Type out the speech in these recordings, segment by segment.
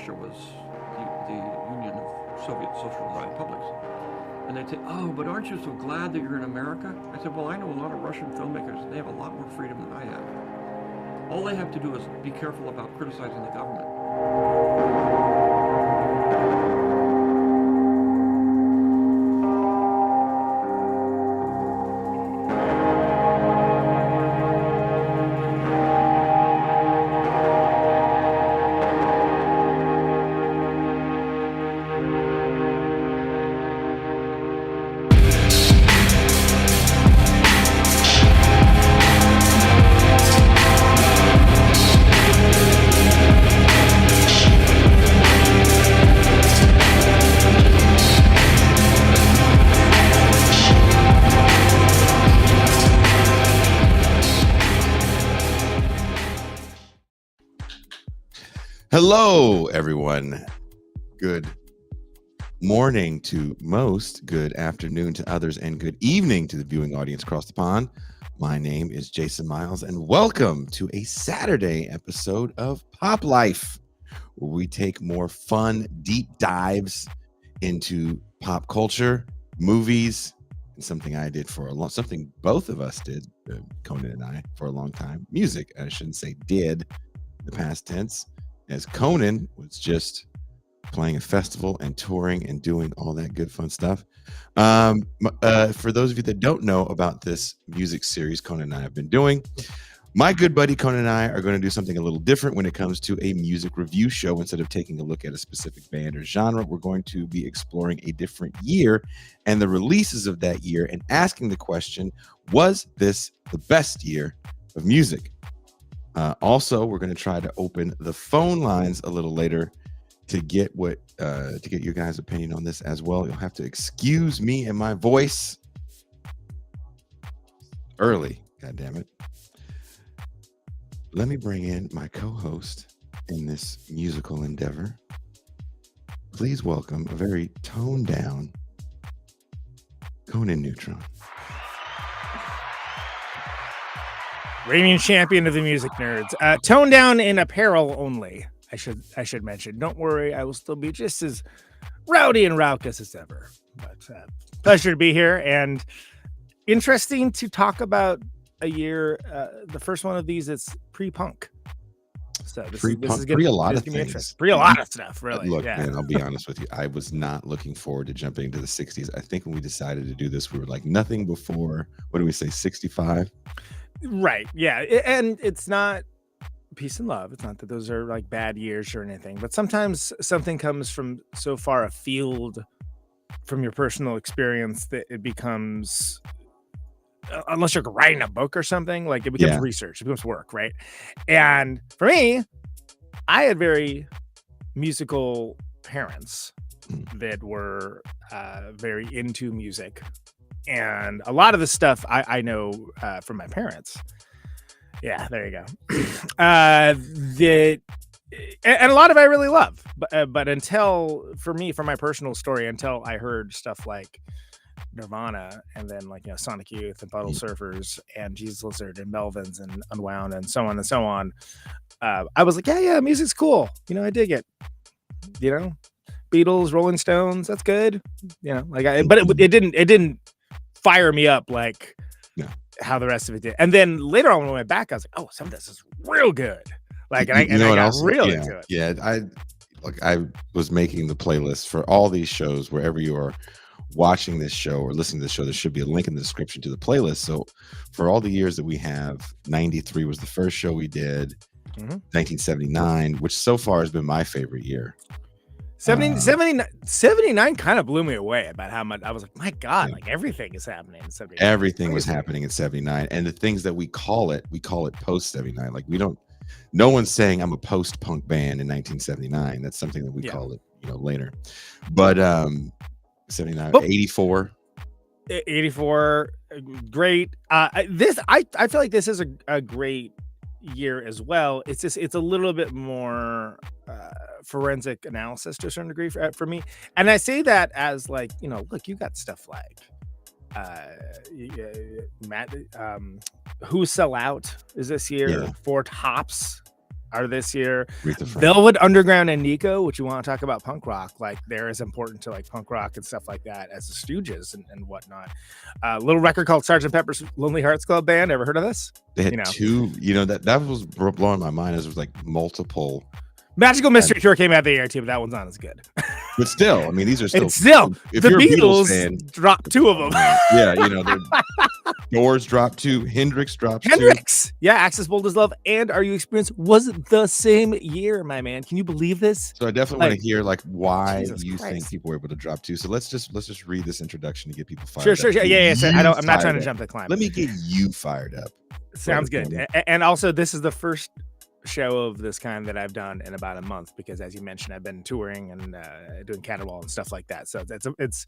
Russia was the Union of Soviet Social Republics. And they'd say, "Oh, but aren't you so glad that you're in America?" I said, "Well, I know a lot of Russian filmmakers. They have a lot more freedom than I have. All they have to do is be careful about criticizing the government." Hello, everyone. Good morning to most, good afternoon to others, and good evening to the viewing audience across the pond. My name is Jason Myles, and welcome to a Saturday episode of Pop Life, where we take more fun, deep dives into pop culture, movies, and something I did for a long, something both of us did, Conan and I, for a long time. Music, I shouldn't say did, in the past tense, as Conan was just playing a festival and touring and doing all that good fun stuff. For those of you that don't know about this music series Conan and I have been doing, my good buddy Conan and I are going to do something a little different when it comes to a music review show. Instead of taking a look at a specific band or genre, we're going to be exploring a different year and the releases of that year and asking the question, was this the best year of music? Also, we're going to try to open the phone lines a little later to get your guys' opinion on this as well. You'll have to excuse me and my voice early. God damn it. Let me bring in my co-host in this musical endeavor. Please welcome a very toned down Conan Neutron. Reigning champion of the music nerds. Tone down in apparel only. I should mention. Don't worry, I will still be just as rowdy and raucous as ever. But pleasure to be here and interesting to talk about a year. The first one of these is pre-punk. So this is a lot of things. Pre a lot of stuff, really. Look, man, I'll be honest with you. I was not looking forward to jumping into the 60s. I think when we decided to do this, we were like nothing before, what do we say, 65? Right. Yeah. And it's not peace and love. It's not that those are like bad years or anything, but sometimes something comes from so far afield from your personal experience that it becomes, unless you're writing a book or something, like it becomes research, it becomes work. Right. And for me, I had very musical parents that were very into music. And a lot of the stuff I know from my parents. Yeah, there you go. And a lot of it I really love. But until, for my personal story, until I heard stuff like Nirvana and then Sonic Youth and Puddle Surfers and Jesus Lizard and Melvins and Unwound and so on and so on, I was like, yeah, music's cool. I dig it. Beatles, Rolling Stones, that's good. But it didn't fire me up like how the rest of it did. And then later on when I went back, I was like, oh, some of this is real good. Like, and I got real into it. Yeah, I was making the playlist for all these shows. Wherever you are watching this show or listening to this show, there should be a link in the description to the playlist. So for all the years that we have, 93 was the first show we did, 1979, which so far has been my favorite year. 79 kind of blew me away about how much I was like, my God, like everything is happening in 79. Everything was happening in 79. And the things that we call it post 79. Like no one's saying I'm a post punk band in 1979. That's something that we call it, later. But 79, 84. 84, great. I feel like this is a great year as well. It's a little bit more forensic analysis to a certain degree for me, and I say that as like, look, you got stuff like Who Sell Out is this year, Fort Hops are this year. Aretha Franklin. Velvet Underground and Nico, which you want to talk about punk rock, like they're as important to like punk rock and stuff like that as the Stooges and whatnot. Little record called Sgt. Pepper's Lonely Hearts Club Band. Ever heard of this? They had two. That was blowing my mind. As it was like multiple. Magical Mystery Tour came out the year too, but that one's not as good. But still, I mean, these are still. It's still if the you're a Beatles fan, dropped two of them. Yeah, Doors dropped two. Hendrix dropped Hendrix. Yeah, Access Bold as Love and Are You Experienced was the same year, my man. Can you believe this? So I definitely want to hear like why Jesus you Christ. think people were able to drop two. So let's just read this introduction to get people fired Sure, up. sure, sure. Yeah. So I'm not trying to jump the climb. Let me get you fired up. Sounds good. And also, this is the first show of this kind that I've done in about a month because, as you mentioned, I've been touring and doing Caterwall and stuff like that. So it's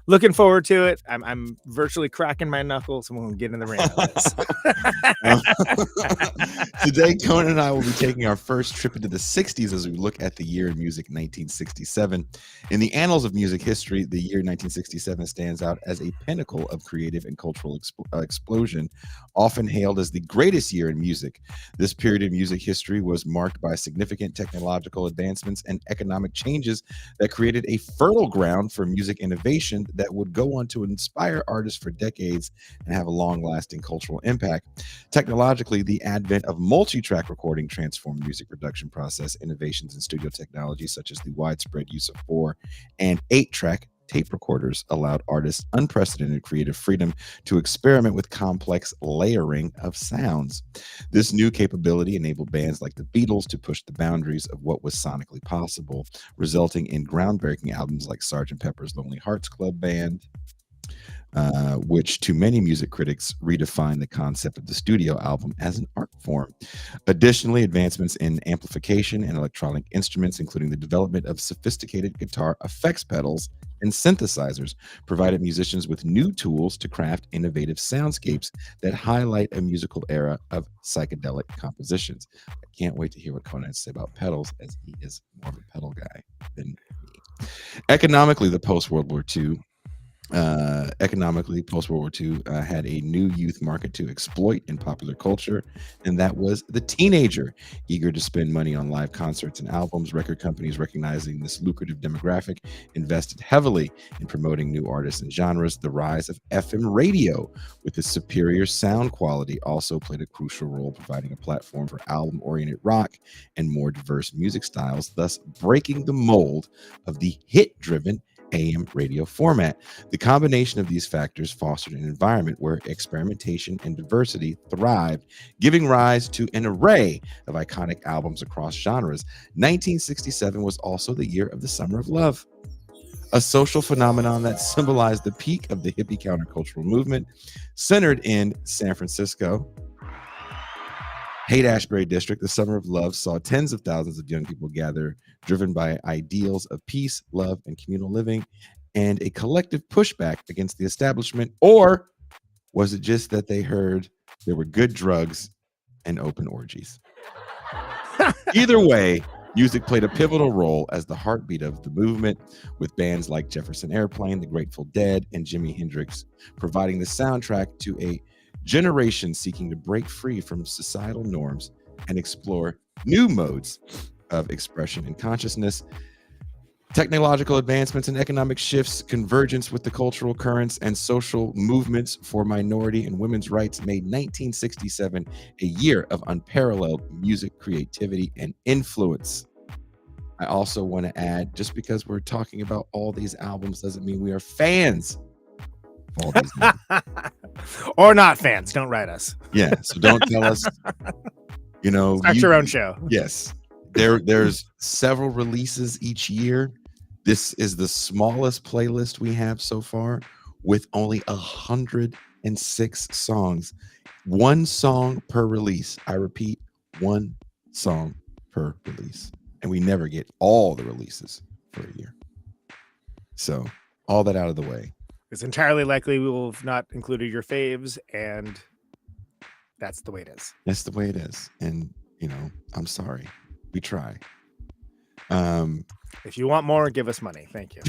looking forward to it. I'm virtually cracking my knuckles and we'll get in the ring of this. Today, Conan and I will be taking our first trip into the 60s as we look at the year in music 1967. In the annals of music history, the year 1967 stands out as a pinnacle of creative and cultural explosion, often hailed as the greatest year in music. This period in music history was marked by significant technological advancements and economic changes that created a fertile ground for music innovation that would go on to inspire artists for decades and have a long-lasting cultural impact. Technologically, the advent of multi-track recording transformed music production process. Innovations in studio technology, such as the widespread use of 4- and 8-track tape recorders, allowed artists unprecedented creative freedom to experiment with complex layering of sounds. This new capability enabled bands like the Beatles to push the boundaries of what was sonically possible, resulting in groundbreaking albums like Sgt. Pepper's Lonely Hearts Club Band, which to many music critics redefined the concept of the studio album as an art form. Additionally, advancements in amplification and electronic instruments, including the development of sophisticated guitar effects pedals and synthesizers, provided musicians with new tools to craft innovative soundscapes that highlight a musical era of psychedelic compositions. I can't wait to hear what Conan has to say about pedals, as he is more of a pedal guy than me. Economically, post-World War II had a new youth market to exploit in popular culture, and that was the teenager. Eager to spend money on live concerts and albums, record companies, recognizing this lucrative demographic, invested heavily in promoting new artists and genres. The rise of FM radio, with its superior sound quality, also played a crucial role, providing a platform for album-oriented rock and more diverse music styles, thus breaking the mold of the hit-driven AM radio format. The combination of these factors fostered an environment where experimentation and diversity thrived, giving rise to an array of iconic albums across genres. 1967 was also the year of the Summer of Love, a social phenomenon that symbolized the peak of the hippie countercultural movement, centered in San Francisco. Haight-Ashbury district, the Summer of Love saw tens of thousands of young people gather, driven by ideals of peace, love, and communal living, and a collective pushback against the establishment. Or was it just that they heard there were good drugs and open orgies? Either way, music played a pivotal role as the heartbeat of the movement, with bands like Jefferson Airplane, The Grateful Dead, and Jimi Hendrix providing the soundtrack to a generation seeking to break free from societal norms and explore new modes of expression and consciousness. Technological advancements and economic shifts, convergence with the cultural currents and social movements for minority and women's rights made 1967 a year of unparalleled music creativity and influence. I also want to add, just because we're talking about all these albums doesn't mean we are fans of all these albums. Or not fans. Don't write us. Yeah, so don't tell us, Start your own show. Yes. There's several releases each year. This is the smallest playlist we have so far, with only 106 songs. One song per release. I repeat, one song per release. And we never get all the releases for a year. So all that out of the way. It's entirely likely we will have not included your faves, and that's the way it is. That's the way it is. And, I'm sorry. We try. If you want more, give us money. Thank you.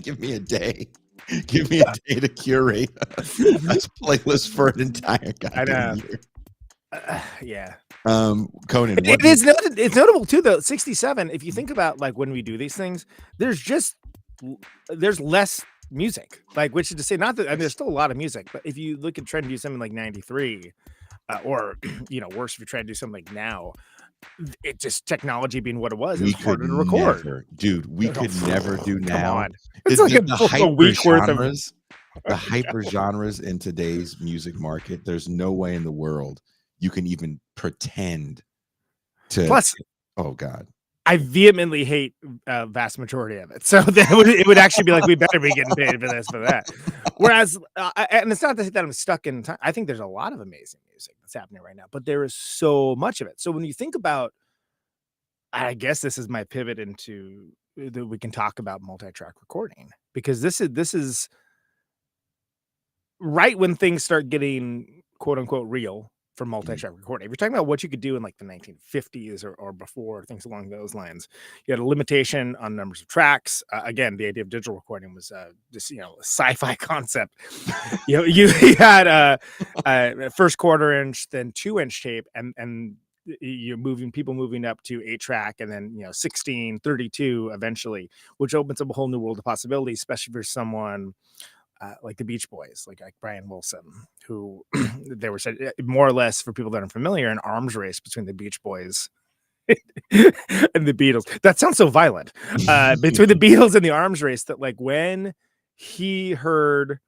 Give me a day. Give me a day to curate a playlist for an entire goddamn year. Yeah. Conan, It is it's notable too, though. 67. If you think about like when we do these things, there's there's less music. Like, which is to say, not that, I mean, there's still a lot of music, but if you look at trying to do something like 93, or worse, if you're trying to do something like now, it just technology being what it was, we it's harder could to record. never, dude. We could never do Come now. on, it's like The a hyper week worth of. genres, the hyper genres in today's music market. There's no way in the world you can even pretend to. Plus, oh God, I vehemently hate vast majority of it. So then it would actually be like, we better be getting paid for this, for that. Whereas, and it's not to say that I'm stuck in time. I think there's a lot of amazing music that's happening right now, but there is so much of it. So when you think about, I guess this is my pivot into that we can talk about multi-track recording, because this is right when things start getting quote unquote real for multi-track recording. If you're talking about what you could do in like the 1950s or before, things along those lines, you had a limitation on numbers of tracks. Again, the idea of digital recording was just a sci-fi concept. You had first quarter inch, then 2-inch tape, and you're people moving up to 8-track, and then 16, 32 eventually, which opens up a whole new world of possibilities, especially for someone like the Beach Boys, like Brian Wilson, who they were said, more or less, for people that are familiar, an arms race between the Beach Boys and the Beatles. That sounds so violent. Between the Beatles and the arms race, that like when he heard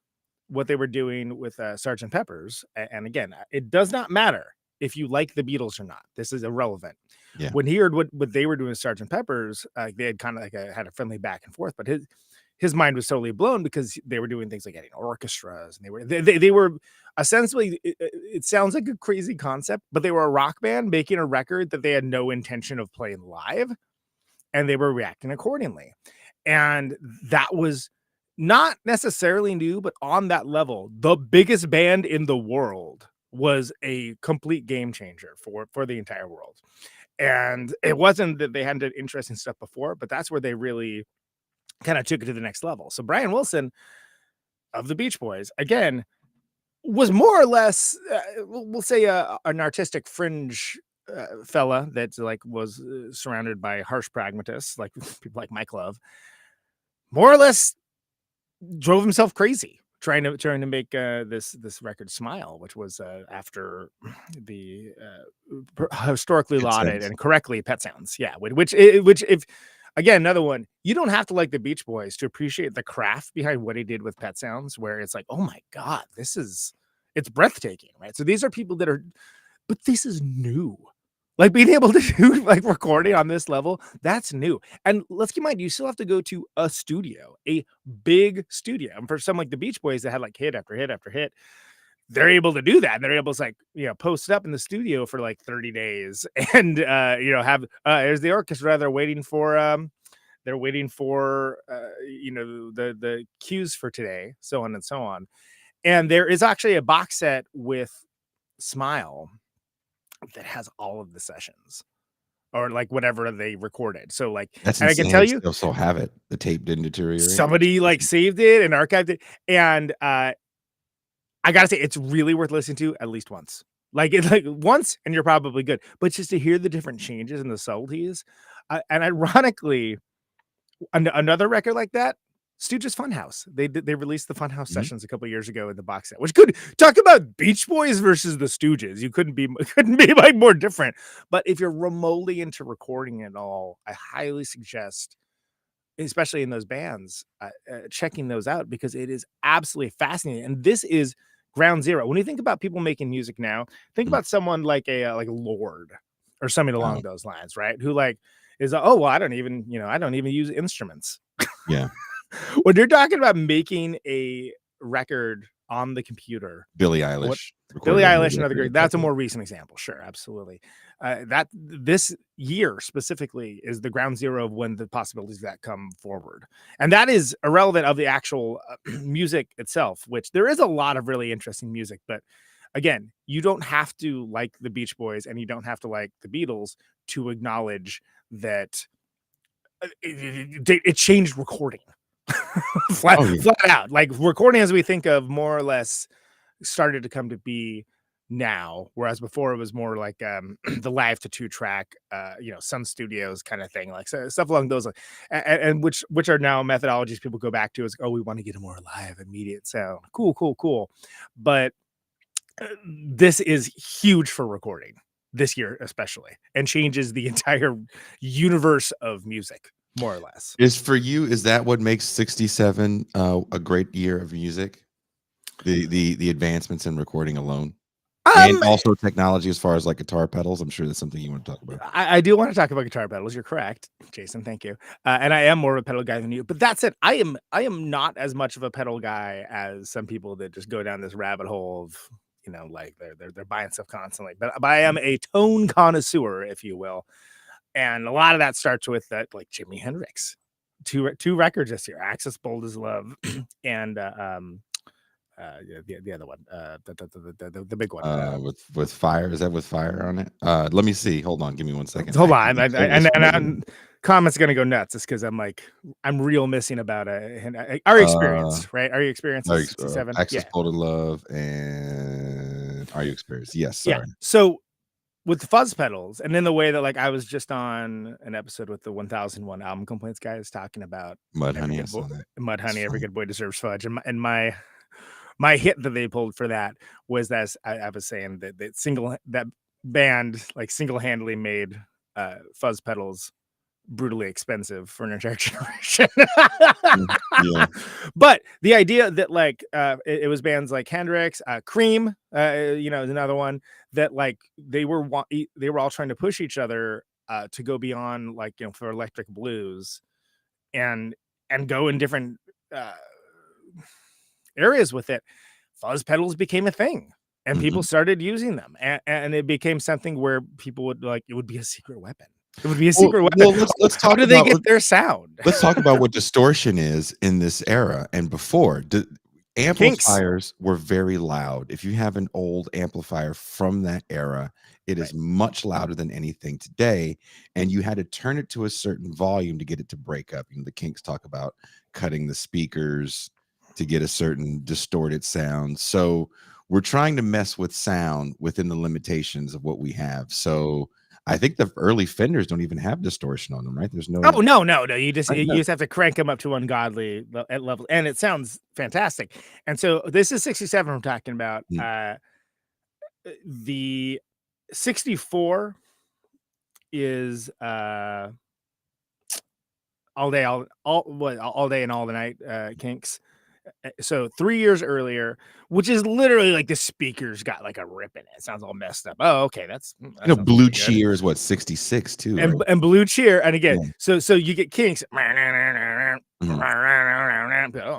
what they were doing with Sgt. Pepper's, and again, it does not matter if you like the Beatles or not. This is irrelevant. Yeah. When he heard what they were doing with Sgt. Pepper's, they had kind of like had a friendly back and forth, but his mind was totally blown, because they were doing things like adding orchestras, and they were essentially, it sounds like a crazy concept, but they were a rock band making a record that they had no intention of playing live, and they were reacting accordingly. And that was not necessarily new, but on that level, the biggest band in the world was a complete game changer for the entire world. And it wasn't that they hadn't done interesting stuff before, but that's where they really kind of took it to the next level. So Brian Wilson of the Beach Boys, again, was more or less, we'll say, an artistic fringe fella that like was surrounded by harsh pragmatists, like people like Mike Love. More or less drove himself crazy trying to make this record Smile, which was after the historically lauded and correctly Pet Sounds. Yeah, which if again, another one, you don't have to like the Beach Boys to appreciate the craft behind what he did with Pet Sounds, where it's like, oh my God, it's breathtaking, right? So these are people that are, but this is new. Like being able to do like recording on this level, that's new. And let's keep in mind, you still have to go to a studio, a big studio. And for some like the Beach Boys that had like hit after hit after hit, they're able to do that. And they're able to like, post up in the studio for like 30 days and, have, there's the orchestra. They're waiting for, the cues for today, so on and so on. And there is actually a box set with Smile that has all of the sessions, or like whatever they recorded. So like, that's and insane. I can tell you, they'll still have it. The tape didn't deteriorate. somebody like saved it and archived it. And I gotta say, it's really worth listening to at least once. Like once, and you're probably good. But just to hear the different changes and the subtleties, and ironically, another record like that, Stooges Funhouse. They released the Funhouse sessions a couple years ago in the box set, which could talk about Beach Boys versus the Stooges. You couldn't be like more different. But if you're remotely into recording at all, I highly suggest, especially in those bands, checking those out, because it is absolutely fascinating. And this is ground zero. When you think about people making music now, think about someone like a Lord or something along those lines, right? Who like is I don't even use instruments. Yeah. When you're talking about making a record on the computer, Billie Eilish, another great. That's a more recent example. Sure, absolutely. That this year specifically is the ground zero of when the possibilities that come forward, and that is irrelevant of the actual music itself. Which there is a lot of really interesting music, but again, you don't have to like the Beach Boys and you don't have to like the Beatles to acknowledge that it changed recording. flat out. Like recording as we think of more or less started to come to be now, whereas before it was more like the live to 2-track, Sun Studios kind of thing, like stuff along those lines, and which are now methodologies people go back to. Is, oh, we want to get a more live, immediate sound. Cool. But this is huge for recording this year, especially, and changes the entire universe of music, more or less. Is that what makes 67 a great year of music? The advancements in recording alone, and also technology as far as like guitar pedals. I'm sure that's something you want to talk about. I do want to talk about guitar pedals. You're correct, Jason. Thank you. And I am more of a pedal guy than you. But that's it. I am not as much of a pedal guy as some people that just go down this rabbit hole of, like they're buying stuff constantly. But I am a tone connoisseur, if you will. And a lot of that starts with that, like Jimi Hendrix, two records this year, Axis Bold as Love, and the other one, the big one, with fire. Is that with fire on it? Let me see. Hold on. Give me 1 second. Hold on. And comments gonna go nuts. It's because I'm real missing about our experience, right? Are you experienced? 67? Access Bold as Love and Are You Experienced? Yes. Sorry. Yeah. So with the fuzz pedals, and in the way that, like, I was just on an episode with the 1001 album complaints guys talking about Mudhoney. Every good boy deserves fudge, and my hit that they pulled for that was that I was saying that band like single-handedly made fuzz pedals brutally expensive for an entire generation. Yeah. But the idea that like it was bands like Hendrix, Cream, is another one that like they were all trying to push each other to go beyond, like, for electric blues and go in different areas with it. Fuzz pedals became a thing, and people started using them, and it became something where people would, like, it would be a secret weapon. It would be a secret weapon. Well, let's talk. How do they get their sound? Let's talk about what distortion is in this era and before. Amplifiers were very loud. If you have an old amplifier from that era, it is much louder than anything today, and you had to turn it to a certain volume to get it to break up. The Kinks talk about cutting the speakers to get a certain distorted sound. So we're trying to mess with sound within the limitations of what we have. So I think the early Fenders don't even have distortion on them, right? There's no. Oh, no. You just have to crank them up to ungodly level, and it sounds fantastic. And so this is 67 we're talking about. The 64 is all day and all the night Kinks. So 3 years earlier, which is literally like the speakers got like a rip in it. It sounds all messed up. Oh, okay, that Blue Cheer is what, 66 too, and right? and Blue Cheer, and again, so you get Kinks. Oh,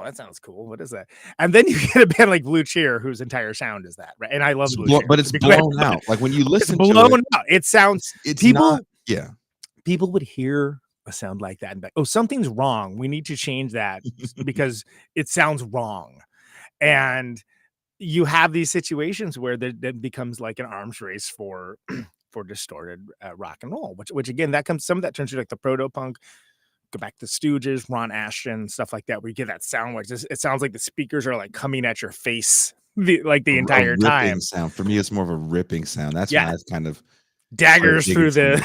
that sounds cool. What is that? And then you get a band like Blue Cheer, whose entire sound is that, right? And I love Blue Cheer, but it's blown out. Like when you listen, it's blown out. It sounds. People would hear a sound like that and be like, oh, something's wrong. We need to change that because it sounds wrong. And you have these situations where that becomes like an arms race for distorted rock and roll, which again, some of that turns to like the proto punk. Go back to Stooges, Ron Ashton, stuff like that, where you get that sound like this. It sounds like the speakers are like coming at your face the entire time. Sound for me, it's more of a ripping sound. That's why it's kind of daggers through the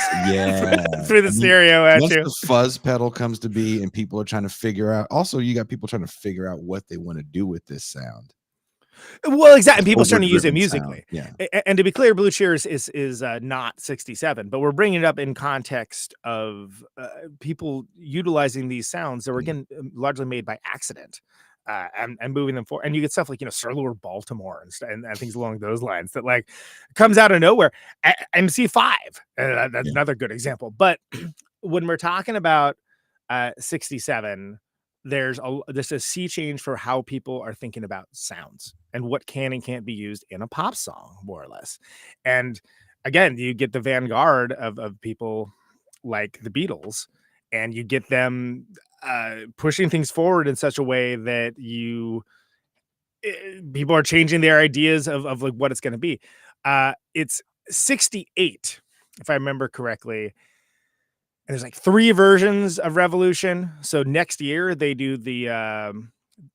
through the stereo at once you. The fuzz pedal comes to be, and people are trying to figure out. Also, you got people trying to figure out what they want to do with this sound. Well, exactly. And people starting to use it musically. Sound. And to be clear, Blue Cheer is not 67, but we're bringing it up in context of people utilizing these sounds that were again largely made by accident. And moving them forward, and you get stuff like Sir Lord Baltimore and things along those lines that like comes out of nowhere. MC5, that's another good example. But when we're talking about 67, there's a sea change for how people are thinking about sounds and what can and can't be used in a pop song, more or less. And again, you get the vanguard of people like the Beatles, and you get them pushing things forward in such a way that people are changing their ideas of like what it's going to be. It's 68, if I remember correctly. And there's like 3 versions of Revolution. So next year they do the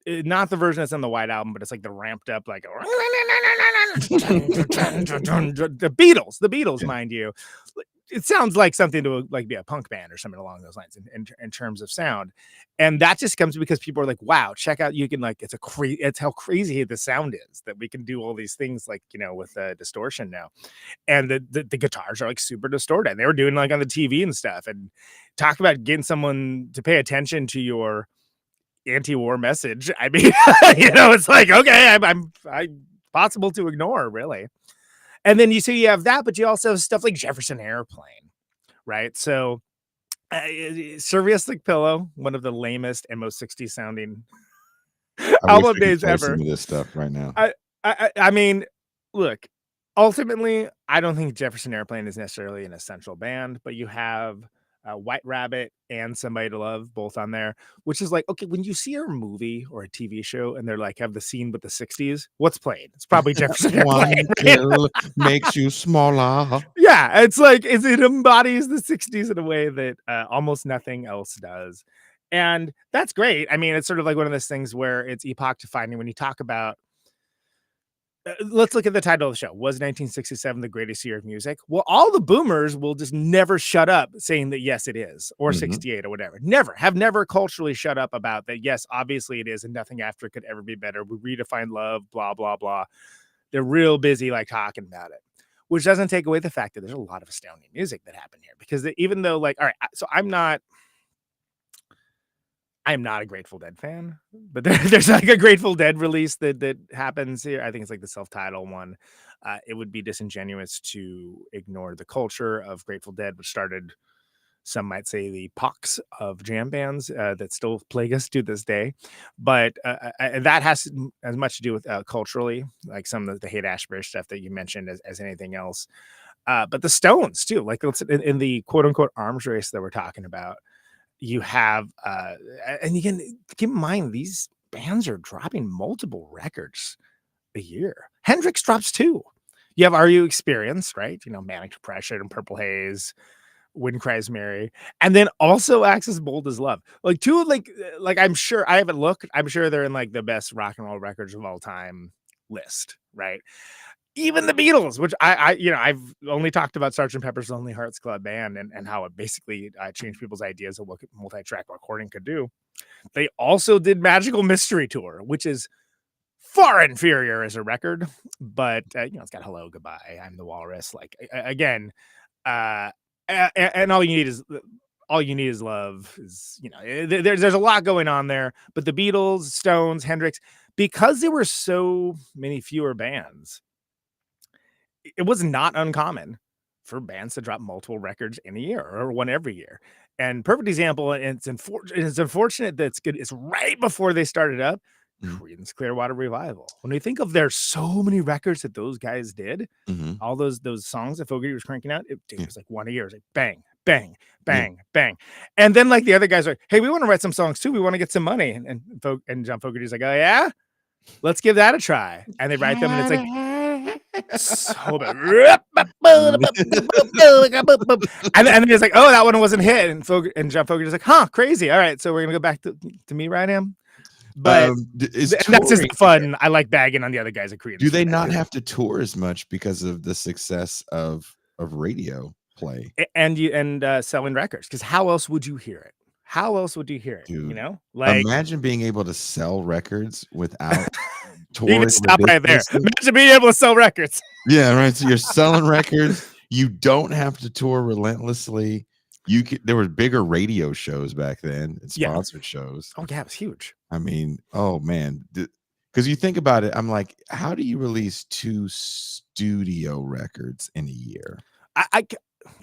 not the version that's on the White Album, but it's like the ramped up like The Beatles, Yeah. mind you. It sounds like something to like be a punk band or something along those lines in terms of sound. And that just comes because people are like, wow, check out, you can like, it's how crazy the sound is that we can do all these things like, with distortion now. And the guitars are like super distorted. And they were doing like on the TV and stuff. And talk about getting someone to pay attention to your anti-war message. I mean, it's like, okay, I'm possible to ignore, really. And then you have that, but you also have stuff like Jefferson Airplane, right? So, Surrealistic Pillow, one of the lamest and most 60s sounding I wish album we could names play ever. some of this stuff right now. I mean, look, ultimately, I don't think Jefferson Airplane is necessarily an essential band, but you have White Rabbit and Somebody to Love both on there, which is like, okay, when you see a movie or a TV show and they're like, have the scene with the 60s, what's played? It's probably Jefferson One Airplane. Right? pill makes you smaller. Yeah, it's like it embodies the 60s in a way that almost nothing else does. And that's great. I mean, it's sort of like one of those things where it's epoch defining when you talk about let's look at the title of the show. Was 1967 the greatest year of music? Well, all the boomers will just never shut up saying that yes, it is, or 68 or whatever. Never culturally shut up about that. Yes, obviously it is, and nothing after it could ever be better. We redefine love, blah, blah, blah. They're real busy like talking about it, which doesn't take away the fact that there's a lot of astounding music that happened here. Because even though, like, all right, so I'm not a Grateful Dead fan, but there's like a Grateful Dead release that happens here. I think it's like the self-titled one. It would be disingenuous to ignore the culture of Grateful Dead, which started, some might say, the pox of jam bands that still plague us to this day. But that has as much to do with culturally, like some of the Haight-Ashbury stuff that you mentioned as anything else. But the Stones too, like in the quote unquote arms race that we're talking about. You have, and you can keep in mind, these bands are dropping multiple records a year. Hendrix drops 2. You have Are You Experienced, right? Manic Depression and Purple Haze, Wind Cries Mary, and then also Acts as Bold as Love. Like 2 of like I'm sure, I haven't looked, I'm sure they're in like the best rock and roll records of all time list, right? Even the Beatles, which I've only talked about Sgt. Pepper's Lonely Hearts Club Band and how it basically changed people's ideas of what multi-track recording could do. They also did Magical Mystery Tour, which is far inferior as a record, but it's got Hello, Goodbye, I'm the Walrus. Like again, and all you need is love. Is there's a lot going on there, but the Beatles, Stones, Hendrix, because there were so many fewer bands, it was not uncommon for bands to drop multiple records in a year or one every year. And perfect example, and it's unfortunate that it's right before they started up, Creedence Clearwater Revival. When we think of there's so many records that those guys did, all those songs that Fogerty was cranking out, it was like one a year. It was like bang, bang, bang, bang. And then like the other guys are like, hey, we want to write some songs too. We want to get some money. And John Fogerty's like, oh yeah, let's give that a try. And they write them, and it's like so bad. and then it's like, oh, that one wasn't hit. And John Fogerty's like, huh, crazy. All right, so we're gonna go back to me writing him. But that's just fun. I like bagging on the other guys at Creedence. Do they not have to tour as much because of the success of radio play and selling records? Because how else would you hear it? How else would you hear it? Dude, like imagine being able to sell records without touring. You stop right there. Imagine being able to sell records. Yeah, right. So you're selling records. You don't have to tour relentlessly. There were bigger radio shows back then and sponsored shows. Oh yeah, it was huge. I mean, oh man, because you think about it, I'm like, how do you release 2 studio records in a year? I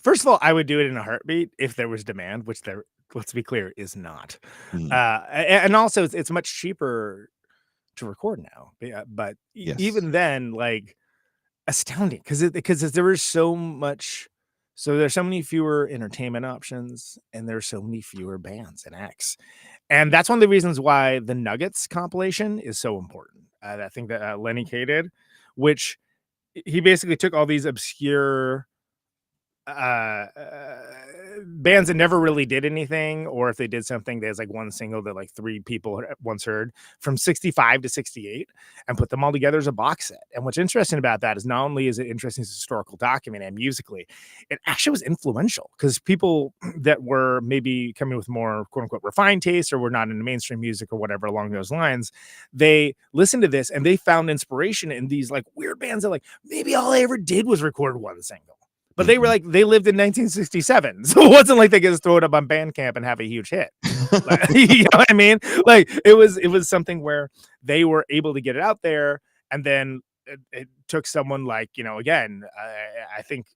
first of all, I would do it in a heartbeat if there was demand, which there, let's be clear, is not. And also, it's much cheaper to record now. But even then, like, astounding because there is so much. So there's so many fewer entertainment options, and there's so many fewer bands and acts. And that's one of the reasons why the Nuggets compilation is so important. I think that Lenny Kaye did, which he basically took all these obscure bands that never really did anything, or if they did something, there's like one single that like 3 people once heard from 65 to 68 and put them all together as a box set. And what's interesting about that is not only is it interesting as a historical document and musically, it actually was influential because people that were maybe coming with more quote unquote refined taste or were not into mainstream music or whatever along those lines, they listened to this and they found inspiration in these like weird bands that like maybe all they ever did was record one single. But they were like, they lived in 1967. So it wasn't like they could just throw it up on Bandcamp and have a huge hit. Like, you know what I mean? Like it was something where they were able to get it out there. And then it took someone like, you know, again, I think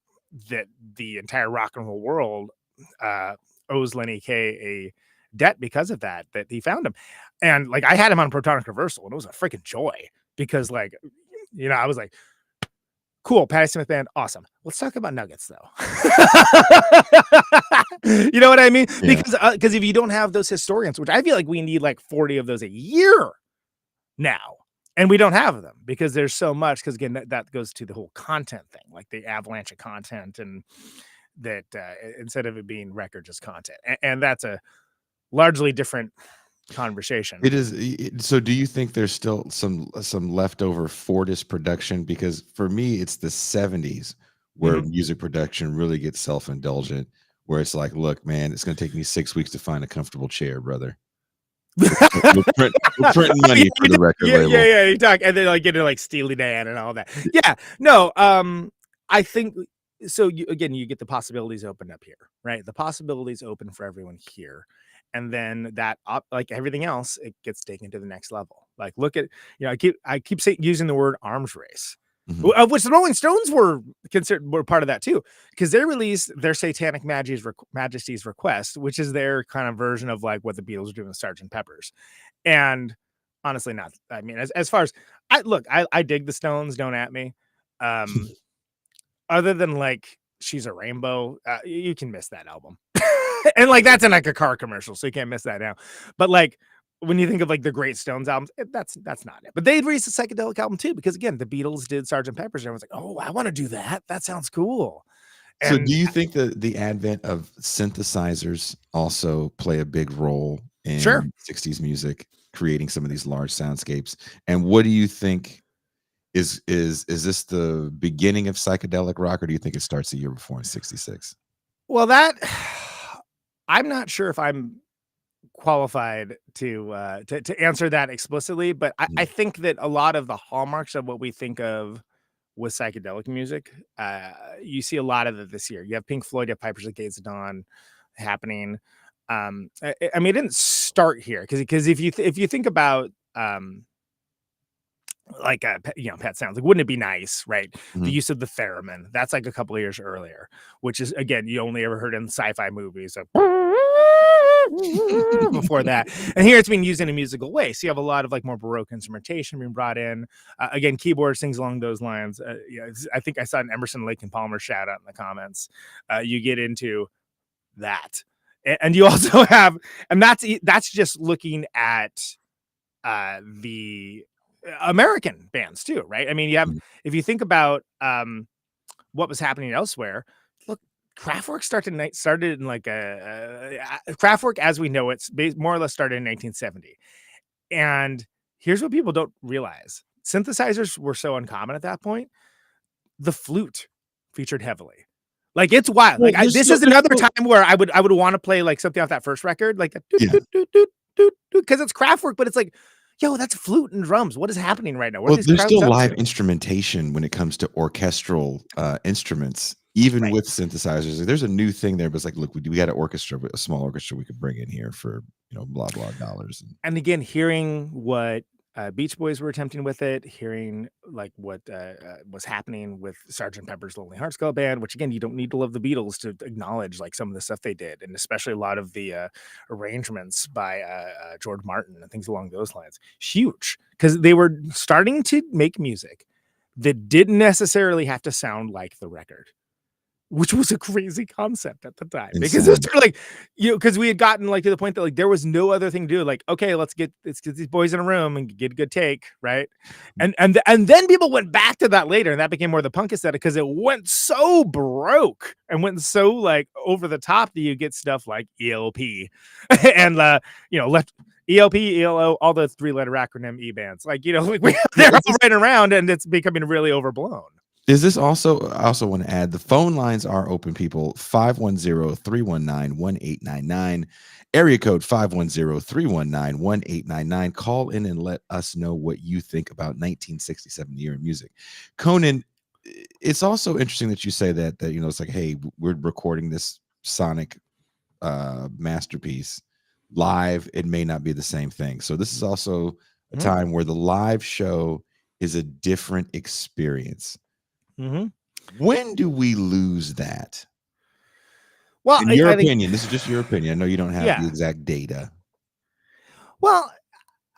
that the entire rock and roll world owes Lenny Kaye a debt because of that he found him. And like I had him on Protonic Reversal and it was a freaking joy because like, you know, I was like, cool, Patti Smith band, awesome. Let's talk about Nuggets, though. You know what I mean? Yeah. Because if you don't have those historians, which I feel like we need like 40 of those a year now, and we don't have them because there's so much. Because again, that goes to the whole content thing, like the avalanche of content, and that instead of it being record, just content, and that's a largely different conversation. It is. So do you think there's still some leftover Fordist production? Because for me, it's the 70s where music production really gets self-indulgent, where it's like, look, man, it's going to take me 6 weeks to find a comfortable chair, brother. We're printing money for the record label. Yeah, you talk, and then like getting like Steely Dan and all that. Yeah, no, I think so. You get the possibilities open up here, right? The possibilities open for everyone here. And then that, like everything else, it gets taken to the next level. Like, look at, you know, I keep using the word arms race, of which the Rolling Stones were part of that too, because they released their Satanic Majesty's Request, which is their kind of version of like what the Beatles are doing with Sgt. Pepper's. And honestly, not. I mean, as far as I dig the Stones. Don't at me. Other than like She's a Rainbow, you can miss that album. And like that's in like a car commercial, so you can't miss that now. But like when you think of like the great Stones albums, that's not it. But they released a psychedelic album too, because again, the Beatles did Sgt. Pepper's, and everyone's like, "Oh, I want to do that. That sounds cool." So And do you think that the advent of synthesizers also play a big role in Sure. 60s music, creating some of these large soundscapes? And what do you think is this the beginning of psychedelic rock, or do you think it starts a year before in 66? Well, that I'm not sure if I'm qualified to answer that explicitly, but I think that a lot of the hallmarks of what we think of with psychedelic music, you see a lot of it this year. You have Pink Floyd, you have Pipers at Gates of Dawn happening. I mean, it didn't start here because if you think about like Pet Sounds, like wouldn't it be nice, right? The use of the theremin, that's like a couple of years earlier, which is again you only ever heard in sci-fi movies before that, and here it's being used in a musical way, so you have a lot of like more Baroque instrumentation being brought in, again keyboard, things along those lines. I think I saw an Emerson, Lake and Palmer shout out in the comments. You get into that, and you also have, and that's just looking at the American bands too, right? I mean, you have, if you think about what was happening elsewhere, look, Kraftwerk started in like Kraftwerk as we know it's more or less started in 1970. And here's what people don't realize: synthesizers were so uncommon at that point. The flute featured heavily. Like it's wild. Well, Like this is another time where I would want to play like something off that first record, like because it's Kraftwerk, but it's like, yo, that's flute and drums. What is happening right now? Well, there's still live instrumentation when it comes to orchestral instruments, even with synthesizers. There's a new thing there, but it's like, look, we got an orchestra, a small orchestra we could bring in here for, you know, blah, blah dollars. And again, hearing what Beach Boys were attempting with it, hearing like what was happening with Sgt. Pepper's Lonely Hearts Club Band, which again, you don't need to love the Beatles to acknowledge like some of the stuff they did, and especially a lot of the arrangements by George Martin and things along those lines. Huge, because they were starting to make music that didn't necessarily have to sound like the record. which was a crazy concept at the time because Insane. it's like, because we had gotten like to the point that like there was no other thing to do. Like, okay, let's get these boys in a room and get a good take, right? And then people went back to that later, and that became more the punk aesthetic because it went so broke and went so like over the top that you get stuff like ELP and left. ELP, ELO, all the 3-letter acronym E bands, like they're all right around, and it's becoming really overblown. Is this also, I also want to add, the phone lines are open, people. 510-319-1899, area code 510-319-1899. Call in and let us know what you think about 1967 year in music. Conan, it's also interesting that you say that it's like, hey, we're recording this sonic masterpiece live. It may not be the same thing. So this is also a time where the live show is a different experience. When do we lose that? Well, in your opinion, this is just your opinion. I know you don't have the exact data. Well,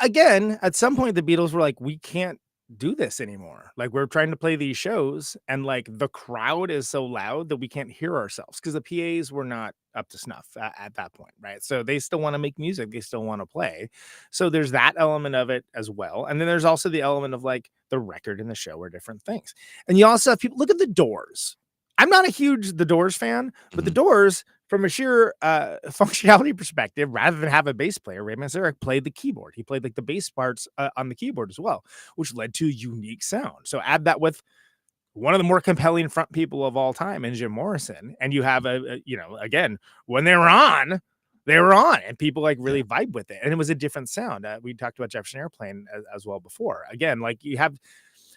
again, at some point the Beatles were like, we can't do this anymore. Like, we're trying to play these shows and like the crowd is so loud that we can't hear ourselves because the PAs were not up to snuff at that point, right? So they still want to make music, they still want to play. So there's that element of it as well. And then there's also the element of like the record and the show are different things. And you also have people look at the Doors. I'm not a huge The Doors fan, but the Doors, from a sheer functionality perspective, rather than have a bass player, Ray Manzarek played the keyboard. He played like the bass parts on the keyboard as well, which led to a unique sound. So add that with one of the more compelling front people of all time in Jim Morrison, and you have again, when they were on, and people like really vibe with it, and it was a different sound. We talked about Jefferson Airplane as well before. Again, like you have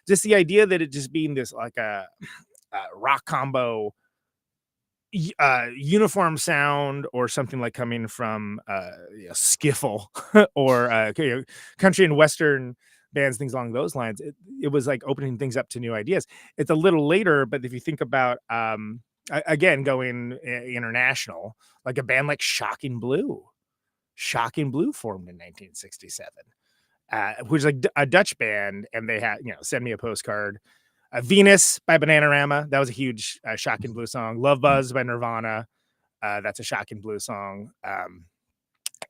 just the idea that it just being this like a rock combo uniform sound or something like coming from skiffle or country and western bands, things along those lines. It was like opening things up to new ideas. It's a little later, but if you think about again going international, like a band like Shocking Blue formed in 1967, which is like a Dutch band, and they had Send Me a Postcard. Venus by Bananarama, that was a huge Shocking Blue song. Love Buzz by Nirvana, that's a Shocking Blue song.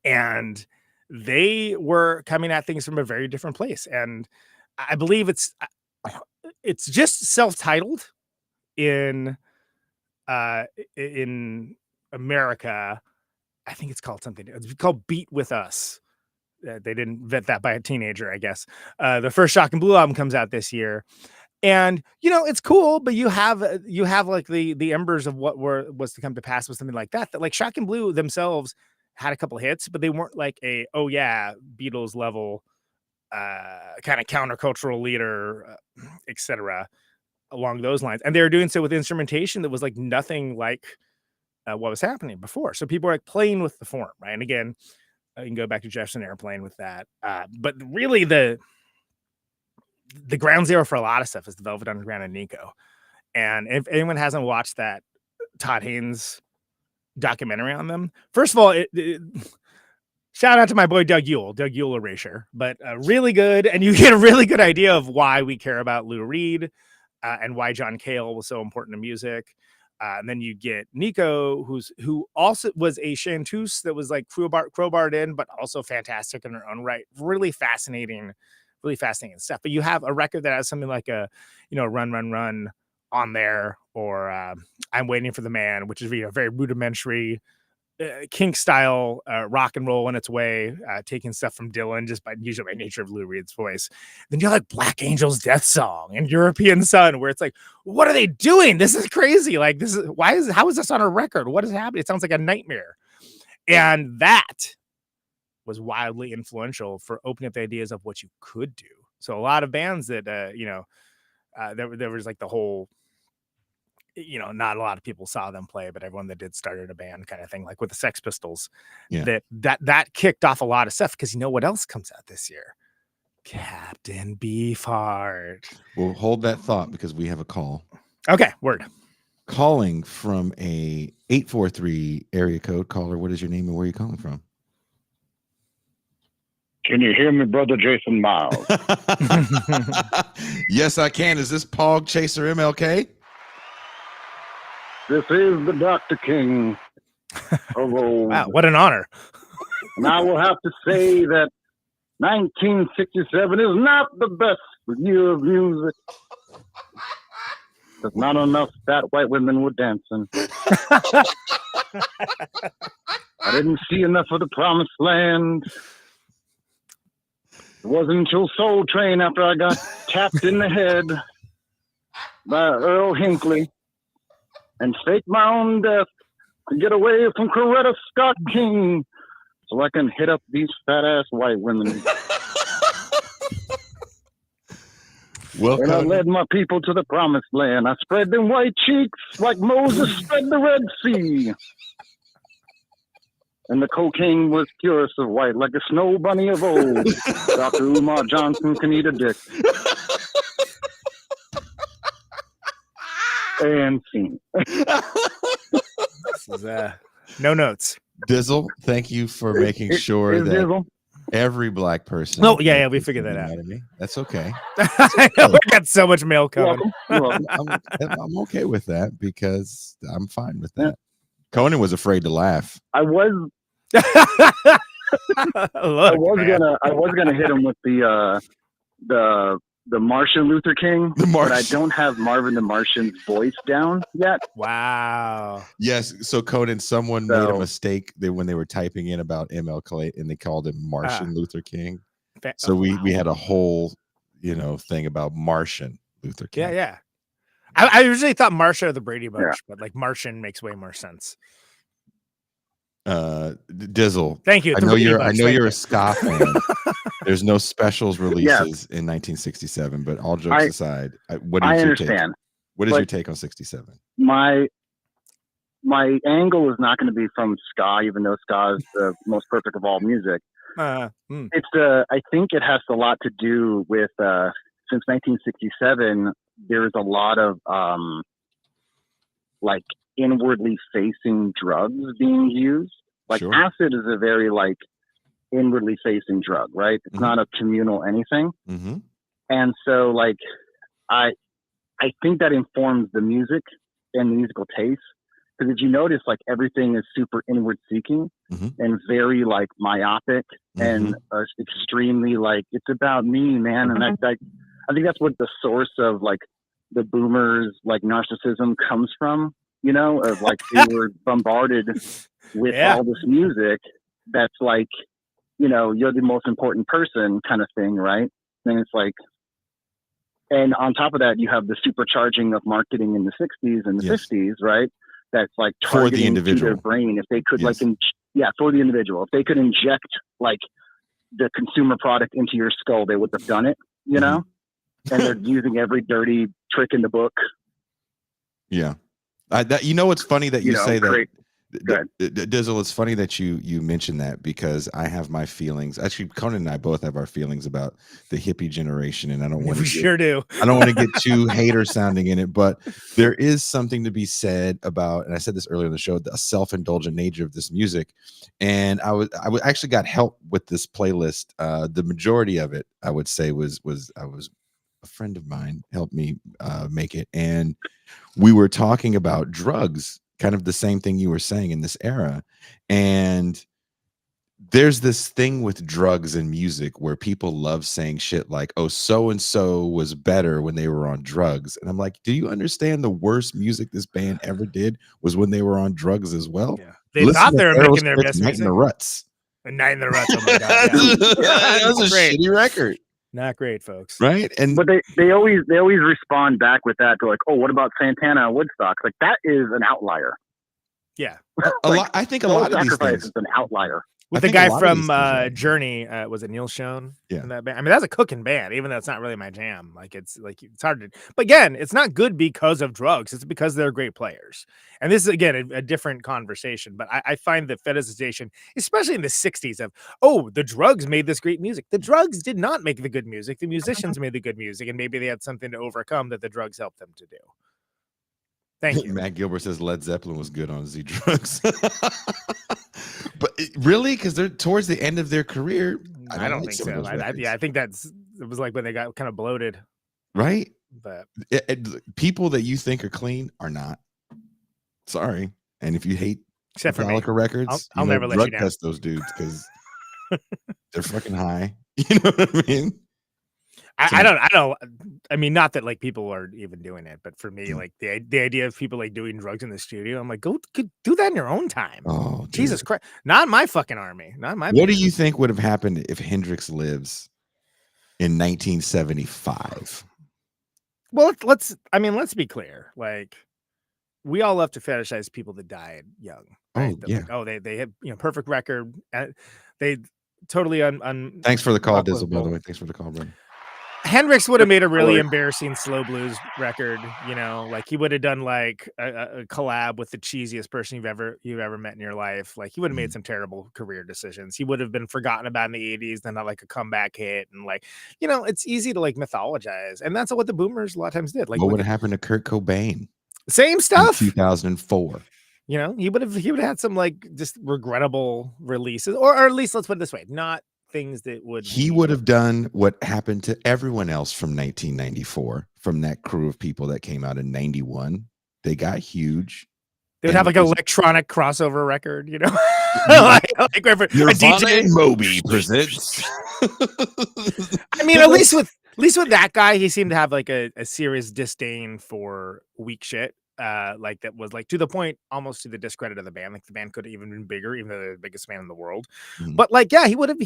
And they were coming at things from a very different place. And I believe it's just self-titled in America. I think it's called something. It's called Beat With Us. They didn't vet that by a teenager, I guess. The first Shocking Blue album comes out this year. And it's cool, but you have like the embers of what was to come to pass with something like that like Shocking Blue themselves had a couple hits, but they weren't like a Beatles level kind of countercultural leader, etc. along those lines. And they were doing so with instrumentation that was like nothing like what was happening before. So people are like playing with the form, right? And again, you can go back to Jefferson Airplane with that. But really the ground zero for a lot of stuff is the Velvet Underground and Nico. And if anyone hasn't watched that Todd Haynes documentary on them, first of all, shout out to my boy Doug Yule Erasure, but really good. And you get a really good idea of why we care about Lou Reed and why John Cale was so important to music. And then you get Nico, who also was a chanteuse that was like crowbarred in, but also fantastic in her own right. Really fascinating stuff. But you have a record that has something like a Run Run Run on there, or I'm Waiting for the Man, which is very rudimentary Kink style rock and roll in its way, taking stuff from Dylan just usually by nature of Lou Reed's voice. Then you have like Black Angel's Death Song and European Sun, where it's like, what are they doing? This is crazy. Like, how is this on a record? What is happening? It sounds like a nightmare. And that was wildly influential for opening up the ideas of what you could do. So a lot of bands that there was like the whole, not a lot of people saw them play, but everyone that did started a band kind of thing, like with the Sex Pistols. That kicked off a lot of stuff, because what else comes out this year? Captain Beefheart. We'll hold that thought because we have a call. Okay, word. Calling from a 843 area code. Caller, what is your name and where are you calling from? Can you hear me, brother Jason Myles? Yes, I can. Is this Pog Chaser MLK? This is the Dr. King of old. Wow, what an honor. And I will have to say that 1967 is not the best year of music. There's not enough fat white women were dancing. I didn't see enough of the promised land. It wasn't until Soul Train after I got tapped in the head by Earl Hinckley and faked my own death to get away from Coretta Scott King so I can hit up these fat ass white women. Well, And I led my people to the promised land. I spread them white cheeks like Moses spread the Red Sea. And the cocaine was purest of white, like a snow bunny of old. Dr. Umar Johnson can eat a dick. And scene. This is no notes. Dizzle, thank you for making sure Is that Dizzle? every black person. Oh, yeah, we figured that out. Mad at me. That's okay. I know, we got so much mail coming. You're welcome. I'm okay with that because I'm fine with that. Conan was afraid to laugh. I was gonna hit him with the Martian Luther King, but I don't have Marvin the Martian's voice down yet. Wow. Yes. So Conan, someone made a mistake when they were typing in about MLK and they called him Martian Luther King. So we had a whole, thing about Martian Luther King. Yeah. I usually thought Marsha the Brady Bunch, but like Martian makes way more sense. Dizzle. Thank you. I know you're a ska fan. There's no specials releases in 1967, but all jokes aside, what is your take? What is your take on 67? My angle is not going to be from ska, even though ska is the most perfect of all music. I think it has a lot to do with since 1967, there's a lot of like inwardly facing drugs being used. Like acid is a very like inwardly facing drug, right? It's not a communal anything. And so like I think that informs the music and the musical taste, because if you notice, like everything is super inward seeking and very like myopic and extremely like it's about me, man. And I think that's what the source of like the boomers like narcissism comes from, of like they were bombarded with all this music that's like, you're the most important person kind of thing, right? And it's like, and on top of that, you have the supercharging of marketing in the 60s and the 50s, right? That's like targeting for the individual. To their brain. If they could for the individual, if they could inject like the consumer product into your skull, they would have done it, and they're using every dirty trick in the book. Yeah. It's funny that you say that. Good. Dizzle, it's funny that you mentioned that, because I have my feelings. Actually, Conan and I both have our feelings about the hippie generation, and I don't want to. Sure do. I don't want to get too hater sounding in it, but there is something to be said about, and I said this earlier in the show, the self-indulgent nature of this music. And I actually got help with this playlist. The majority of it, I would say, was a friend of mine helped me make it, and we were talking about drugs. Kind of the same thing you were saying in this era. And there's this thing with drugs and music where people love saying shit like, oh, so-and-so was better when they were on drugs. And I'm like, do you understand the worst music this band ever did was when they were on drugs as well? Yeah. They thought they were making their best Night in the Ruts. Night in the Ruts. Oh my God. Yeah. That was a shitty record. Not great, folks. Right? But they always respond back with that. They're like, oh, what about Santana and Woodstock? Like, that is an outlier. Yeah. I think a lot of these things is an outlier. With the guy from Journey, was it Neil Schon? Yeah. In that band? I mean, that's a cooking band, even though it's not really my jam. Like it's hard to. But again, it's not good because of drugs. It's because they're great players. And this is again a different conversation. But I find the fetishization, especially in the '60s, of the drugs made this great music. The drugs did not make the good music. The musicians made the good music, and maybe they had something to overcome that the drugs helped them to do. Thank you. Matt Gilbert says Led Zeppelin was good on Z Drugs. But really, because they're towards the end of their career. I don't think so. I think it was like when they got kind of bloated. Right? But people that you think are clean are not. Sorry. And if you hate Except for me. Metallica records, I'll never let drug you down. test those dudes because they're fucking high. You know what I mean? I don't. I mean, not that like people are even doing it, but for me, like the idea of people like doing drugs in the studio, I'm like, go do that in your own time. Oh, dude. Jesus Christ! Not my fucking army. Not my. What band. do you think would have happened if Hendrix lives in 1975? Well, let's be clear. Like, we all love to fetishize people that died young. Right? Oh, yeah. Like, they had perfect record. They totally Thanks for the call, Dizzle. By the way, thanks for the call, brother. Hendrix would have made a really embarrassing slow blues record, like he would have done like a collab with the cheesiest person you've ever met in your life. Like he would have made some terrible career decisions. He would have been forgotten about in the 80s, then not like a comeback hit, and like, it's easy to like mythologize, and that's what the boomers a lot of times did. Like, what would have happened to Kurt Cobain? Same stuff. 2004. He would have had some like just regrettable releases, or at least let's put it this way, not things that he would have done what happened to everyone else from 1994, from that crew of people that came out in 91. They got huge. They would have like an electronic crossover record, like DJ Moby presents. I mean, at least with that guy, he seemed to have like a serious disdain for weak shit. Like that was like to the point almost to the discredit of the band. Like the band could have even been bigger, even though they're the biggest band in the world. But like, yeah, he would have,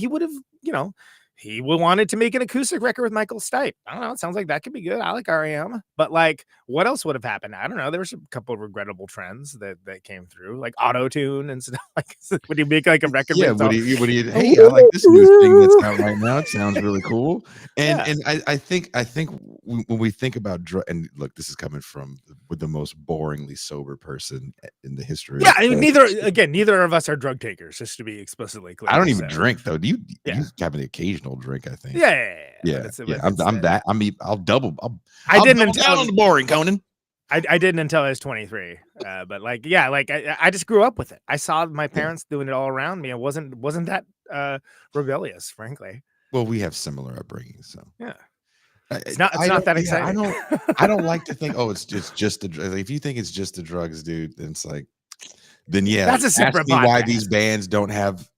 he wanted to make an acoustic record with Michael Stipe. I don't know. It sounds like that could be good. I like R.E.M. But like, what else would have happened? I don't know. There was a couple of regrettable trends that came through, like auto-tune and stuff. Like, would you make like a record? Yeah. Hey, I like this new thing that's out right now. It sounds really cool. And I think when we think about and look, this is coming from with the most boringly sober person in the history. Yeah, I mean, neither of us are drug takers, just to be explicitly clear. I don't even drink though. You have an occasional drink, I think. Yeah. I'll double. I didn't double down on the boring, Conan. I didn't until I was 23. But like, yeah, like I just grew up with it. I saw my parents doing it all around me. It wasn't that rebellious, frankly. Well, we have similar upbringings, so yeah. It's not that exciting. I don't like to think, it's just the drugs. If you think it's just the drugs, dude, then it's like, that's a separate podcast. Why these bands don't have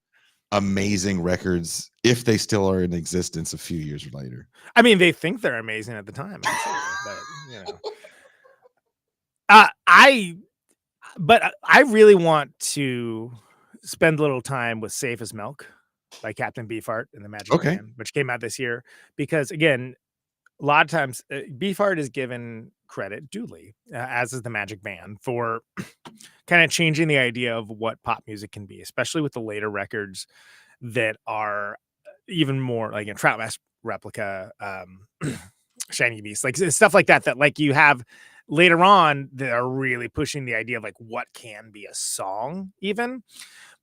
amazing records if they still are in existence a few years later. I mean, they think they're amazing at the time, but I really want to spend a little time with Safe as Milk by Captain Beefheart and the Magic Man, which came out this year, because again, a lot of times Beefheart is given credit duly, as is the Magic Band, for kind of changing the idea of what pop music can be, especially with the later records that are even more like in Trout Mask Replica, Shiny Beast, like stuff like that like you have later on that are really pushing the idea of like what can be a song even.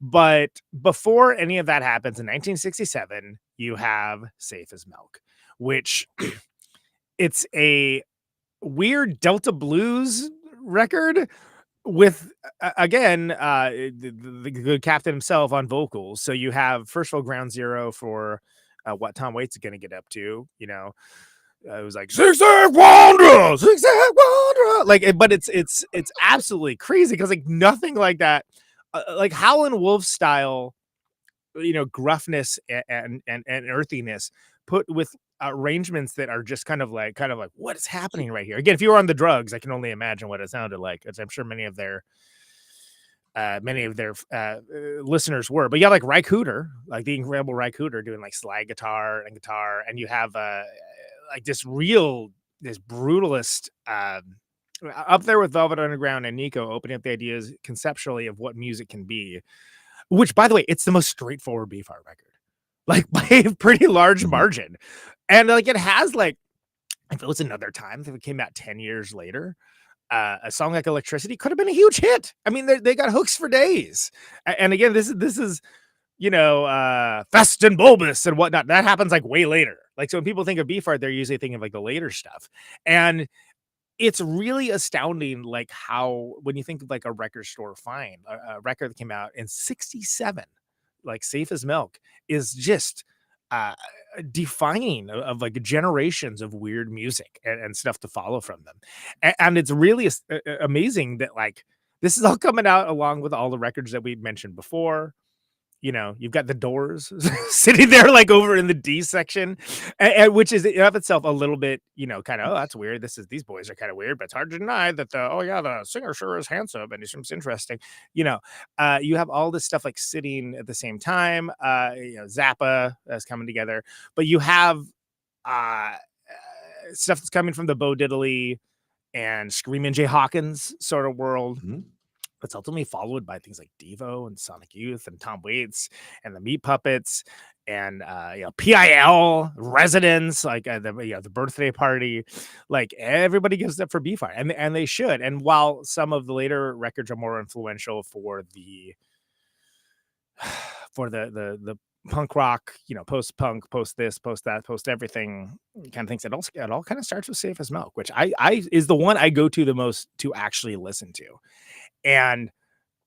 But before any of that happens, in 1967, you have Safe as Milk, which it's a weird Delta blues record with again the good Captain himself on vocals. So you have, first of all, ground zero for what Tom Waits is going to get up to. It was like zigzag wanderer, like, but it's absolutely crazy because like nothing like that, like Howlin' Wolf style, gruffness and earthiness put with arrangements that are just kind of like what is happening right here. Again, if you were on the drugs, I can only imagine what it sounded like, as I'm sure many of their listeners were. But yeah, like Ry Cooder, like the incredible Ry Cooder doing like slide guitar, and you have like this brutalist up there with Velvet Underground and Nico, opening up the ideas conceptually of what music can be, which, by the way, it's the most straightforward Beefheart record, like by a pretty large margin. And like it has like, if it was another time, if it came out 10 years later, a song like Electricity could have been a huge hit. I mean, they got hooks for days. And again, this is Fest and Bulbous and whatnot. That happens like way later. Like, so when people think of Beefheart, they're usually thinking of like the later stuff. And it's really astounding, like how, when you think of like a record store find, a record that came out in 67, like Safe as Milk, is just defining of like generations of weird music and stuff to follow from them. And it's really amazing that like This is all coming out along with all the records that we mentioned before. You've got the Doors sitting there like over in the D section, and which is in of itself a little bit, kind of, oh, that's weird. These boys are kind of weird, but it's hard to deny that the singer sure is handsome and he seems interesting. You have all this stuff like sitting at the same time. Zappa is coming together, but you have stuff that's coming from the Bo Diddley and Screaming Jay Hawkins sort of world. Mm-hmm. It's ultimately followed by things like Devo and Sonic Youth and Tom Waits and the Meat Puppets and PIL, Residents, like the Birthday Party. Like everybody gives up for Beefheart, and they should. And while some of the later records are more influential for the punk rock, post-punk, post this, post that, post everything kind of things, it all kind of starts with Safe as Milk, which I is the one I go to the most to actually listen to. And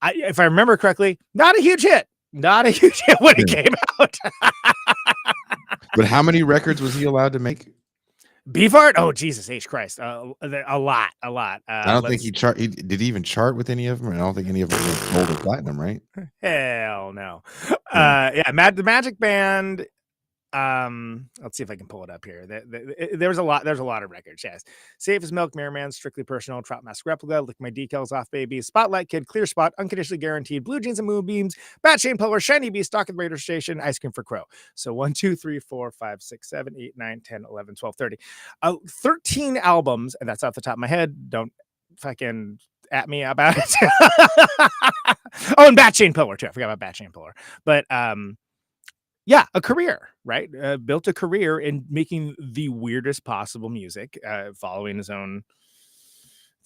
if I remember correctly, not a huge hit when it came out. But how many records was he allowed to make? Beefheart? Oh, Jesus H. Christ. A lot. I don't think did he even chart with any of them? I don't think any of them were gold or platinum, right? Hell no. The Magic Band. Let's see if I can pull it up here. There's a lot of records. Yes. Safe as Milk, Mirror Man, Strictly Personal, Trout Mask Replica, Lick My Decals Off Baby, Spotlight Kid, Clear Spot, Unconditionally Guaranteed, Blue Jeans and Moonbeams, Bat Chain Puller, Shiny Beast, Stock at the Raider Station, Ice Cream for Crow. So 1, 2, 3, 4, 5, 6, 7, 8, 9, 10, 11, 12, 30. 13 albums, and that's off the top of my head. Don't fucking at me about it. Oh, and Bat Chain Puller too. I forgot about Bat Chain Puller. But a career, right? Built a career in making the weirdest possible music, following his own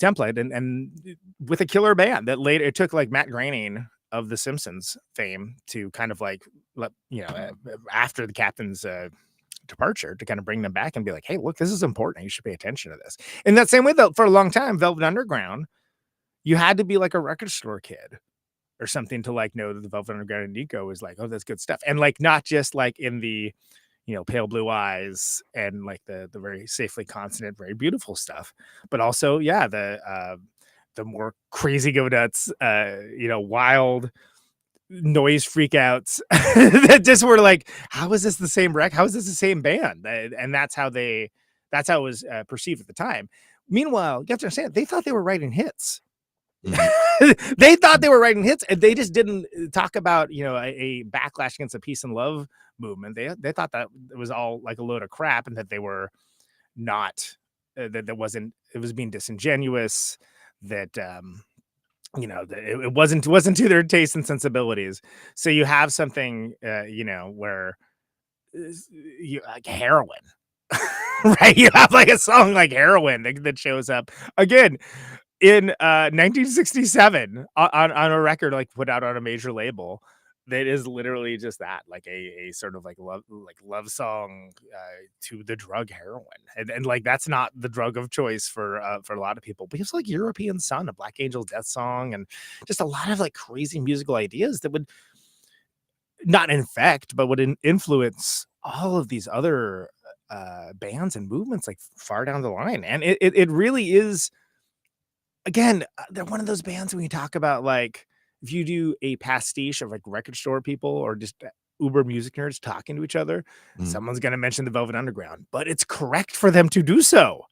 template, and with a killer band that later it took like Matt Groening of The Simpsons fame to kind of like after the captain's departure to kind of bring them back and be like, hey, look, this is important. You should pay attention to this. In that same way, though, for a long time, Velvet Underground, you had to be like a record store kid or something to like know that the Velvet Underground and Nico was like, oh, that's good stuff. And like, not just like in the, pale blue eyes and like the very safely consonant, very beautiful stuff, but also, the more crazy go nuts, wild noise freakouts that just were like, how is this the same wreck? How is this the same band? And that's how it was perceived at the time. Meanwhile, you have to understand, they thought they were writing hits. Mm-hmm. They thought they were writing hits, and they just didn't talk about a backlash against the peace and love movement. They thought that it was all like a load of crap, and that they were not it was being disingenuous, that it wasn't to their taste and sensibilities. So you have something where you like heroin. Right, you have like a song like Heroin that shows up again in 1967 on a record like put out on a major label that is literally just that, like a sort of like love song to the drug heroin, and like that's not the drug of choice for a lot of people. But it's like European Sun, a Black Angel Death song, and just a lot of like crazy musical ideas that would not infect but would influence all of these other bands and movements like far down the line. And it really is, again, they're one of those bands when you talk about like if you do a pastiche of like record store people or just uber music nerds talking to each other, someone's going to mention the Velvet Underground, but it's correct for them to do so.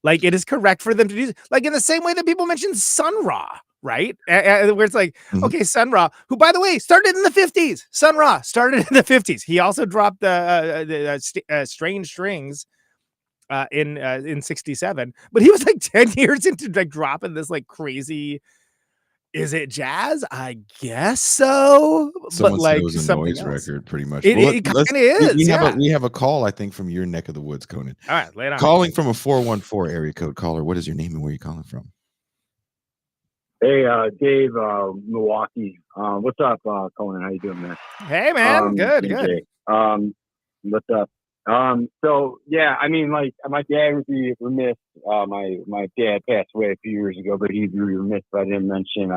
Like it is correct for them to do, like in the same way that people mention Sun Ra, right? Where it's like, okay, Sun Ra, who by the way started in the 50s. Sun Ra started in the 50s. He also dropped the Strange Strings in 67, but he was like 10 years into like dropping this like crazy, is it jazz? I guess so. Someone but like it was a noise record, pretty much. It kind of is. We have a call, I think, from your neck of the woods, Conan. All right, lay it on. Calling from a 414 area code. Caller, what is your name and where are you calling from? Hey, Dave, Milwaukee. What's up, Conan? How you doing, man? Hey, man. Good. What's up? So yeah, I mean, like my dad would be remiss. My dad passed away a few years ago, but he'd be remiss if I didn't mention,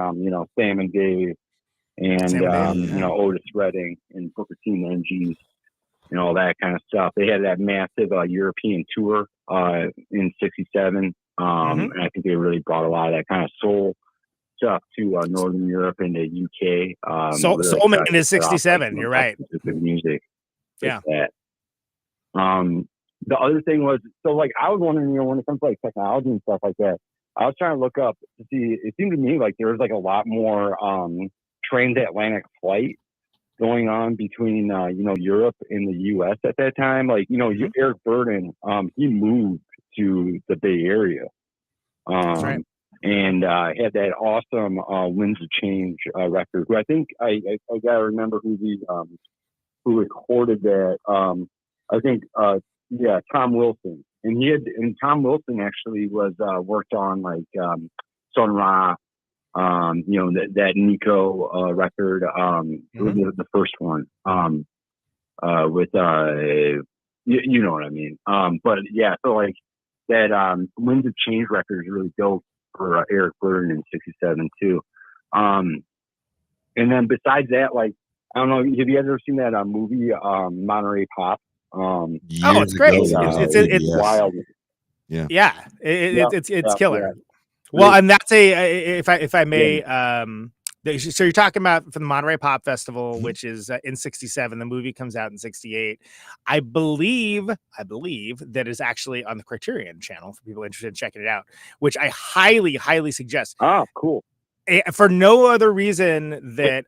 Sam and Dave, and Otis Redding and Booker T and NGs, and all that kind of stuff. They had that massive European tour in '67, and I think they really brought a lot of that kind of soul stuff to Northern Europe and the UK. Soul Man is 67. You're right. Good music. Yeah. Like that. The other thing was, so like I was wondering, when it comes to like technology and stuff like that, I was trying to look up to see. It seemed to me like there was like a lot more transatlantic flight going on between Europe and the U.S. at that time. Like Eric Burden, he moved to the Bay Area, right. and had that awesome Winds of Change record. Who I think I gotta remember who recorded that. I think Tom Wilson, and Tom Wilson actually was worked on like Sun Ra. That Nico record, it was the first one, with you know what I mean. But yeah, so like that Winds of Change record is really dope for Eric Burden in '67 too. And then besides that, like I don't know, have you ever seen that movie Monterey Pop? It's great. It's wild. Yeah, it's killer. Yeah. Well, and that's if I may, so you're talking about from the Monterey Pop Festival, which is in '67. The movie comes out in '68. I believe that is actually on the Criterion channel for people interested in checking it out, which I highly suggest. Oh, cool. For no other reason that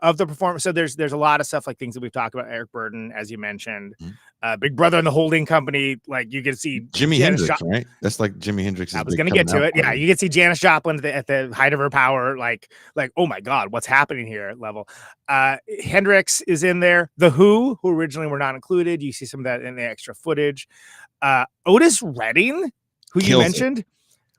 of the performance. So there's a lot of stuff, like things that we've talked about. Eric Burden, as you mentioned, Big Brother and the Holding Company. Like you can see Jimi Hendrix, right? That's like Jimi Hendrix. I was going to get to it. Yeah, you can see Janis Joplin at the height of her power. Like oh my God, what's happening here? Level. Hendrix is in there. The Who originally were not included. You see some of that in the extra footage. Otis Redding, who you mentioned.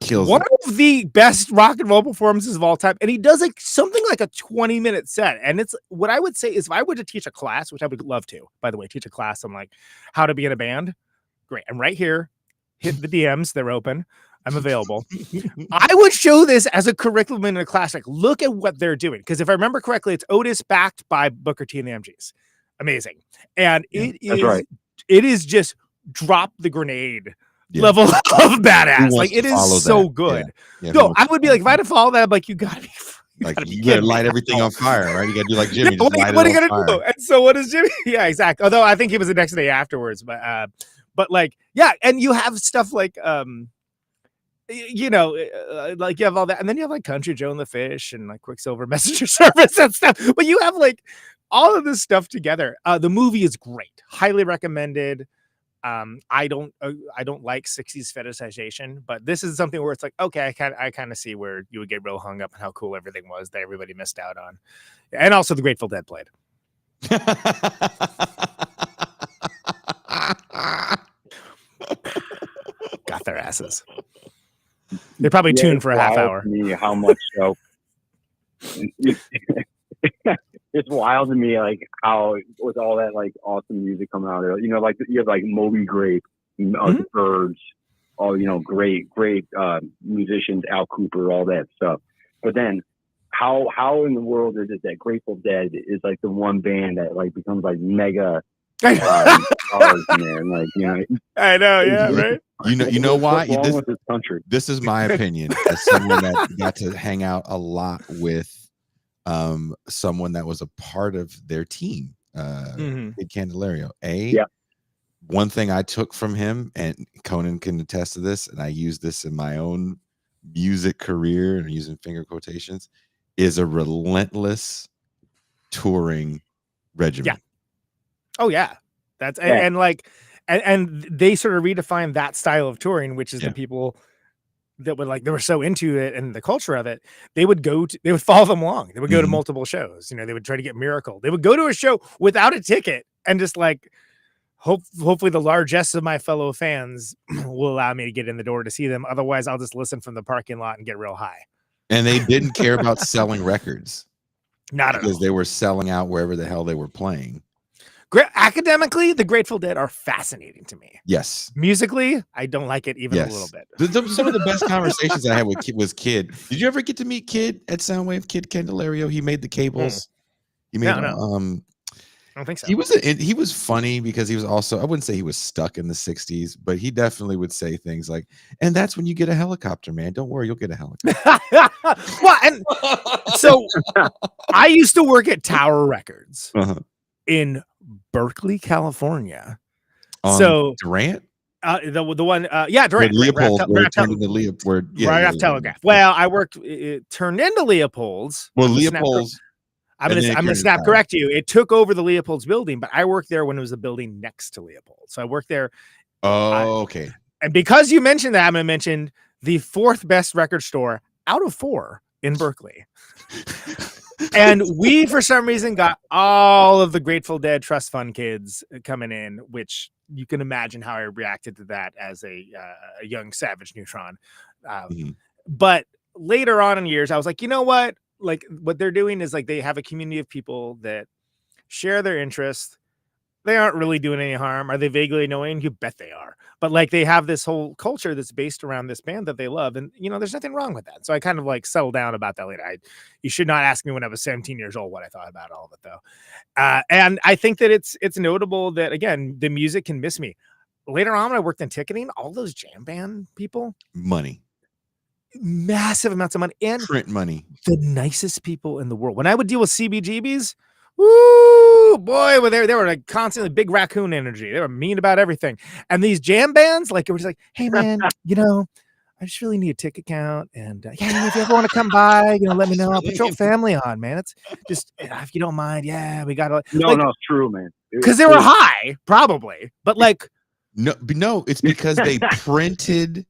One of the best rock and roll performances of all time. And he does like something like a 20-minute set. And it's what I would say is, if I were to teach a class, which I would love to, by the way, teach a class on like how to be in a band. Great. I'm right here. Hit the DMs. They're open. I'm available. I would show this as a curriculum in a class. Like, look at what they're doing. Because if I remember correctly, it's Otis backed by Booker T and the MGs. Amazing. And it is just drop the grenade level of badass. Like it is so good. No, I would be like, if I had to follow that, I'm like, you gotta light everything on fire, right? You gotta do like Jimmy. What are you gonna do? And so what is Jimmy? Yeah, exactly. Although I think he was the next day afterwards, but like, yeah, and you have stuff like like you have all that, and then you have like Country Joe and the Fish and like Quicksilver Messenger Service and stuff. But you have like all of this stuff together. The movie is great. Highly recommended. I don't like 60s fetishization, but this is something where it's like, okay, I kind of see where you would get real hung up on how cool everything was that everybody missed out on. And also the Grateful Dead played. Got their asses. They're probably tuned for a half hour. How much so? It's wild to me, like how with all that like awesome music coming out there, like you have like Moby Grape, the Birds, all great musicians, Al Cooper, all that stuff. But then, how in the world is it that Grateful Dead is like the one band that like becomes like mega stars, man? Like I know, yeah, right. You know why? What's wrong with this country? This is my opinion as someone that got to hang out a lot with someone that was a part of their team, Kid Candelario. One thing I took from him, and Conan can attest to this, and I use this in my own music career and using finger quotations, is a relentless touring regimen. Oh yeah, that's and like and they sort of redefined that style of touring, which is the people that would like, they were so into it and the culture of it, they would follow them along. They would go to multiple shows. They would try to get Miracle. They would go to a show without a ticket and just like, hopefully the largesse of my fellow fans will allow me to get in the door to see them. Otherwise, I'll just listen from the parking lot and get real high. And they didn't care about selling records. Not at all. Because they were selling out wherever the hell they were playing. Academically, the Grateful Dead are fascinating to me. Yes. Musically, I don't like it even a little bit. Some of the best conversations I had with Kid was Kid. Did you ever get to meet Kid at Soundwave? Kid Candelario. He made the cables. He made I don't think so. He was funny because he was also, I wouldn't say he was stuck in the 60s, but he definitely would say things like, and that's when you get a helicopter, man. Don't worry, you'll get a helicopter. Well, and so I used to work at Tower Records in Berkeley, California. So Durant? The one, Durant. Leopold, where it turned into Leopold. Right off Telegraph. Well, I worked, it turned into Leopold's. Well, Leopold's. I'm gonna snap correct you. It took over the Leopold's building, but I worked there when it was a building next to Leopold. So I worked there. Oh, okay. And because you mentioned that, I'm gonna mention the 4th best record store out of 4 in Berkeley. And we, for some reason, got all of the Grateful Dead Trust Fund kids coming in, which you can imagine how I reacted to that as a young Savage Neutron. But later on in years, I was like, you know what? Like, what they're doing is like they have a community of people that share their interests. They aren't really doing any harm. Are they vaguely annoying? You bet they are. But like they have this whole culture that's based around this band that they love. And, you know, there's nothing wrong with that. So I kind of like settled down about that later. You should not ask me when I was 17 years old what I thought about all of it, though. And I think that it's notable that, again, the music can miss me. Later on, when I worked in ticketing, all those jam band people. Money. Massive amounts of money. And print money. The nicest people in the world. When I would deal with CBGBs, woo, boy, they were like constantly big raccoon energy. They were mean about everything. And these jam bands, like, it was like, hey man, you know, I just really need a ticket count. And yeah, if you ever want to come by, you know, let me know. I'll put your family on, man. It's just, if you don't mind, yeah, we got to. No, it's true, man. Because they were high, probably, but like, no, it's because they printed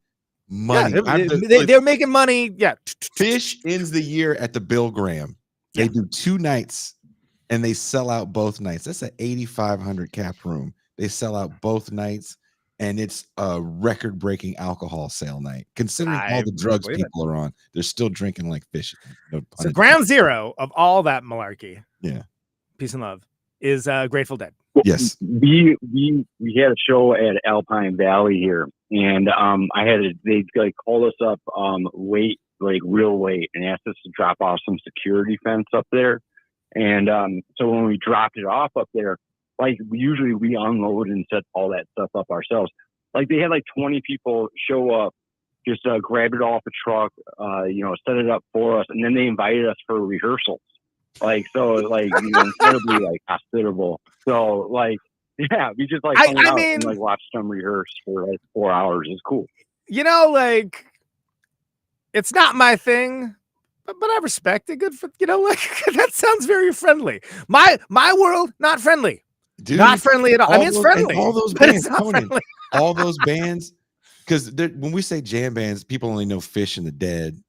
money. Yeah, they're making money. Yeah. Fish ends the year at the Bill Graham. They do 2 nights and they sell out both nights. That's an 8,500 cap room. They sell out both nights and it's a record-breaking alcohol sale night. Considering all the drugs people are on, they're still drinking like fish. So ground zero of all that malarkey. Yeah. Peace and love is Grateful Dead. Yes. We had a show at Alpine Valley here, and they like called us up real late and asked us to drop off some security fence up there. And so when we dropped it off up there, like usually we unload and set all that stuff up ourselves. Like they had like 20 people show up, just grab it off a truck, set it up for us, and then they invited us for rehearsals. Like, so like incredibly like hospitable. So like, yeah, we just like hung out and like watched them rehearse for like 4 hours. It's cool. You know, like it's not my thing, but I respect it. Good for, you know, like that sounds very friendly. My world, not friendly. Dude, not friendly at all. I mean, it's friendly. All those bands, all those bands, because when we say jam bands, people only know Fish and the Dead.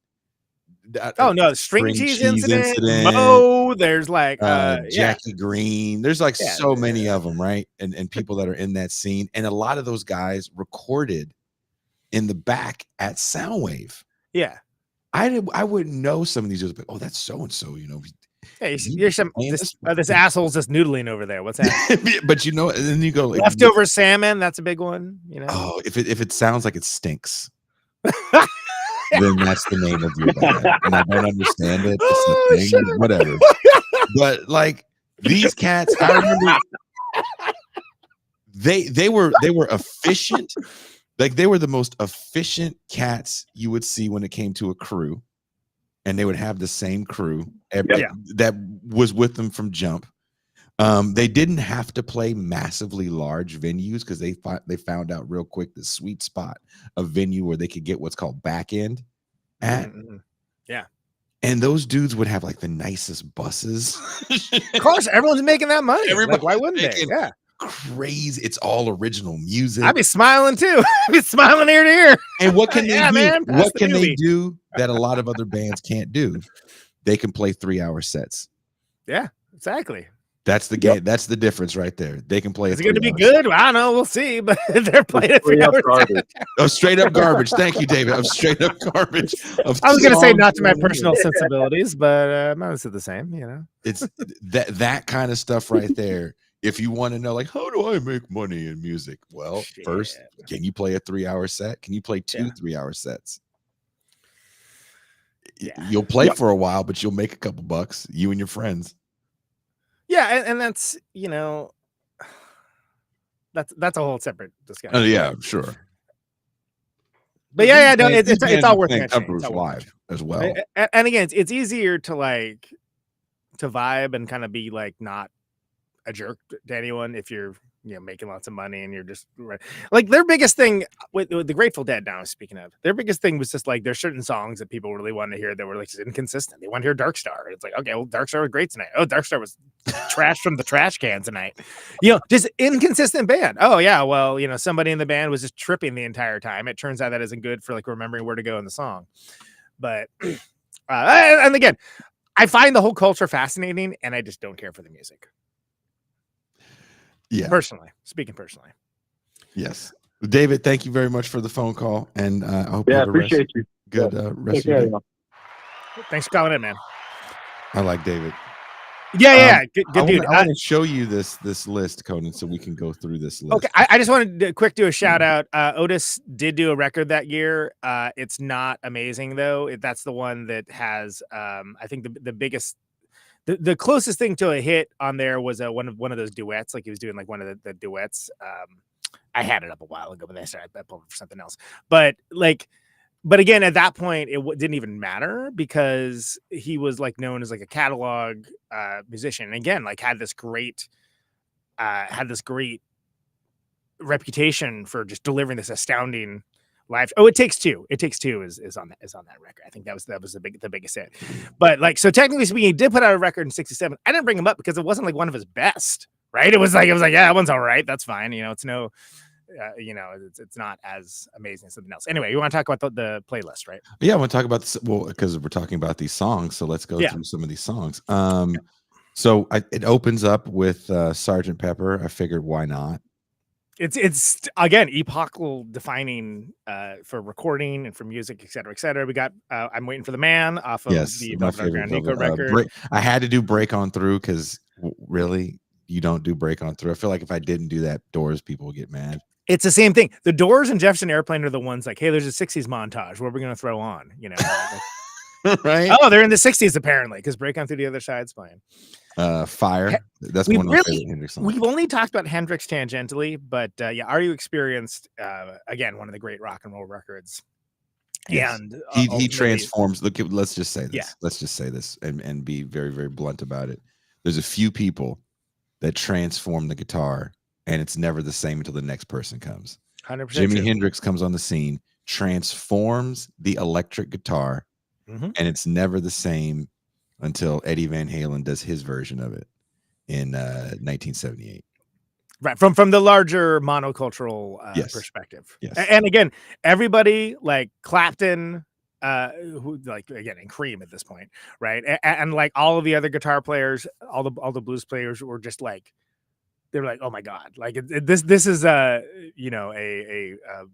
Oh no, String Cheese incident. Mo, there's like Jackie Green. There's like so many of them, right? And people that are in that scene, and a lot of those guys recorded in the back at Soundwave. Yeah, I wouldn't know some of these dudes, but oh, that's so and so, you know. Hey, you're this asshole's just noodling over there. What's that? But you know, and then you go like, leftover salmon. That's a big one. You know. Oh, if it sounds like it stinks. Then that's the name of your band, and I don't understand it. It's the thing, whatever. But like these cats, I remember they were efficient. Like they were the most efficient cats you would see when it came to a crew, and they would have the same crew that was with them from jump. They didn't have to play massively large venues because they found out real quick the sweet spot of venue where they could get what's called back end at. Yeah. And those dudes would have like the nicest buses. Of course, everyone's making that money. Like, why wouldn't they? Yeah. Crazy. It's all original music. I'd be smiling too. I'd be smiling ear to ear. And what can they do? Man, what can they do that a lot of other bands can't do? They can play 3-hour sets. Yeah, exactly. That's the game. That's the difference right there. They can play. Is it going to be good? Well, I don't know. We'll see. But they're playing it straight up garbage. Thank you, David. Of straight up garbage. I was going to say not to my personal sensibilities, but most of the same. You know, it's that kind of stuff right there. If you want to know, like, how do I make money in music? Well, first, can you play a 3-hour set? Can you play 2 3-hour sets? You'll play for a while, but you'll make a couple bucks. You and your friends. Yeah, and that's that's a whole separate discussion. Oh yeah, sure. But yeah, no, These it's bands all are worth playing mentioning. covers live as well. And again, it's easier to vibe and kind of be like not a jerk to anyone if you're making lots of money and you're just like their biggest thing with the Grateful Dead. Now speaking of, their biggest thing was just like there's certain songs that people really wanted to hear that were like inconsistent. They want to hear Dark Star. It's like, okay, well, Dark Star was great tonight. Oh, Dark Star was trash from the trash can tonight. Just inconsistent band. Oh yeah, well, somebody in the band was just tripping the entire time. It turns out that isn't good for like remembering where to go in the song. But and again, I find the whole culture fascinating, and I just don't care for the music. Yeah. Speaking personally. Yes. David, thank you very much for the phone call. And I hope you have appreciate you. Good rest of your day. Thanks for calling in, man. I like David. Yeah. Good dude. I want to show you this list, Conan, so we can go through this list. Okay. I just wanted to do a shout out. Otis did do a record that year. It's not amazing though. That's the one that has I think the biggest the closest thing to a hit on there was one of those duets. Like he was doing like one of the duets. I had it up a while ago, but then I started pulled for something else. But again, at that point, it didn't even matter because he was like known as like a catalog musician. And again, like had this great reputation for just delivering this astounding live. Oh, It Takes Two. It Takes Two is on that record. I think that was the biggest hit. But like, so technically speaking, he did put out a record in '67. I didn't bring him up because it wasn't like one of his best, right? It was like, yeah, that one's all right. That's fine. It's no, it's not as amazing as something else. Anyway, you want to talk about the playlist, right? Yeah, I want to talk about this. Well, because we're talking about these songs, so let's go through some of these songs. So it opens up with Sgt. Pepper. I figured, why not? It's again epochal defining for recording and for music, et cetera, et cetera. We got I'm Waiting for the Man off of the Nico record. I had to do Break On Through because really, you don't do Break On Through. I feel like if I didn't do that, Doors people would get mad. It's the same thing. The Doors and Jefferson Airplane are the ones like, hey, there's a 60s montage. What are we going to throw on? Right? Oh, they're in the 60s apparently because Break On Through the Other Side's playing. Fire. That's one of my favorite Hendrix songs. We've only talked about Hendrix tangentially, but Are You Experienced? Again, one of the great rock and roll records. Yes. And he transforms. Look, let's just say this. Yeah. Let's just say this and be very, very blunt about it. There's a few people that transform the guitar, and it's never the same until the next person comes. 100%. Jimi Hendrix comes on the scene, transforms the electric guitar, and it's never the same until Eddie Van Halen does his version of it in 1978. Right, from the larger monocultural perspective. Yes. And again, everybody like Clapton, who like again in Cream at this point, right? And like all of the other guitar players, all the blues players were just like, they were like, oh my god, like this is a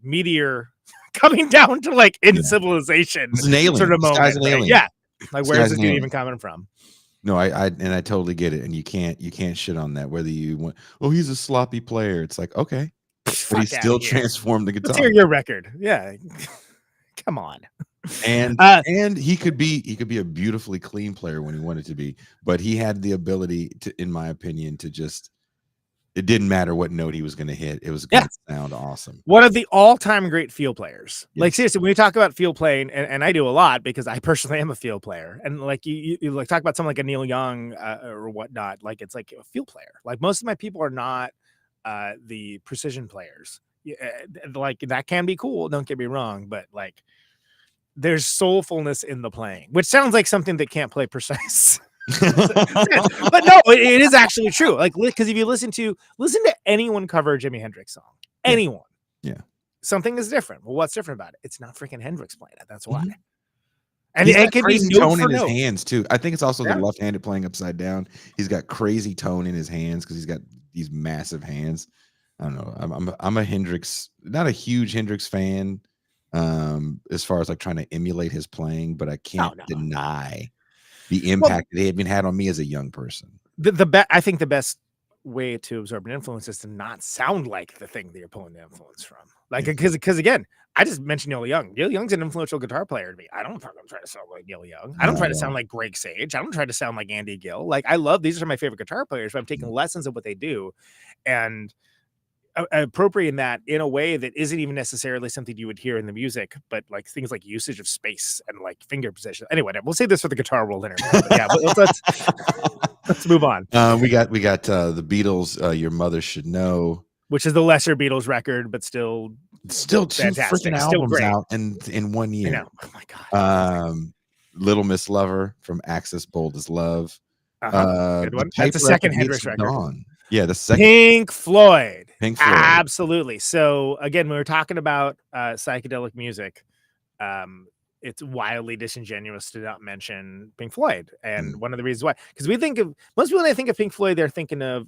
meteor coming down to like in civilization sort of moment. An alien. Yeah, like where's this dude even coming from? No, I totally get it, and you can't shit on that. Whether you want, he's a sloppy player. It's like, okay, but he still transformed the guitar. Let's hear your record. Yeah, come on. And he could be a beautifully clean player when he wanted to be, but he had the ability to, in my opinion, to just. It didn't matter what note he was going to hit. It was going to sound awesome. One of the all-time great field players. Yes. Like seriously, when you talk about field playing, and I do a lot because I personally am a field player, and like you like talk about someone like a Neil Young or whatnot, like it's like a field player. Like most of my people are not the precision players. Like that can be cool. Don't get me wrong, but like there's soulfulness in the playing, which sounds like something that can't play precise. But no, it is actually true. Like, because if you listen to anyone cover a Jimi Hendrix song, anyone, something is different. Well, what's different about it? It's not freaking Hendrix playing it. That's why. And it can be tone in his hands too. I think it's also the left-handed playing upside down. He's got crazy tone in his hands because he's got these massive hands. I don't know. I'm a Hendrix, not a huge Hendrix fan, as far as like trying to emulate his playing, but I can't deny the impact that he had on me as a young person. I think the best way to absorb an influence is to not sound like the thing that you're pulling the influence from. Like, because again, I just mentioned Neil Young. Neil Young's an influential guitar player to me. I don't fucking try to sound like Neil Young. I don't try to sound like Greg Sage. I don't try to sound like Andy Gill. Like, I love, these are my favorite guitar players, but I'm taking lessons of what they do and appropriating that in a way that isn't even necessarily something you would hear in the music, but like things like usage of space and like finger position. Anyway, we'll save this for the Guitar World interview. But yeah, let's move on. We got the Beatles. Your Mother Should Know, which is the lesser Beatles record, but still two fantastic. freaking Still albums great. out in 1 year. I know. Oh my god. Little Miss Lover from Axis, Bold as Love. Good one. That's the second Hendrix record. Dawn. Yeah, the second. Pink Floyd. Pink Floyd. Absolutely. So again, when we're talking about psychedelic music, it's wildly disingenuous to not mention Pink Floyd. And one of the reasons why, because we think of, most people when they think of Pink Floyd, they're thinking of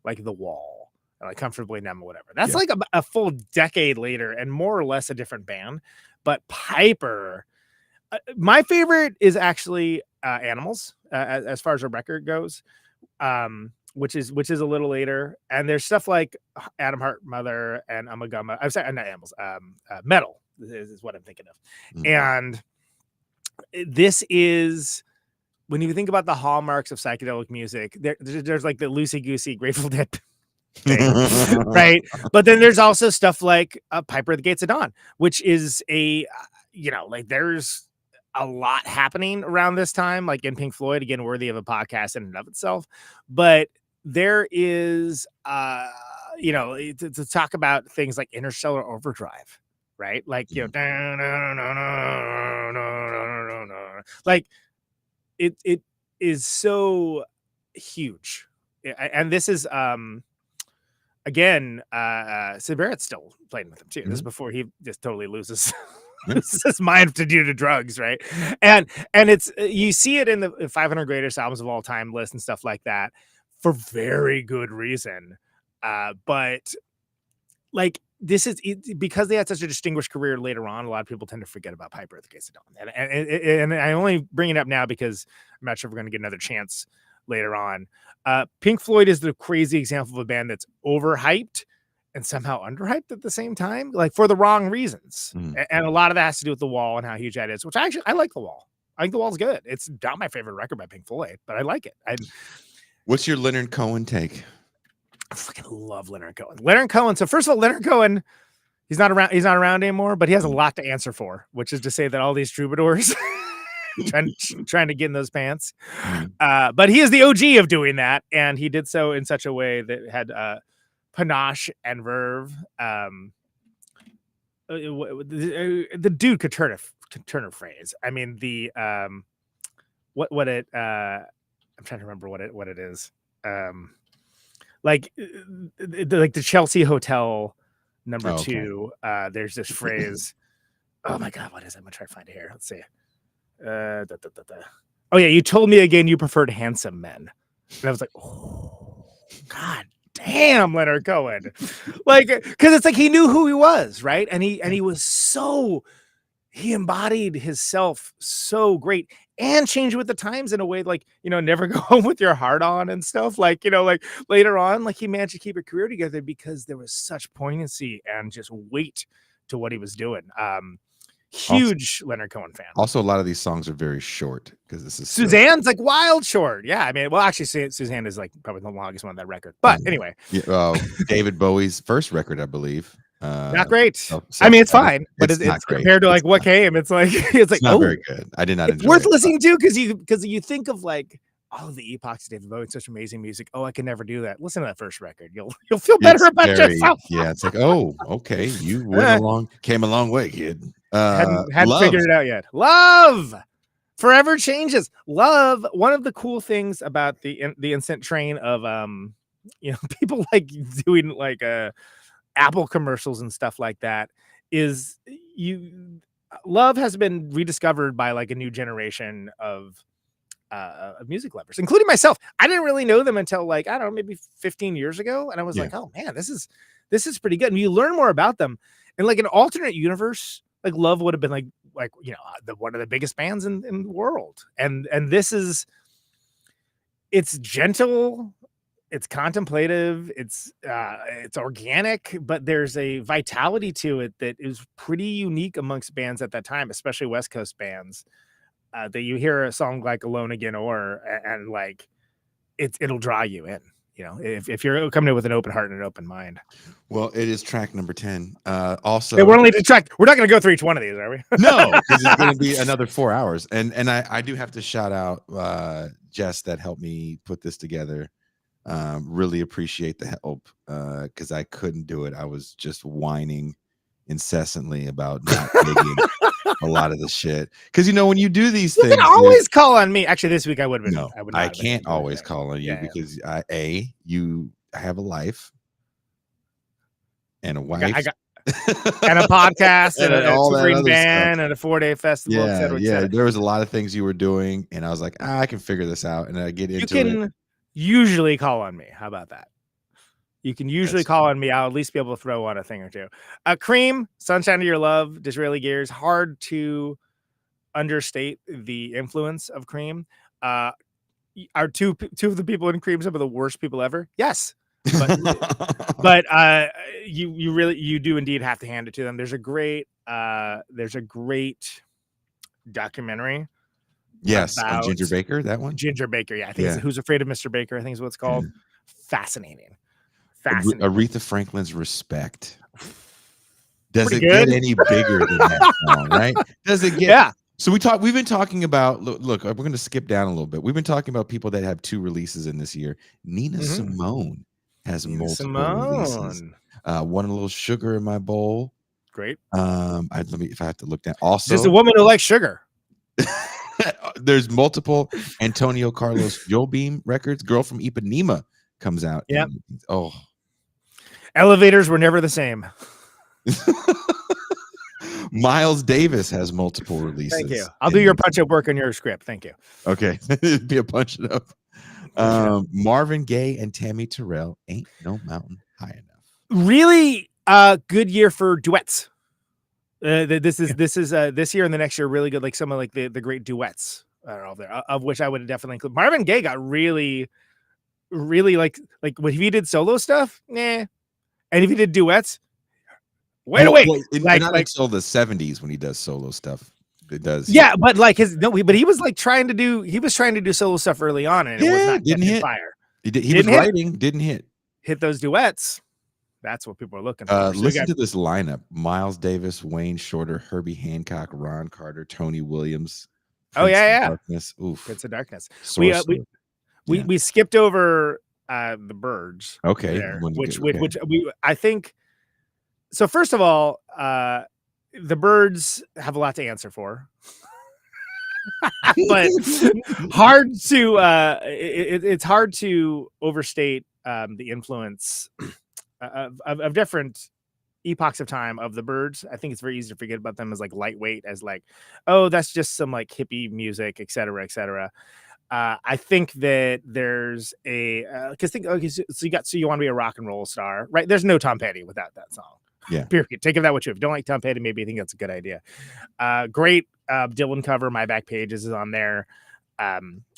like The Wall, or like Comfortably Numb or whatever. That's like a full decade later and more or less a different band. But Piper, my favorite is actually Animals, as far as a record goes. Which is a little later, and there's stuff like Adam Hart Mother and Amagama. I'm sorry, not Animals. Metal is what I'm thinking of. And this is, when you think about the hallmarks of psychedelic music, there's like the loosey-goosey Grateful Dead thing, right? But then there's also stuff like Piper at the Gates of Dawn, which is like there's a lot happening around this time, like in Pink Floyd, again, worthy of a podcast in and of itself. But there is, to talk about things like Interstellar Overdrive, right? Like, like it is so huge. And this is, again, Sid Barrett's still playing with him too. This is before he just totally loses his mind to drugs, right? And it's, you see it in the 500 greatest albums of all time list and stuff like that, for very good reason. But like, this is because they had such a distinguished career later on. A lot of people tend to forget about Piper at the Gates of Dawn, and I only bring it up now because I'm not sure if we're going to get another chance later on. Pink Floyd is the crazy example of a band that's overhyped and somehow underhyped at the same time, like for the wrong reasons. And a lot of that has to do with The Wall and how huge that is, which I like The Wall. I think The Wall's good. It's not my favorite record by Pink Floyd, but I like it. What's your Leonard Cohen take? I fucking love Leonard Cohen. Leonard Cohen. So first of all, Leonard Cohen, he's not around anymore, but he has a lot to answer for, which is to say that all these troubadours trying to get in those pants. But he is the OG of doing that. And he did so in such a way that had panache and verve. The dude could turn a phrase. I mean, I'm trying to remember what it is. Like the Chelsea Hotel number 2. There's this phrase. Oh my God, what is it? I'm gonna try to find it here. Let's see. Oh yeah, you told me again you preferred handsome men, and I was like, oh God damn, Leonard Cohen. Like, because it's like he knew who he was, right? And he was he embodied himself so great and changed with the times in a way, like, never go home with your heart on and stuff. Like, like later on, like he managed to keep a career together because there was such poignancy and just weight to what he was doing. Huge also, Leonard Cohen fan. Also, a lot of these songs are very short because this is Suzanne's like wild short. Yeah, I mean, well, actually, Suzanne is like probably the longest one on that record. But anyway, David Bowie's first record, I believe. Not great. I mean, it's fine, but it's compared to like what came. It's like it's not very good. I did not enjoy it. Worth listening to because you think of like all of the epochs of David Bowie, such amazing music. Oh, I can never do that. Listen to that first record. You'll feel better about yourself. Yeah, it's like, oh, okay, you came a long way, kid. Hadn't figured it out yet. Love forever changes. Love. One of the cool things about the instant train of people like doing like Apple commercials and stuff like that is Love has been rediscovered by like a new generation of music lovers, including myself. I didn't really know them until like, I don't know, maybe 15 years ago. And I was like, oh man, this is pretty good. And you learn more about them. And like an alternate universe, like Love would have been like one of the biggest bands in the world. And this is, it's gentle. it's contemplative, it's organic, but there's a vitality to it that is pretty unique amongst bands at that time, especially West Coast bands. That you hear a song like Alone Again and like it'll draw you in, if you're coming in with an open heart and an open mind. Well, it is track number 10. Also, hey, we're only to track. We're not going to go through each one of these, are we? No, because it's going to be another 4 hours. And I do have to shout out Jess that helped me put this together. Really appreciate the help because I couldn't do it. I was just whining incessantly about not digging a lot of the shit. Because when you do these things, you can always call on me. Actually, this week I would have been. No, I can't always call on you because you have a life and a wife. And a podcast and a touring band and a 4-day festival, et cetera. There was a lot of things you were doing, and I was like, I can figure this out, and I get into it. You can usually call on me. How about that? You can usually call on me. I'll at least be able to throw on a thing or two. Cream, Sunshine of Your Love, Disraeli Gears. Hard to understate the influence of Cream. Are two of the people in Cream some of the worst people ever? Yes. But you do indeed have to hand it to them. There's a great documentary. Yes, on Ginger Baker, that one. Ginger Baker, yeah. I think it's Who's Afraid of Mr. Baker, I think is what it's called. Fascinating. Aretha Franklin's Respect. Does it get any bigger than that song, right? Does it get? Yeah. So we've been talking about, look, we're going to skip down a little bit. We've been talking about people that have 2 releases in this year. Nina Simone has multiple releases. One, A Little Sugar in My Bowl. Great. If I have to look down. Also, just a woman who likes sugar. There's multiple Antonio Carlos Jobim records. Girl from Ipanema comes out. Yeah. Oh. Elevators were never the same. Miles Davis has multiple releases. Thank you. I'll do your punch up work on your script. Thank you. Okay. It'd be a punch it up. Marvin Gaye and Tammy Terrell, Ain't No Mountain High Enough. Really good year for duets. This year and the next year really good. Like some of like the great duets are all there, of which I would definitely include. Marvin Gaye got really like when he did solo stuff, and if he did duets, wait. Not until the 70s when he does solo stuff. It does. Yeah, but like but he was like trying to do solo stuff early on, and it was not didn't hit fire. He was writing, didn't hit those duets. That's what people are looking for. Listen to this lineup: Miles Davis, Wayne Shorter, Herbie Hancock, Ron Carter, Tony Williams. Prince of Darkness. Oof. Prince of Darkness. We skipped over the Byrds. Okay. There, which I think. So first of all, the Byrds have a lot to answer for. But it's hard to overstate the influence of different epochs of time of the Byrds. I think it's very easy to forget about them as like lightweight, as like, oh, that's just some like hippie music, et cetera, et cetera. I think that there's so you want to be a rock and roll star, right? There's no Tom Petty without that song. Yeah. Period. Take of that what you have. If you don't like Tom Petty, maybe you think that's a good idea. Great Dylan cover. My Back Pages is on there.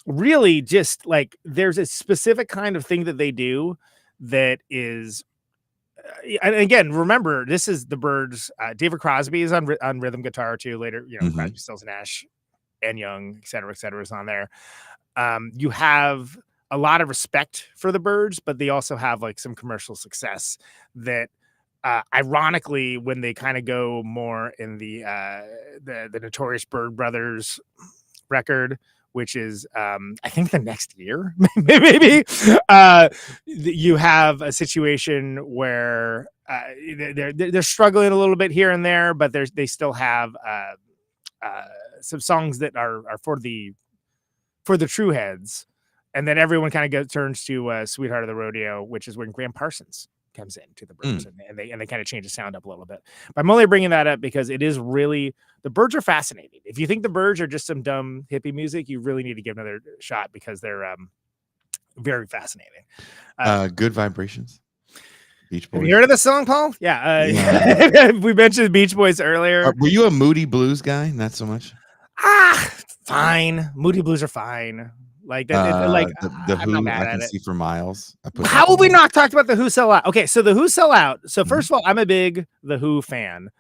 Really, just like there's a specific kind of thing that they do that is. And again, remember, this is the Byrds. David Crosby is on rhythm guitar too. Later, Crosby, Stills, Nash, and Young, et cetera, is on there. You have a lot of respect for the Byrds, but they also have like some commercial success that. Ironically, when they kind of go more in the Notorious Byrd Brothers record, which is I think the next year, maybe you have a situation where they're struggling a little bit here and there, but they still have some songs that are for the true heads, and then everyone kind of turns to "Sweetheart of the Rodeo," which is when Graham Parsons comes in to the Byrds, and they kind of change the sound up a little bit. But I'm only bringing that up because it is really, the Byrds are fascinating. If you think the Byrds are just some dumb hippie music, you really need to give another shot because they're very fascinating. Good Vibrations. Beach Boys. Have you heard of this song, Paul? Yeah. We mentioned Beach Boys earlier. Were you a Moody Blues guy? Not so much. Fine. Moody Blues are fine. Like that. Like the I'm not Who, mad I at Can it. See for Miles. I put How that have we on. not talked about the Who Sell Out? Okay, so the Who Sell Out. So Mhm. first of all, I'm a big The Who fan.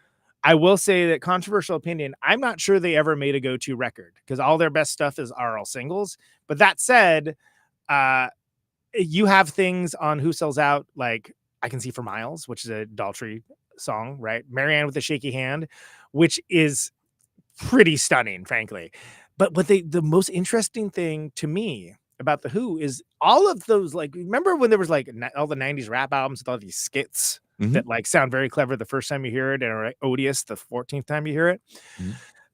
I will say that, controversial opinion, I'm not sure they ever made a go-to record because all their best stuff are all singles. But that said, you have things on Who Sells Out like I Can See for Miles, which is a Daltrey song, right? Marianne with a Shaky Hand, which is pretty stunning, frankly. But the most interesting thing to me about the Who is all of those, like, remember when there was like all the 90s rap albums with all these skits that like sound very clever the first time you hear it and are odious the 14th time you hear it.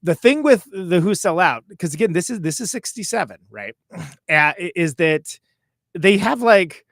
The thing with the Who Sell Out, because again, this is 67, right? Is that they have like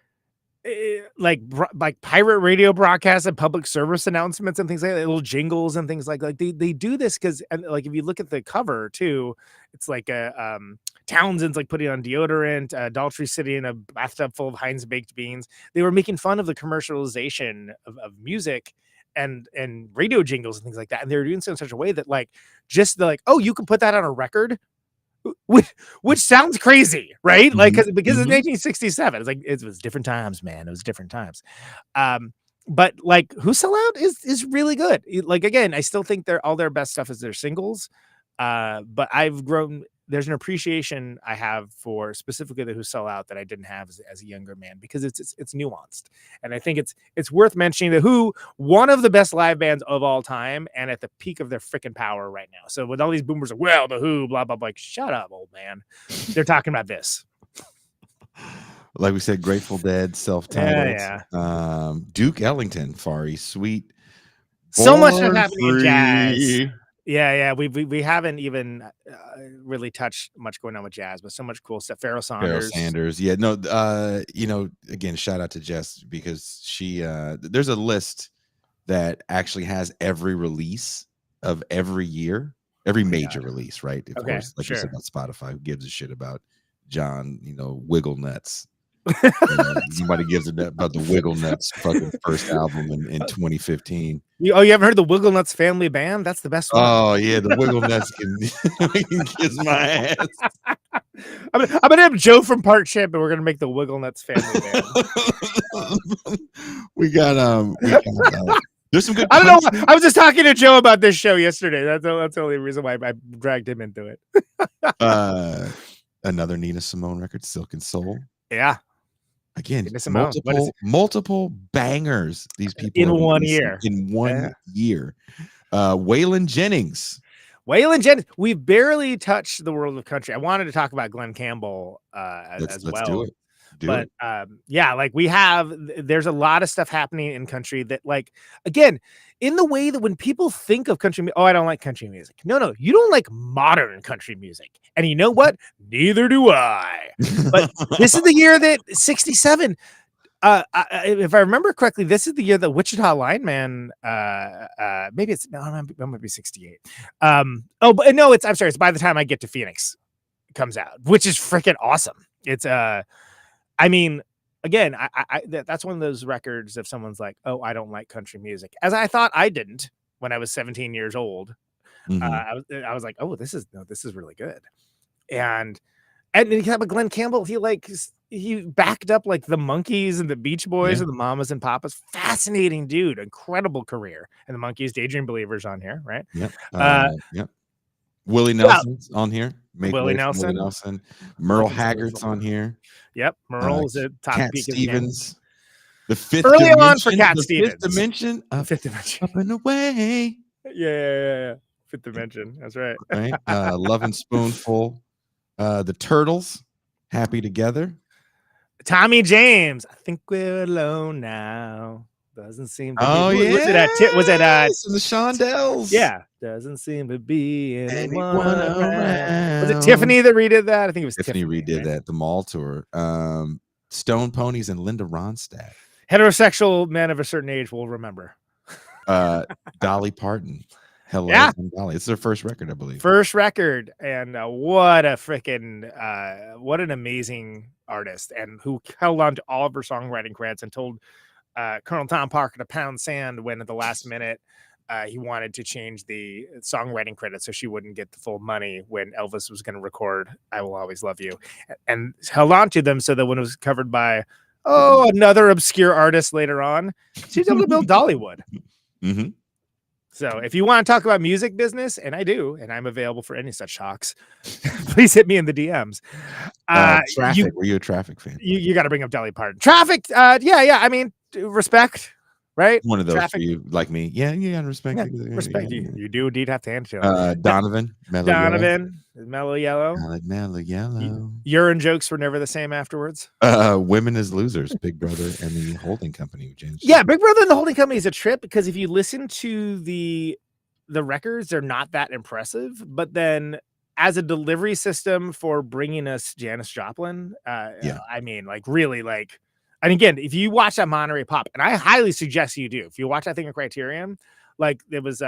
pirate radio broadcasts and public service announcements and things like that, little jingles and things like they do this because, and like if you look at the cover too, it's like a Townsend's like putting on deodorant, Daltrey sitting in a bathtub full of Heinz baked beans. They were making fun of the commercialization of music and radio jingles and things like that, and they were doing so in such a way that like just the like, oh, you can put that on a record, which sounds crazy, right? Like because it's 1967. It's like it was different times, man. It was different times. But like Who Sell Out is really good. Like again, I still think all their best stuff is their singles. But I've grown. There's an appreciation I have for specifically the Who Sell Out that I didn't have as a younger man, because it's nuanced, and I think it's worth mentioning the Who, one of the best live bands of all time, and at the peak of their freaking power right now. So with all these boomers, like, well, the Who, blah blah blah, like, shut up, old man. They're talking about this. Like we said, Grateful Dead, self-titled. Yeah. Duke Ellington, Far East Suite. So much stuff happening in jazz. Free. Yeah. We haven't even really touched much going on with jazz, but so much cool stuff. Pharoah Sanders. Yeah, no, again, shout out to Jess, because she there's a list that actually has every release of every year, every major release, right? Of course, like you said about Spotify, who gives a shit about John, Wiggle Nuts? Nobody gives a about the Wiggle Nuts fucking first album in 2015. You haven't heard the Wiggle Nuts family band? That's the best one. Oh yeah, the Wiggle Nuts can kiss my ass. I'm gonna have Joe from Park Champ, and we're gonna make the Wiggle Nuts family band. we got there's some good. I don't know. I was just talking to Joe about this show yesterday. That's the only reason why I dragged him into it. Another Nina Simone record, Silk and Soul. Yeah. Again, multiple bangers. These people in 1 year. In 1 year. Waylon Jennings. We've barely touched the world of country. I wanted to talk about Glenn Campbell as well. Let's do it. Like there's a lot of stuff happening in country that, like, again, in the way that when people think of country, I don't like country music. No, you don't like modern country music. And you know what? Neither do I. But this is the year that 67. If I remember correctly, this is the year that Wichita Lineman, maybe it might be 68. But no, I'm sorry. It's By the Time I Get to Phoenix comes out, which is freaking awesome. It's I mean, again, that's one of those records if someone's like, oh, I don't like country music, as I thought I didn't when I was 17 years old. I was like, oh, this is really good. And Glenn Campbell, he backed up like the Monkees and the Beach Boys and the Mamas and Papas. Fascinating dude, incredible career. And the Monkees, Daydream Believer's on here, right? Yep. Willie Nelson's on here. Willie Nelson. Merle Haggard's on here. Yep, Merle's at top. Cat Stevens. The Fifth early Dimension, on for Cat Stevens. Fifth Dimension. Up and away. Yeah. Fifth Dimension. That's right. Right. Lovin' Spoonful. The Turtles. Happy Together. Tommy James. I think we're alone now. Doesn't seem to be. Was it the Shondells? Yeah. Doesn't seem to be anyone around. Was it Tiffany that redid that? I think it was Tiffany redid that. The mall tour. Stone Ponies and Linda Ronstadt. Heterosexual men of a certain age will remember. Dolly Parton. Hello, Dolly. It's their first record, I believe. First record, and what an amazing artist, and who held on to all of her songwriting credits and told Colonel Tom Parker to pound sand when at the last minute he wanted to change the songwriting credit so she wouldn't get the full money when Elvis was going to record "I Will Always Love You," and held on to them so that when it was covered by another obscure artist later on, she was able to build Dollywood. Mm-hmm. So if you want to talk about music business, and I do, and I'm available for any such talks, please hit me in the DMs. Traffic. Were you a Traffic fan? You got to bring up Dolly Parton. Traffic. Yeah. I mean, respect, right? One of those Traffic. for you, like me. Yeah, respect. Yeah, respect. You do indeed have to hand it to him. Donovan. Mellow Yellow. Mellow Yellow. Urine jokes were never the same afterwards. Women as Losers, Big Brother and the Holding Company with James. Yeah, Big Brother and the Holding Company is a trip because if you listen to the records, they're not that impressive. But then as a delivery system for bringing us Janis Joplin, I mean, like really like, and again, if you watch that Monterey Pop, and I highly suggest you do, if you watch that thing of Criterion, like it was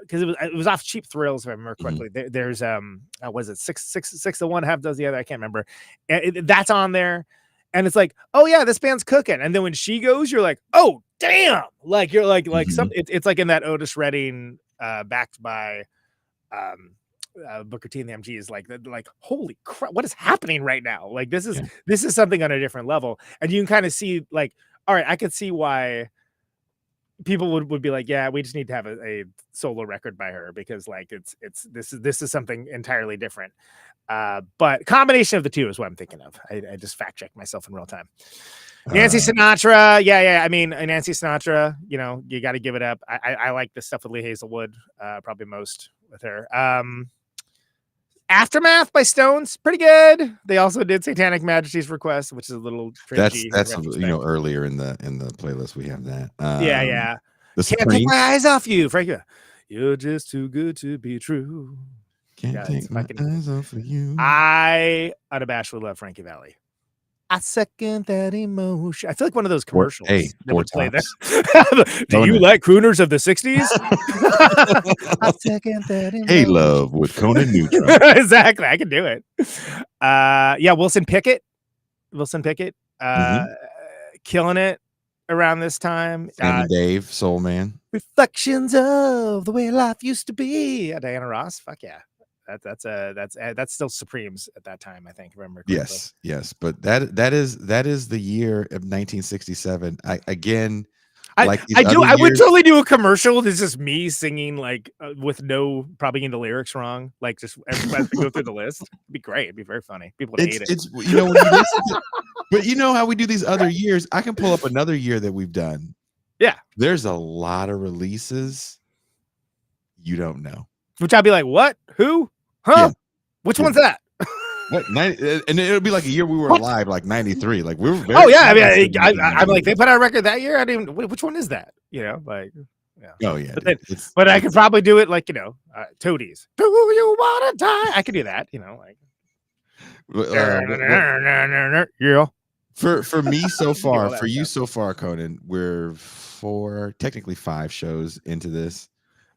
because it was off Cheap Thrills, if I remember correctly. There's was it six to one, half does the other, I can't remember. That's on there, and it's like, oh yeah, this band's cooking. And then when she goes, you're like, oh damn, like you're like some. It's like in that Otis Redding, backed by Booker T and the MGs, like holy crap, what is happening right now? Like this is something on a different level, and you can kind of see like, all right, I could see why people would be like, yeah, we just need to have a solo record by her because like this is something entirely different. But combination of the two is what I'm thinking of. I just fact checked myself in real time. Nancy Sinatra, yeah. I mean, Nancy Sinatra, you got to give it up. I like the stuff with Lee Hazelwood, probably most with her. Aftermath by Stones, pretty good. They also did Satanic Majesty's Request, which is a little cringy. That's earlier in the playlist we have that. Yeah. The Can't take my eyes off you, Frankie. You're just too good to be true. Can't take my eyes off of you. I unabashedly love Frankie Valli. I second that emotion. I feel like one of those commercials. That would play that. Do you like crooners of the 60s? I second that emotion. Hey, love with Conan Neutron. Exactly. I can do it. Wilson Pickett. Killing it around this time. Sammy Dave, Soul Man. Reflections of the way life used to be. Diana Ross. Fuck yeah. That's still Supremes at that time, I think. Remember correctly. Yes, but that is the year of 1967. I would totally do a commercial. This is me singing like with no probably getting the lyrics wrong, like just as we go through the list. It'd be great. It'd be very funny. People would hate it. It's when you listen to, but you know how we do these other years. I can pull up another year that we've done. Yeah, there's a lot of releases you don't know. Which I'd be like, what? Who? Huh? Yeah. Which one's that? What? And it'll be like a year we were alive, like 93. Like we were very. Oh yeah, I mean, I'm like, they put out a record that year. I didn't even. Which one is that? Like. Yeah. Oh yeah. But I could probably do it like Toadies. Do you wanna die? I could do that. Like. Yeah. For me so far, for you so far, Conan, we're technically 5 shows into this.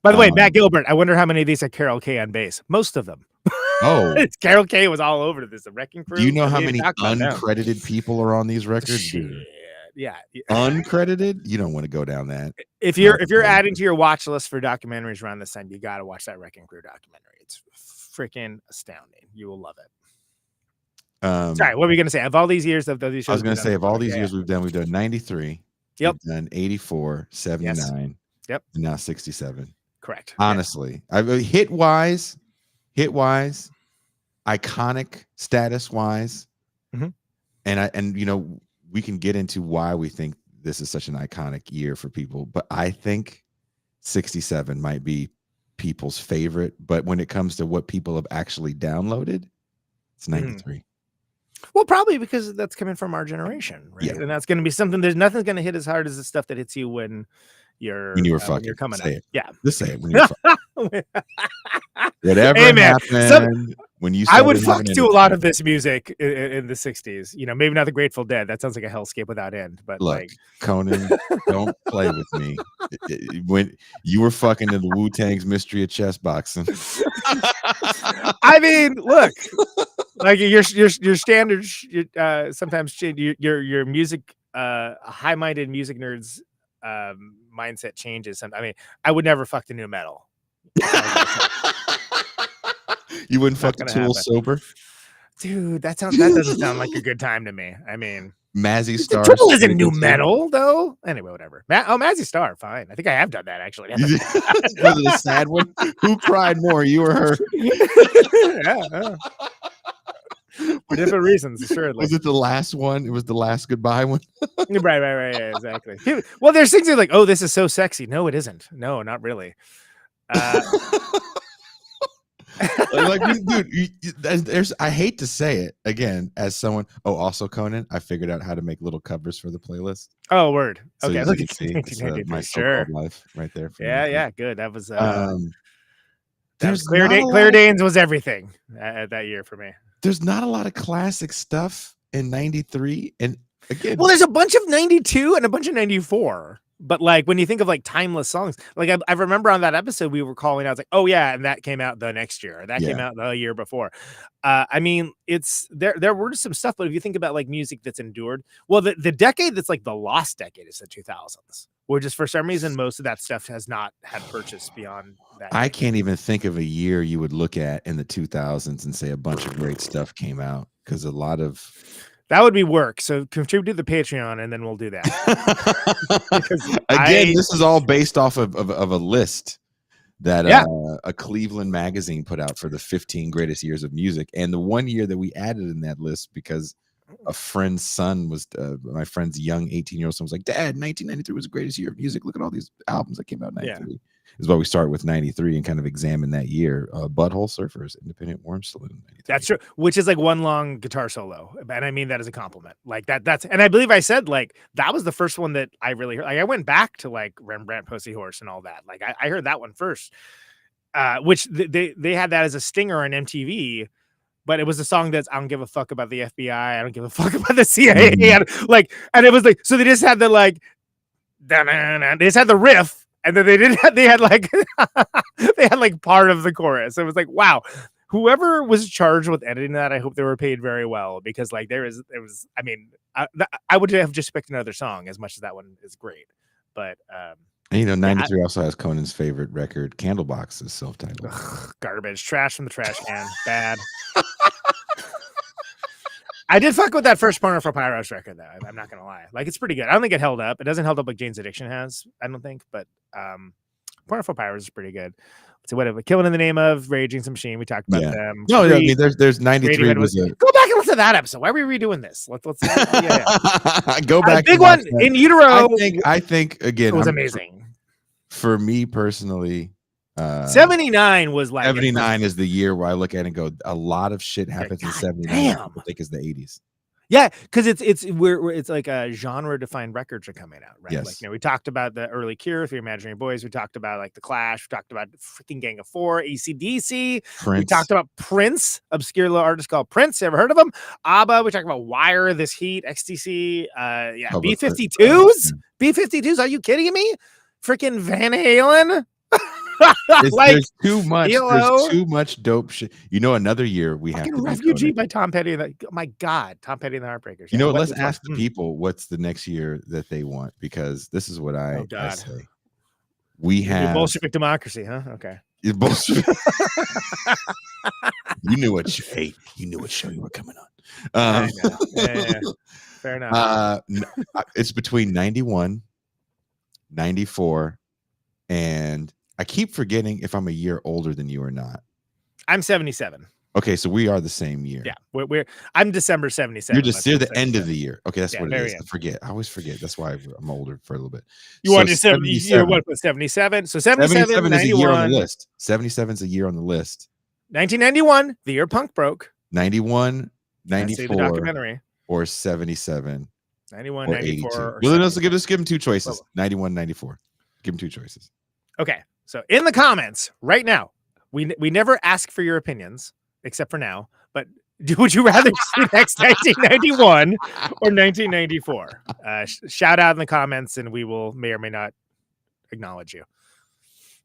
By the way, Matt Gilbert, I wonder how many of these are Carol K on bass. Most of them. Oh, Carol K was all over this. The Wrecking Crew. Do you know how many uncredited people are on these records? Shit. Yeah. Uncredited? You don't want to go down that. If you're adding to your watch list for documentaries around this time, you got to watch that Wrecking Crew documentary. It's freaking astounding. You will love it. Sorry, what were you going to say? Of all these years, of these shows, I was going to say, of all these years we've done 93. Yep. We've done 84, 79. Yes. Yep. And now 67. Correct. Honestly, hit wise, iconic status wise, and we can get into why we think this is such an iconic year for people. But I think 67 might be people's favorite. But when it comes to what people have actually downloaded, it's 93. Well, probably because that's coming from our generation, right? Yeah. And that's going to be something. There's nothing's going to hit as hard as the stuff that hits you when you're coming up. Yeah, just say it. When you're whatever happened when you. I would fuck to a lot of this music in the 60s. Maybe not the Grateful Dead. That sounds like a hellscape without end. But look, Conan, don't play with me. When you were fucking in the Wu-Tang's Mystery of Chess Boxing. I mean, look. Like your standard sometimes your music high-minded music nerds mindset changes. And I mean, I would never fuck the new metal. You wouldn't fuck the Tool sober? Dude, that doesn't sound like a good time to me. I mean, Mazzy Star. Tool isn't new metal though. Anyway, whatever. Mazzy Star, fine. I think I have done that actually. Was it a sad one? Who cried more, you or her? Yeah. For different reasons, assuredly. Was it the last one? It was the last goodbye one. Right. Yeah, exactly. Well, there's things like, oh, this is so sexy. No, it isn't. No, not really. Like, dude, there's. I hate to say it again, as someone. Oh, also Conan, I figured out how to make little covers for the playlist. Oh, word. So okay, look at my so-called life right there. Yeah, good. That was. There's Claire Danes was everything that year for me. There's not a lot of classic stuff in '93, and again, well, there's a bunch of '92 and a bunch of '94. But like when you think of like timeless songs, like I remember on that episode we were calling out, I was like, oh yeah, and that came out the next year, or that came out the year before. I mean, it's there were some stuff, but if you think about like music that's endured, well, the decade that's like the lost decade is the 2000s, where just for some reason most of that stuff has not had purchase beyond that. I can't even think of a year you would look at in the 2000s and say a bunch of great stuff came out, because a lot of that would be work. So contribute to the Patreon, and then we'll do that. Again, this is all based off of a list that a Cleveland magazine put out for the 15 greatest years of music. And the one year that we added in that list, because a friend's son was my friend's young 18-year-old son was like, Dad, 1993 was the greatest year of music. Look at all these albums that came out in 93. Is why we start with 93 and kind of examine that year. Butthole Surfers, Independent Worm Saloon. 93. That's true, which is like one long guitar solo, and I mean that as a compliment. Like that's, and I believe I said like that was the first one that I really heard. Like I went back to like Rembrandt Pussy Horse and all that. Like I heard that one first, which they had that as a stinger on MTV. But it was a song that's I don't give a fuck about the FBI. I don't give a fuck about the CIA. And it was like, so they just had the like, they just had the riff. And then they had like they had like part of the chorus. It was like, wow, whoever was charged with editing that, I hope they were paid very well, because like there was, I mean, I would have just picked another song as much as that one is great. But and you know, 93 also has Conan's favorite record, Candlebox, is self-titled. Garbage, trash from the trash can, bad. I did fuck with that first Porno for Pyros record though. I'm not gonna lie, like it's pretty good. I don't think it held up. It doesn't hold up like Jane's Addiction has, I don't think, but Porno for Pyros is pretty good. So whatever, Killing in the Name of, Raging Some Machine, we talked about them. No, I mean there's 93 go back and listen to that episode. Why are we redoing this? Let's go back. Big one in utero. I think again, it was amazing for me personally. 79 was like 79 is the year where I look at it and go, a lot of shit happens in 79. I think is the 80s. Yeah, because it's like a genre defined records are coming out, right? Yes. Like, you know, we talked about the early Cure, Three Imaginary Boys, we talked about like the Clash, we talked about freaking Gang of Four, AC/DC, we talked about Prince, obscure little artist called Prince. Ever heard of him? ABBA, we talked about Wire, This Heat, XTC, B-52s. B-52s, are you kidding me? Freaking Van Halen. There's too much. There's too much dope shit. You know, another year we have to Refugee by Tom Petty. Oh my God, Tom Petty and the Heartbreakers. You know, let's ask the people what's the next year that they want, because this is what I say. We have Bolshevik democracy, huh? Okay. Bolshevik. You knew what you knew what show you were coming on. Yeah. Fair enough. It's between 91, 94, and I keep forgetting if I'm a year older than you or not. I'm 77. Okay, so we are the same year. Yeah, I'm December 77. You're the end of the year. Okay, that's what it is. I always forget. That's why I'm older for a little bit. You want to 77? So 77 is a year on the list. 77 is a year on the list. 1991, the year punk broke. 91, 94, the documentary. Or 77. 91, or 94. 82. Or well, let's give them two choices. 91, 94. Give them two choices. Okay. So in the comments right now, we never ask for your opinions except for now, but would you rather see next 1991 or 1994? Shout out in the comments and we may or may not acknowledge you.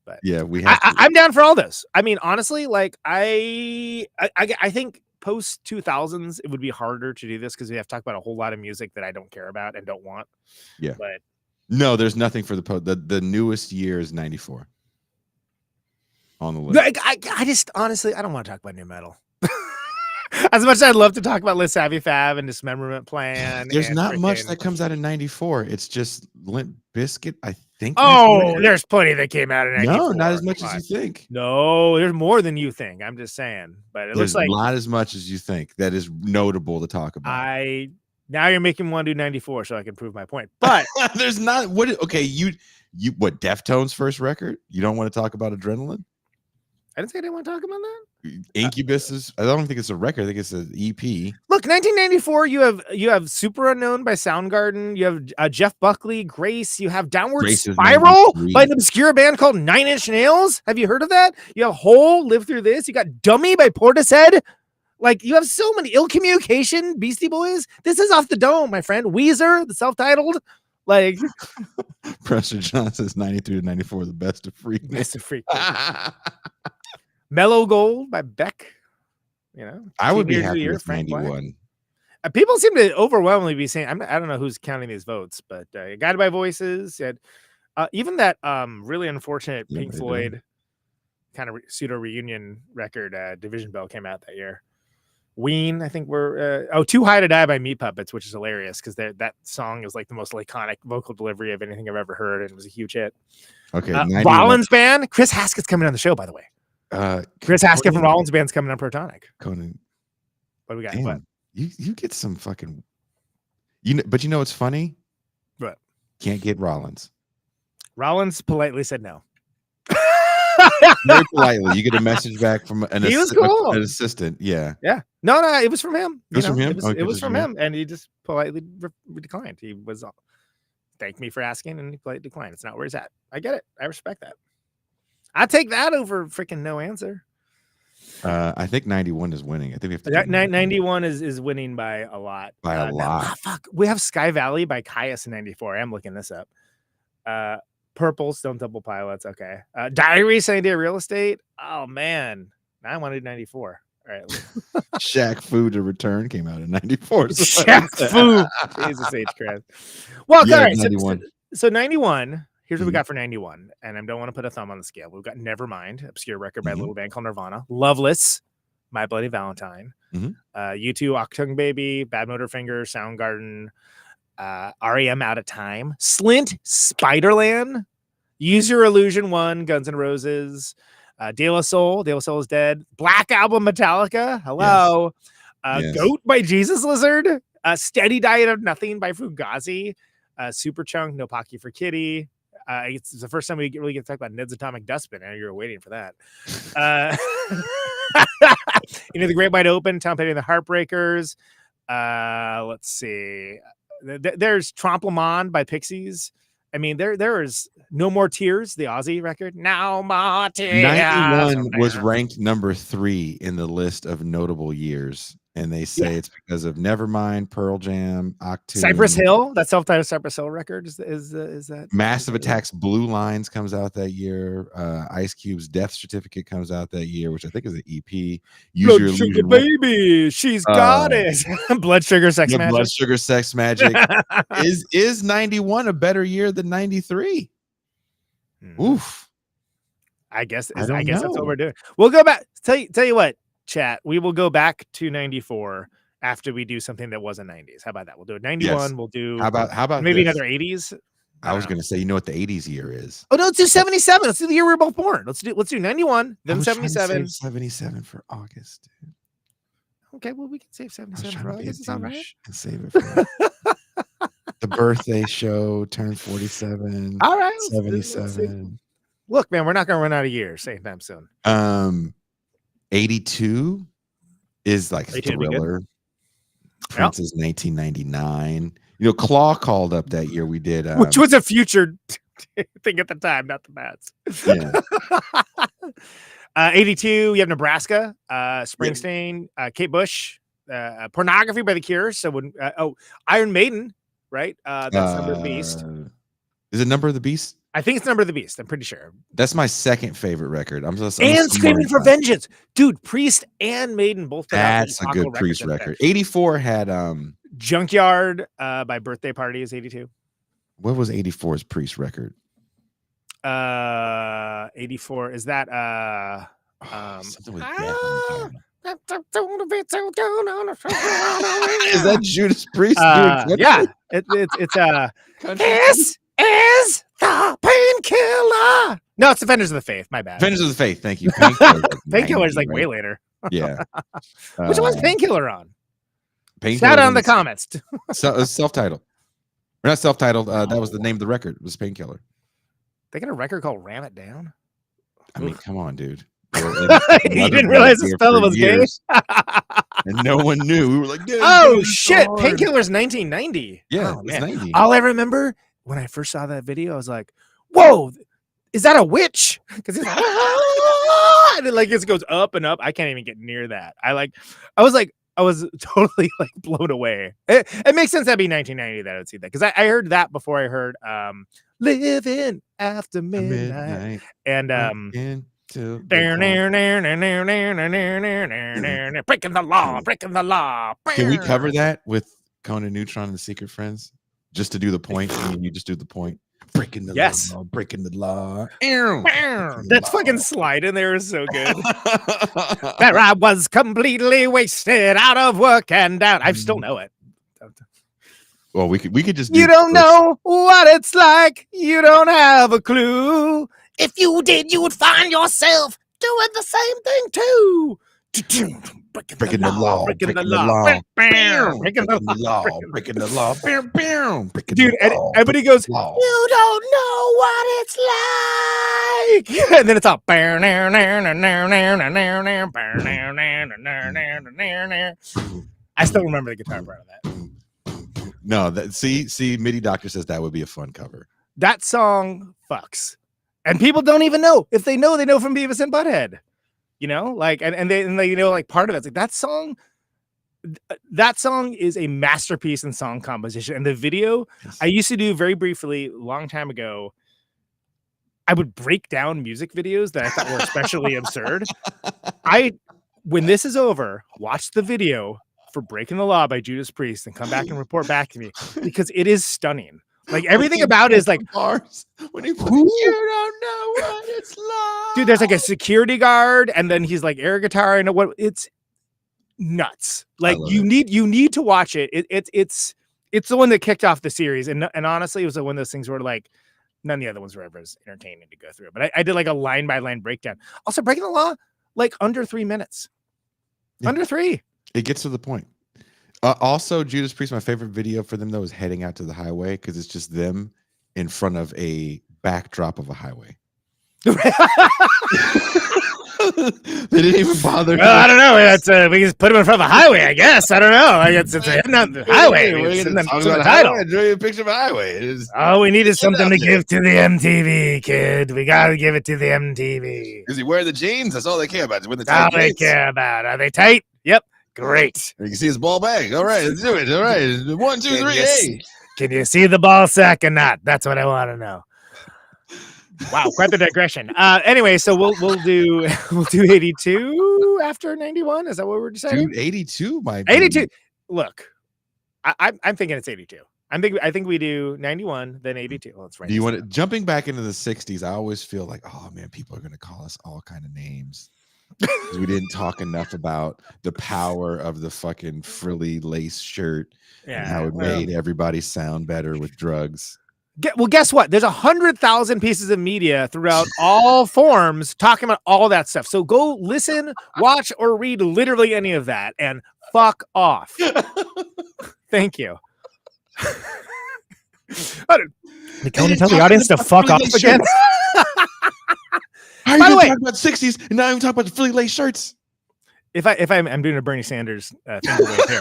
But yeah, I'm down for all this. I mean, honestly, like I think post 2000s, it would be harder to do this because we have to talk about a whole lot of music that I don't care about and don't want. Yeah. But No, there's nothing for the newest year is 94 on the list. I just honestly, I don't want to talk about new metal. As much as I'd love to talk about Les Savy Fab and Dismemberment Plan. There's not much that comes out in 94. It's just Limp Bizkit, I think. Oh, there's plenty that came out in 94. No, not as much as you think. No, there's more than you think. I'm just saying. But it looks like not as much as you think that is notable to talk about. Now you're making me want to do 94 so I can prove my point. But there's not you what Deftones' first record? You don't want to talk about Adrenaline? I didn't say I didn't want to talk about that. Incubus I don't think it's a record. I think it's an EP. Look, 1994. You have Super Unknown by Soundgarden. You have Jeff Buckley, Grace. You have Downward Spiral by an obscure band called Nine Inch Nails. Have you heard of that? You have Hole, Live Through This. You got Dummy by Portishead. Like, you have so many. Ill Communication, Beastie Boys. This is off the dome, my friend. Weezer, the self-titled. Like, Pressure John says 93 to 94, the best of freak. Best of freak. Mellow Gold by Beck. You know, I would be happy with 91. People seem to overwhelmingly be saying, I don't know who's counting these votes, but Guided by Voices, even that really unfortunate Pink Floyd kind of pseudo reunion record, Division Bell, came out that year. Ween, I think we're Too High to Die by Meat Puppets, which is hilarious because that song is like the most laconic vocal delivery of anything I've ever heard, and it was a huge hit. Okay, Rollins Band. Chris Haskett's coming on the show, by the way. Chris Haskett from Rollins Band's coming on Protonic. Conan, what do we got? Damn, what? You get some fucking, but you know what's funny? What? Can't get Rollins. Rollins politely said no. Very politely, you get a message back from an assistant. Yeah. No, it was from him. It was from him. It was from him, and he just politely declined. He was thanked me for asking, and he politely declined. It's not where he's at. I get it. I respect that. I take that over freaking no answer. I think 91 is winning. I think we have to. 91 is winning by a lot. By a lot. Fuck. We have Sky Valley by Caius in 94. I'm looking this up. Purple, Stone Temple Pilots. Okay. Diary, Sunny Day Real Estate. Oh man, now I wanted 94. All right. Shaq Fu to Return came out in 94. Shaq Fu. Jesus H. Christ. Well, all right. 91. So 91. Here's what we got for 91, and I don't want to put a thumb on the scale. We've got Nevermind, obscure record by a little band called Nirvana. Loveless, My Bloody Valentine. U2, Octung Baby, Bad Motorfinger, Soundgarden, REM Out of Time, Slint, Spiderland, Use Your Illusion 1, Guns N' Roses, De La Soul is Dead, Black Album, Metallica, hello, Goat by Jesus Lizard, Steady Diet of Nothing by Fugazi, Superchunk, No Pocky for Kitty. It's the first time we really get to talk about Ned's Atomic Dustbin. I know you're waiting for that. The Great Wide Open, Tom Petty and the Heartbreakers. Let's see. There's Trompe Le Monde by Pixies. I mean, there is No More Tears, the Aussie record. No More Tears. 91 was ranked number 3 in the list of notable years. And they say it's because of Nevermind, Pearl Jam, Octune, Cypress Hill. That self-titled Cypress Hill record is that Massive Attack's Blue Lines comes out that year. Ice Cube's Death Certificate comes out that year, which I think is an EP. Use Blood Your Sugar Baby, she's got it. Blood Sugar Sex Magic. Blood Sugar Sex Magic. Is 91 a better year than 93? Oof. I guess that's what we're doing. We'll go back. Tell you what. Chat, we will go back to 94 after we do something that wasn't 90s. How about that? We'll do it 91. Yes. We'll do how about maybe another 80s. I was going to say, you know what the 80s year is? Oh no, let's do 77. Let's do the year we were both born. Let's do 91, then 77. 77 for August. Dude. Okay, well we can save 77 for August. It's all right. And save it for the birthday show. Turn 47. All right, 77. Look, man, we're not going to run out of years anytime soon. 82 is like Thriller. Prince is 1999. Claw called up that year. We did, which was a future thing at the time, not the Bats. Yeah. 82. You have Nebraska, Springsteen, Kate Bush, Pornography by The Cure. So when Iron Maiden, right? That's Number of the Beast. Is it Number of the Beast? I think it's Number of the Beast. I'm pretty sure. That's my second favorite record. I'm Screaming for Vengeance. Dude, Priest and Maiden both. That's a good Priest record. 84 had Junkyard by Birthday Party is 82. What was 84's Priest record? 84 is that something with death. Is that Judas Priest doing country? Yeah, it's this is the Painkiller. No, it's Defenders of the Faith. My bad. Defenders of the Faith. Thank you. Painkiller's like way later. Yeah. Which one's Painkiller on? Painkiller Shout out in the comments. Self-titled. Or not self-titled. That was the name of the record. It was Painkiller. They got a record called Ram It Down. I mean, come on, dude. You didn't realize the spell was gay. And no one knew. We were like, oh shit, Painkiller's 1990. Yeah, oh, man. 90. All I remember when I first saw that video, I was like, whoa, is that a witch? Because it's and it, like, it goes up and up. I can't even get near that. I was totally like blown away. It makes sense that'd be 1990 that I would see that, because I heard that before I heard Living After Midnight. And breaking the law. Can we cover that with Conan Neutron and the Secret Friends? Just to do the point. I mean, you just do the point. Breaking the law. Breaking the law. That fucking slide in there is so good. That I was completely wasted, out of work and down. I still know it. Well, we could just. You don't know what it's like. You don't have a clue. If you did, you would find yourself doing the same thing too. Breaking the law. Breaking the law. Breaking the law. Breaking the law. Dude, and everybody goes, you don't know what it's like. And then it's all. I still remember the guitar part of that. No, see, MIDI Doctor says that would be a fun cover. That song fucks. And people don't even know. If they know from Beavis and Butthead. You know, like, and they you know, like, part of it's like that song is a masterpiece in song composition. And the video, yes. I used to do very briefly a long time ago. I would break down music videos that I thought were especially absurd. When this is over, watch the video for Breaking the Law by Judas Priest and come back and report back to me, because it is stunning. Like, everything about it is like, bars when you don't know what it's like. Dude, there's like a security guard, and then he's like air guitar, and what, it's nuts. Like, you need to watch it. It's the one that kicked off the series, and honestly, it was one of those things where, like, none of the other ones were ever as entertaining to go through. But I did like a line by line breakdown. Also, Breaking the Law, like, under 3 minutes. Yeah. Under 3. It gets to the point. Also, Judas Priest, my favorite video for them, though, is Heading Out to the Highway, because it's just them in front of a backdrop of a highway. They didn't even bother. Well, I don't know. That's we just put them in front of a highway, I guess. I don't know. Like, it's heading out the highway. It's in the title. Draw you a picture of a highway. All we need is something to give to the MTV, kid. We gotta give it to the MTV. Is he wearing the jeans? That's all they care about. That's all they care about. Are they tight? Yep. Great. You can see his ball bag. All right, let's do it. All right, 1, 2, 3. Hey, can you see the ball sack or not? That's what I want to know. Wow, quite the digression. Anyway, so we'll do 82 after 91. Is that what we're deciding? Dude, 82 might be. 82. Look, I'm thinking it's 82. I think we do 91, then 82. Well, let's do you want it jumping back into the 60s? I always feel like, oh man, people are gonna call us all kind of names. We didn't talk enough about the power of the fucking frilly lace shirt and how it made everybody sound better with drugs. Well, guess what? There's 100,000 pieces of media throughout all forms talking about all that stuff. So go listen, watch, or read literally any of that and fuck off. Thank you. Did Conan tell the audience to fuck off again? How are you talking about 60s and not even talking about the frilly lace shirts? I'm doing a Bernie Sanders thing here.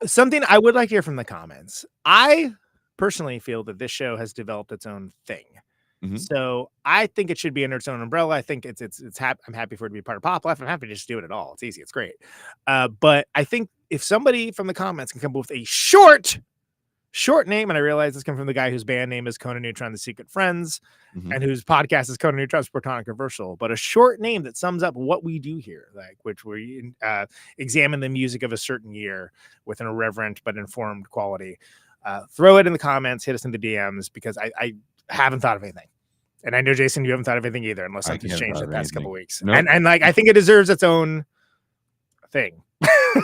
Something I would like to hear from the comments. I personally feel that this show has developed its own thing. Mm-hmm. So I think it should be under its own umbrella. I think I'm happy for it to be part of Pop Life. I'm happy to just do it at all. It's easy. It's great. But I think if somebody from the comments can come up with a short name, and I realize this comes from the guy whose band name is Conan Neutron, The Secret Friends, mm-hmm. and whose podcast is Conan Neutron's Protonic Reversal, but a short name that sums up what we do here, like, which we examine the music of a certain year with an irreverent but informed quality. throw it in the comments, hit us in the DMs, because I haven't thought of anything. And I know, Jason, you haven't thought of anything either, unless something's changed in the past couple weeks. Nope. And like, I think it deserves its own thing,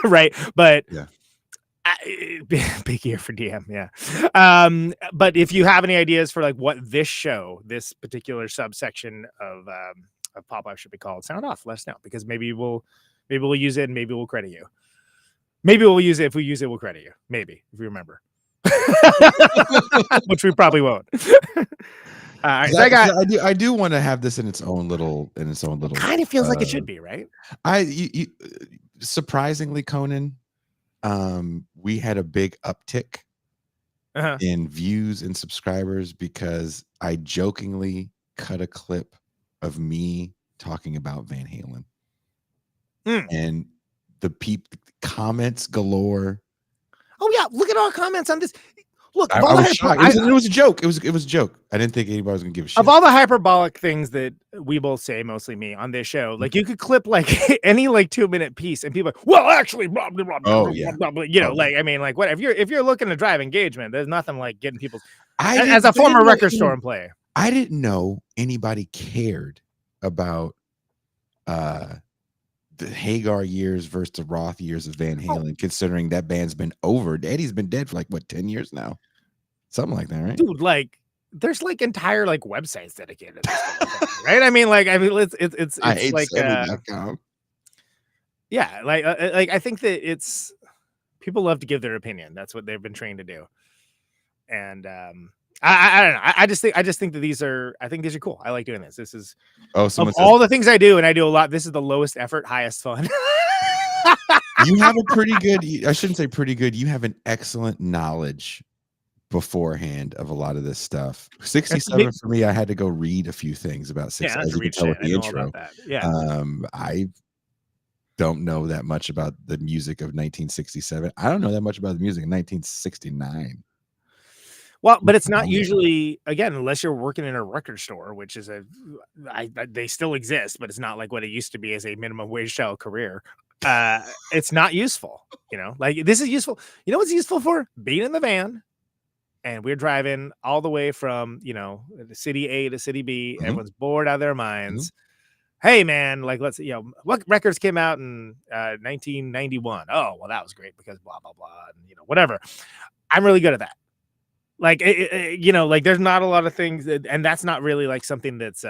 right? But yeah, big year for DM, yeah. But if you have any ideas for like what this particular subsection of Pop-Up should be called, sound off. Let us know, because maybe we'll use it, and maybe we'll credit you. Maybe we'll use it. If we use it, we'll credit you. Maybe, if we remember. Which we probably won't. All right, so I do want to have this in its own little. Kind of feels like it should be, right? Surprisingly, Conan, we had a big uptick in views and subscribers because I jokingly cut a clip of me talking about Van Halen, and the comments galore. Oh yeah, look at our comments on this. Look, I was shocked. It was a joke. It was a joke. I didn't think anybody was gonna give a shit. Of all the hyperbolic things that we both say, mostly me, on this show, like you could clip like any like 2-minute piece, and people are like, well, actually, blah, blah, blah, blah, blah, blah, you know, like I mean, like what if you're looking to drive engagement, there's nothing like getting people. As a former record store employee, I didn't know anybody cared about the Hagar years versus the Roth years of Van Halen, considering that band's been over. Eddie's been dead for like what, 10 years now, something like that, right? Dude, like there's like entire like websites dedicated to this, right? I mean, it's like yeah, like I think that it's people love to give their opinion. That's what they've been trained to do, and I don't know. I just think that these are cool. I like doing this. This is of all the things I do, and I do a lot. This is the lowest effort, highest fun. You have a pretty good. I shouldn't say pretty good. You have an excellent knowledge beforehand of a lot of this stuff. 67 for me. I had to go read a few things about 6. As you can tell with the intro. Yeah. I don't know that much about the music of 1967. I don't know that much about the music of 1969. Well, but it's not usually, again, unless you're working in a record store, which is they still exist, but it's not like what it used to be as a minimum wage style career. It's not useful, you know, like this is useful. You know what's useful for? Being in the van, and we're driving all the way from, you know, the city A to city B. Everyone's bored out of their minds. Hey man, like let's, you know, what records came out in 1991? Oh, well, that was great because blah blah blah, and you know, whatever. I'm really good at that. Like, you know, like there's not a lot of things and that's not really like something that's,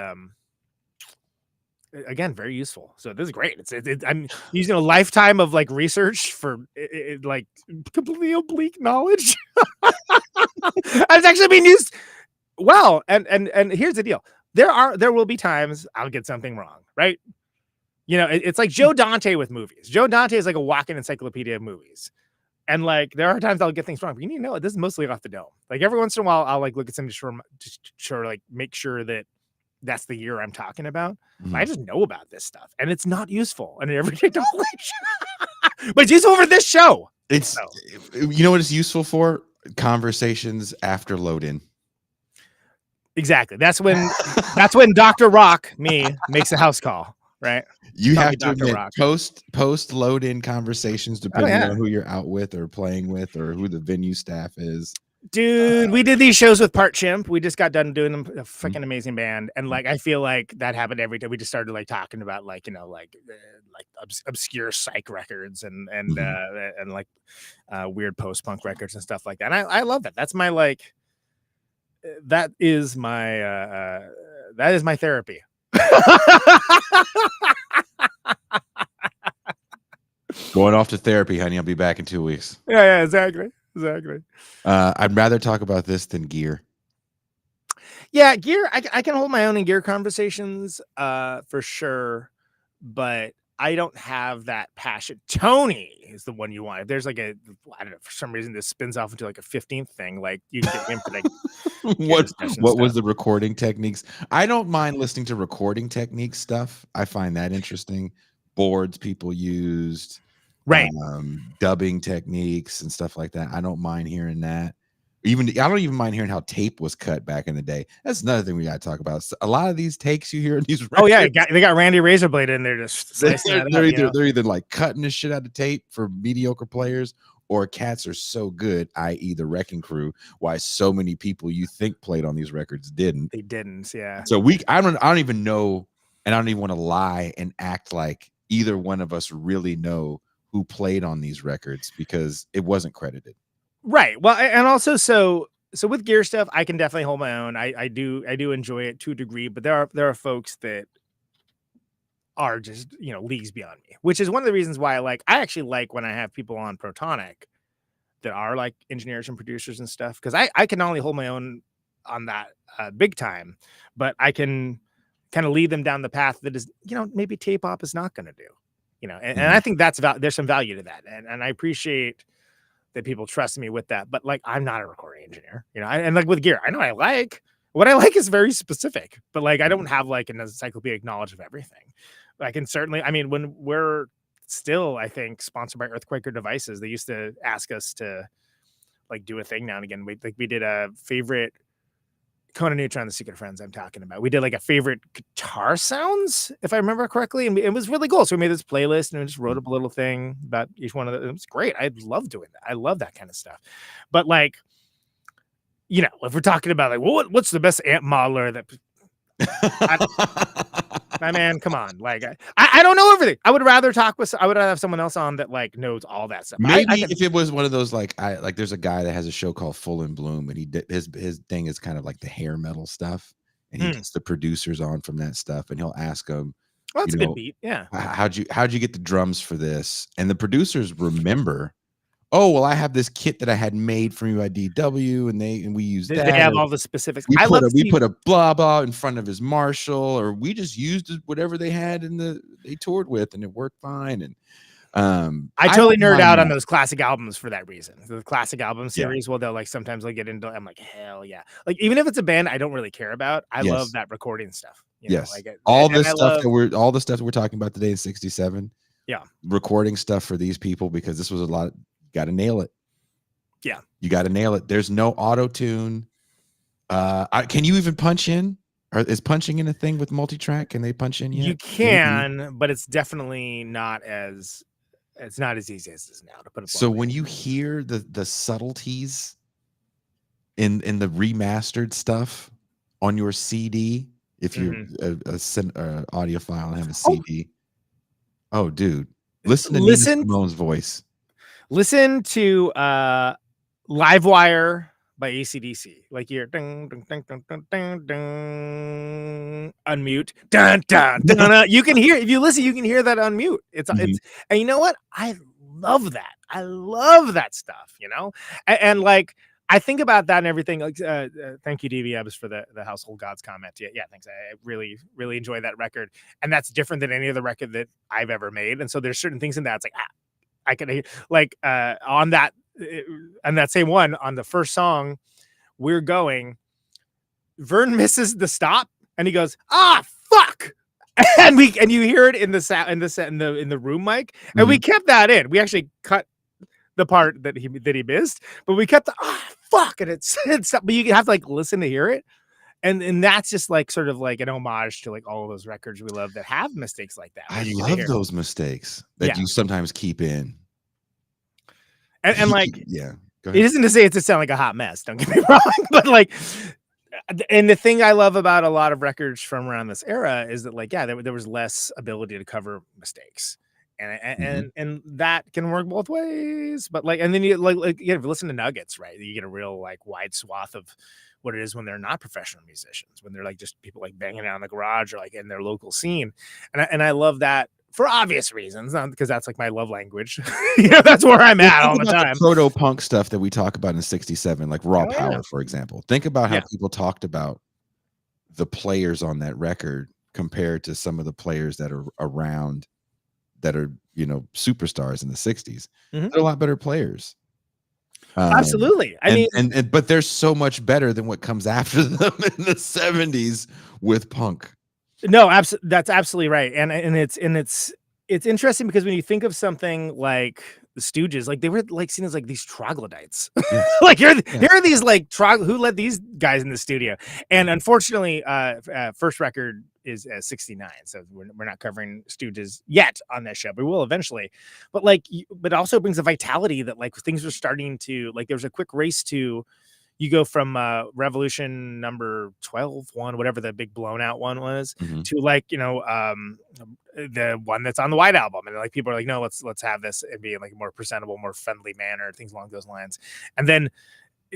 again, very useful. So this is great. I'm using a lifetime of like research for like completely oblique knowledge. It's actually being used well. And here's the deal. There will be times I'll get something wrong, right? You know, it's like Joe Dante with movies. Joe Dante is like a walking encyclopedia of movies. And like there are times I'll get things wrong, but you need to know this is mostly off the dome. Like every once in a while, I'll like look at something to like make sure that that's the year I'm talking about. I just know about this stuff, and it's not useful in everyday knowledge, but it's useful for this show. It's you know what it's useful for? Conversations after load in. Exactly. That's when Dr. Rock makes a house call, right? You have to admit, post load in conversations, depending on who you're out with or playing with or who the venue staff is. Dude, we did these shows with Part Chimp. We just got done doing them. A freaking amazing band, and like I feel like that happened every time. We just started like talking about like, you know, like obscure psych records and like weird post punk records and stuff like that. And I love that. That's my like. That is my therapy. Going off to therapy, honey. I'll be back in 2 weeks. Yeah, exactly. I'd rather talk about this than gear. Yeah, gear. I can hold my own in gear conversations, for sure, but I don't have that passion. Tony is the one you want. If there's like I don't know, for some reason this spins off into like a 15th thing. Like you can get him for like what was the recording techniques? I don't mind listening to recording techniques stuff. I find that interesting. Boards people used, right? Dubbing techniques and stuff like that. I don't mind hearing that. I don't even mind hearing how tape was cut back in the day. That's another thing we got to talk about. A lot of these takes you hear in these records, oh yeah, they got Randy Razorblade in there just they're either like cutting the shit out of tape for mediocre players, or Cats are so good, i.e. the Wrecking Crew, why so many people you think played on these records didn't. They didn't, yeah. So I don't even know, and I don't even want to lie and act like either one of us really know who played on these records because it wasn't credited. Right. Well, and also so with gear stuff, I can definitely hold my own. I do enjoy it to a degree, but there are folks that are just, you know, leagues beyond me, which is one of the reasons why I actually like when I have people on Protonic that are like engineers and producers and stuff, because I can not only hold my own on that big time, but I can kind of lead them down the path that is, you know, maybe K-pop is not going to do, you know, and I think there's some value to that, and I appreciate that people trust me with that, but like I'm not a recording engineer, you know, and like with gear, I know what I like is very specific, but like I don't have like an encyclopedic knowledge of everything. I can certainly, I mean, when we're still, I think, sponsored by Earthquaker Devices, they used to ask us to like do a thing now and again. We did a favorite Conan Neutron, the Secret Friends I'm talking about. We did like a favorite guitar sounds, if I remember correctly, and it was really cool. So we made this playlist and we just wrote up a little thing about each one of them. It was great. I love doing that. I love that kind of stuff. But like, you know, if we're talking about like, well, what's the best amp modeler that my man, come on. Like, I don't know everything. I would rather have someone else on that like knows all that stuff. Maybe if it was one of those, like there's a guy that has a show called Full and Bloom, and his thing is kind of like the hair metal stuff, and he gets the producers on from that stuff, and he'll ask them, well, that's a good beat. Yeah. How'd you get the drums for this? And the producers remember, oh, well, I have this kit that I had made for you by DW, and we used that. They have all the specifics. We put a blah blah in front of his Marshall, or we just used whatever they had they toured with, and it worked fine. And I totally nerd out on those classic albums for that reason. The classic album series, well, they'll like sometimes get into. I'm like, hell yeah! Like even if it's a band I don't really care about, I love that recording stuff. You know, like all the stuff that we're talking about today in 67. Yeah, recording stuff for these people, because this was a lot. Got to nail it. Yeah, you got to nail it. There's no auto tune. Can you even punch in? Or is punching in a thing with multi-track? Can they punch in yet? You can, but it's definitely not as easy as it is now to put it. So when you hear the subtleties in the remastered stuff on your CD, if you're a audiophile and have a CD, oh dude, listen to Nina Simone's voice. Listen to Livewire by AC/DC. Like you're ding, ding, ding, ding, ding, ding, ding, unmute. Dun, dun, dun, dun. You can hear, if you listen, you can hear that unmute. It's and you know what? I love that. I love that stuff, you know? And like I think about that and everything. Like thank you, DVMs, for the Household Gods comment. Yeah, thanks. I really, really enjoy that record. And that's different than any other record that I've ever made. And so there's certain things in that. It's like, I can like on that same one, on the first song, We're Going, Vern misses the stop and he goes, fuck. And you hear it in the room mic, and we kept that in. We actually cut the part that he missed, but we kept the fuck, and it's but you have to like listen to hear it. And that's just like sort of like an homage to like all of those records we love that have mistakes like that. I love those mistakes that you sometimes keep in. And like, yeah, it isn't to say it's to sound like a hot mess. Don't get me wrong, but like, and the thing I love about a lot of records from around this era is that like, yeah, there was less ability to cover mistakes. And that can work both ways, but like, and then you like you listen to Nuggets, right? You get a real like wide swath of what it is when they're not professional musicians, when they're like just people like banging out in the garage or like in their local scene. And I love that for obvious reasons, not because that's like my love language. You know, that's where I'm at all the time. Proto punk stuff that we talk about in 67, like Raw Power, for example. Think about how people talked about the players on that record compared to some of the players that are around that are, you know, superstars in the 60s. They're a lot better players. Absolutely. But they're so much better than what comes after them in the 70s with punk. No, that's absolutely right. And it's interesting because when you think of something like the Stooges, like they were like seen as like these troglodytes. Like here are these like who let these guys in the studio? And unfortunately, first record is 69, so we're not covering Stooges yet on this show, but we will eventually. But like, but it also brings a vitality that like things are starting to like. There's a quick race to. You go from Revolution number 12, whatever the big blown out one was, to like, the one that's on the White Album. And like people are like, no, let's have this and be in like a more presentable, more friendly manner, things along those lines. And then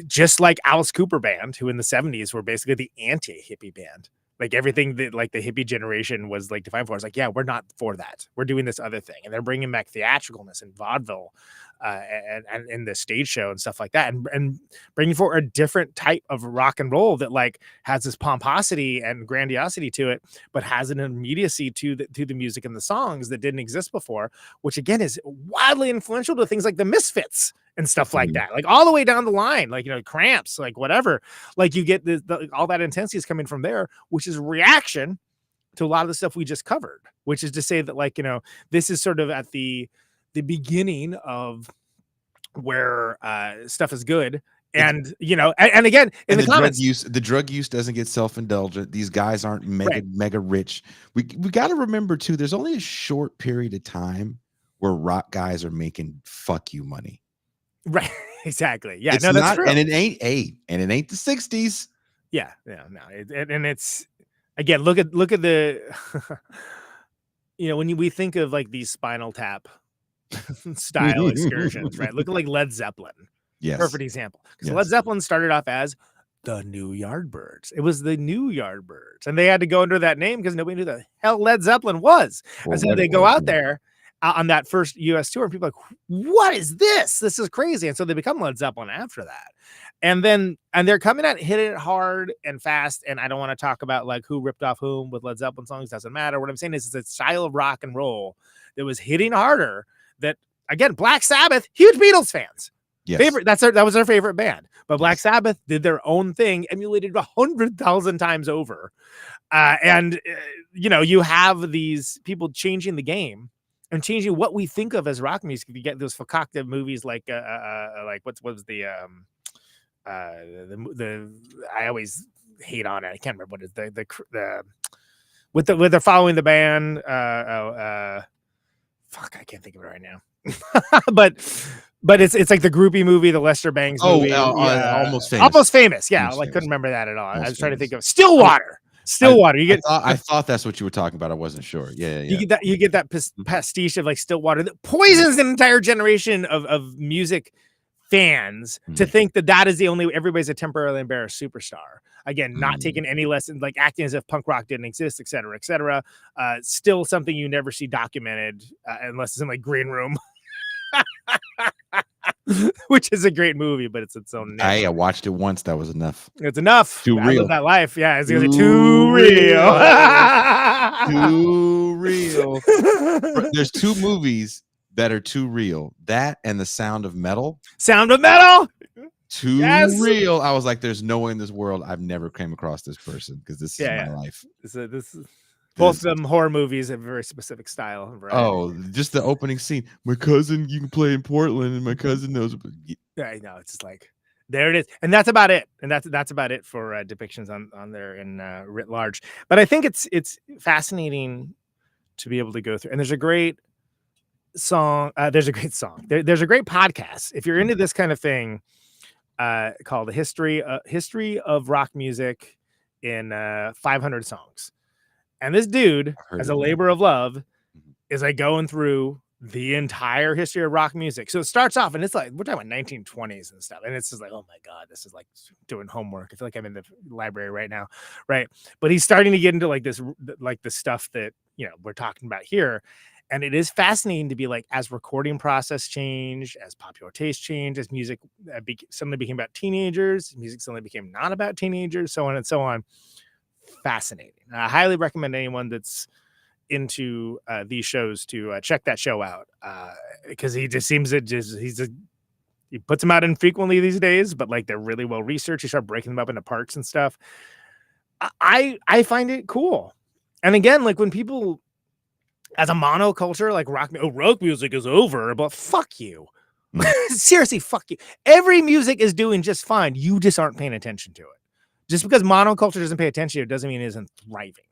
just like Alice Cooper Band, who in the 70s were basically the anti-hippie band. Like everything that like the hippie generation was like defined for is like, yeah, we're not for that. We're doing this other thing. And they're bringing back theatricalness and vaudeville and in the stage show and stuff like that. And bringing forward a different type of rock and roll that like has this pomposity and grandiosity to it, but has an immediacy to the music and the songs that didn't exist before, which again is wildly influential to things like the Misfits and stuff like that, like all the way down the line, like, Cramps, like whatever, like you get all that intensity is coming from there, which is reaction to a lot of the stuff we just covered, which is to say that like, this is sort of at the beginning of where stuff is good. And, and again, in the comments, the drug use doesn't get self-indulgent. These guys aren't mega rich. We got to remember too, there's only a short period of time where rock guys are making fuck you money. Right. Exactly. Yeah. It's that's not, true. and it ain't the 60s. Yeah. Yeah. No. And it's again, look at the, when we think of like these Spinal Tap style excursions, right? Look at like Led Zeppelin. Yes. Perfect example. Because Led Zeppelin started off as the New Yardbirds. It was the New Yardbirds. And they had to go under that name because nobody knew the hell Led Zeppelin was. And so they go out there on that first US tour and people are like, what is this? This is crazy. And so they become Led Zeppelin after that. And they're coming at hitting it hard and fast. And I don't want to talk about like who ripped off whom with Led Zeppelin songs. Doesn't matter. What I'm saying is it's a style of rock and roll that was hitting harder. That again, Black Sabbath, huge Beatles fans. Yes. That was their favorite band. But Black Sabbath did their own thing, emulated 100,000 times over. You have these people changing the game and changing what we think of as rock music. You get those fakakta movies like what was the I always hate on it. I can't remember what it is. The with they're following the band. Fuck, I can't think of it right now. but it's like the groupie movie, the Lester Bangs movie. Almost famous. Almost famous. Yeah, almost like couldn't remember that at all. Almost I was trying to think of Stillwater. You get. I thought that's what you were talking about. I wasn't sure. Yeah. You get that pastiche of like Stillwater that poisons an entire generation of music fans to think that is the only. Everybody's a temporarily embarrassed superstar. Again, not taking any lessons, like acting as if punk rock didn't exist, et cetera, et cetera. Still something you never see documented unless it's in like Green Room. Which is a great movie, but it's its own name. I watched it once. That was enough. It's enough. Too real. I live that life. Yeah, it's too real. Too real. There's two movies that are too real. That and The Sound of Metal. Sound of Metal. Too real. I was like, there's no way in this world I've never came across this person because this is my life. This is both of them horror movies have a very specific style. Oh, just the opening scene. My cousin, you can play in Portland, and my cousin knows. Yeah, I know. It's just like there it is, and that's about it. And that's about it for depictions on there in writ large. But I think it's fascinating to be able to go through. And there's a great song. There's a great podcast. If you're into this kind of thing, called the history of rock music in 500 songs. And this dude, as a labor of love, is like going through the entire history of rock music. So it starts off, and it's like we're talking about 1920s and stuff, and it's just like, oh my god, this is like doing homework. I feel like I'm in the library right now, right? But he's starting to get into like this, like the stuff that we're talking about here, and it is fascinating to be like, as recording process changed, as popular taste changed, as music suddenly became about teenagers, music suddenly became not about teenagers, so on and so on. Fascinating. I highly recommend anyone that's into these shows to check that show out, because he just seems he puts them out infrequently these days, but like they're really well researched. He started breaking them up into parts and stuff. I find it cool. And again, like when people as a monoculture, like rock music is over, but fuck you. Seriously, fuck you. Every music is doing just fine. You just aren't paying attention to it. Just because monoculture doesn't pay attention to it doesn't mean it isn't thriving.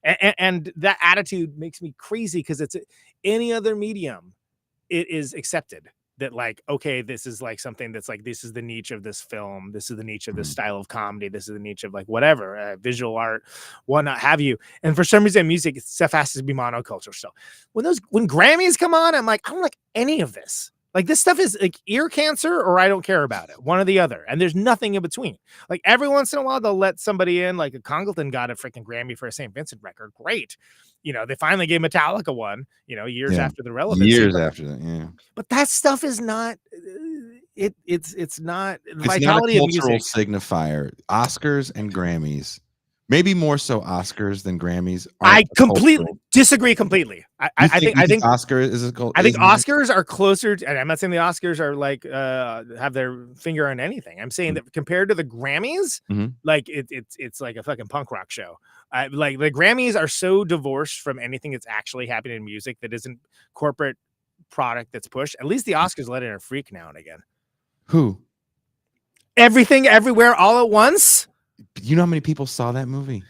And that attitude makes me crazy because it's any other medium, it is accepted that like, okay, this is like something that's like, this is the niche of this film. This is the niche of this style of comedy. This is the niche of like whatever, visual art, whatnot have you. And for some reason, music stuff has to be monoculture. So when Grammys come on, I'm like, I don't like any of this. Like this stuff is like ear cancer or I don't care about it. One or the other. And there's nothing in between. Like every once in a while, they'll let somebody in, like a Congleton got a freaking Grammy for a St. Vincent record. Great. You know, they finally gave Metallica one, you know, years after the relevancy. Years after that, yeah. But that stuff is not, it's not the It's vitality not a cultural of music. signifier. Oscars and Grammys. Maybe more so Oscars than Grammys. I completely disagree completely. I think Oscars is a cult. I think Oscars are closer to, and I'm not saying the Oscars are like have their finger on anything. I'm saying that compared to the Grammys, like it's like a fucking punk rock show. Like the Grammys are so divorced from anything that's actually happening in music that isn't corporate product that's pushed. At least the Oscars let in a freak now and again. Who? Everything, everywhere, all at once. You know how many people saw that movie?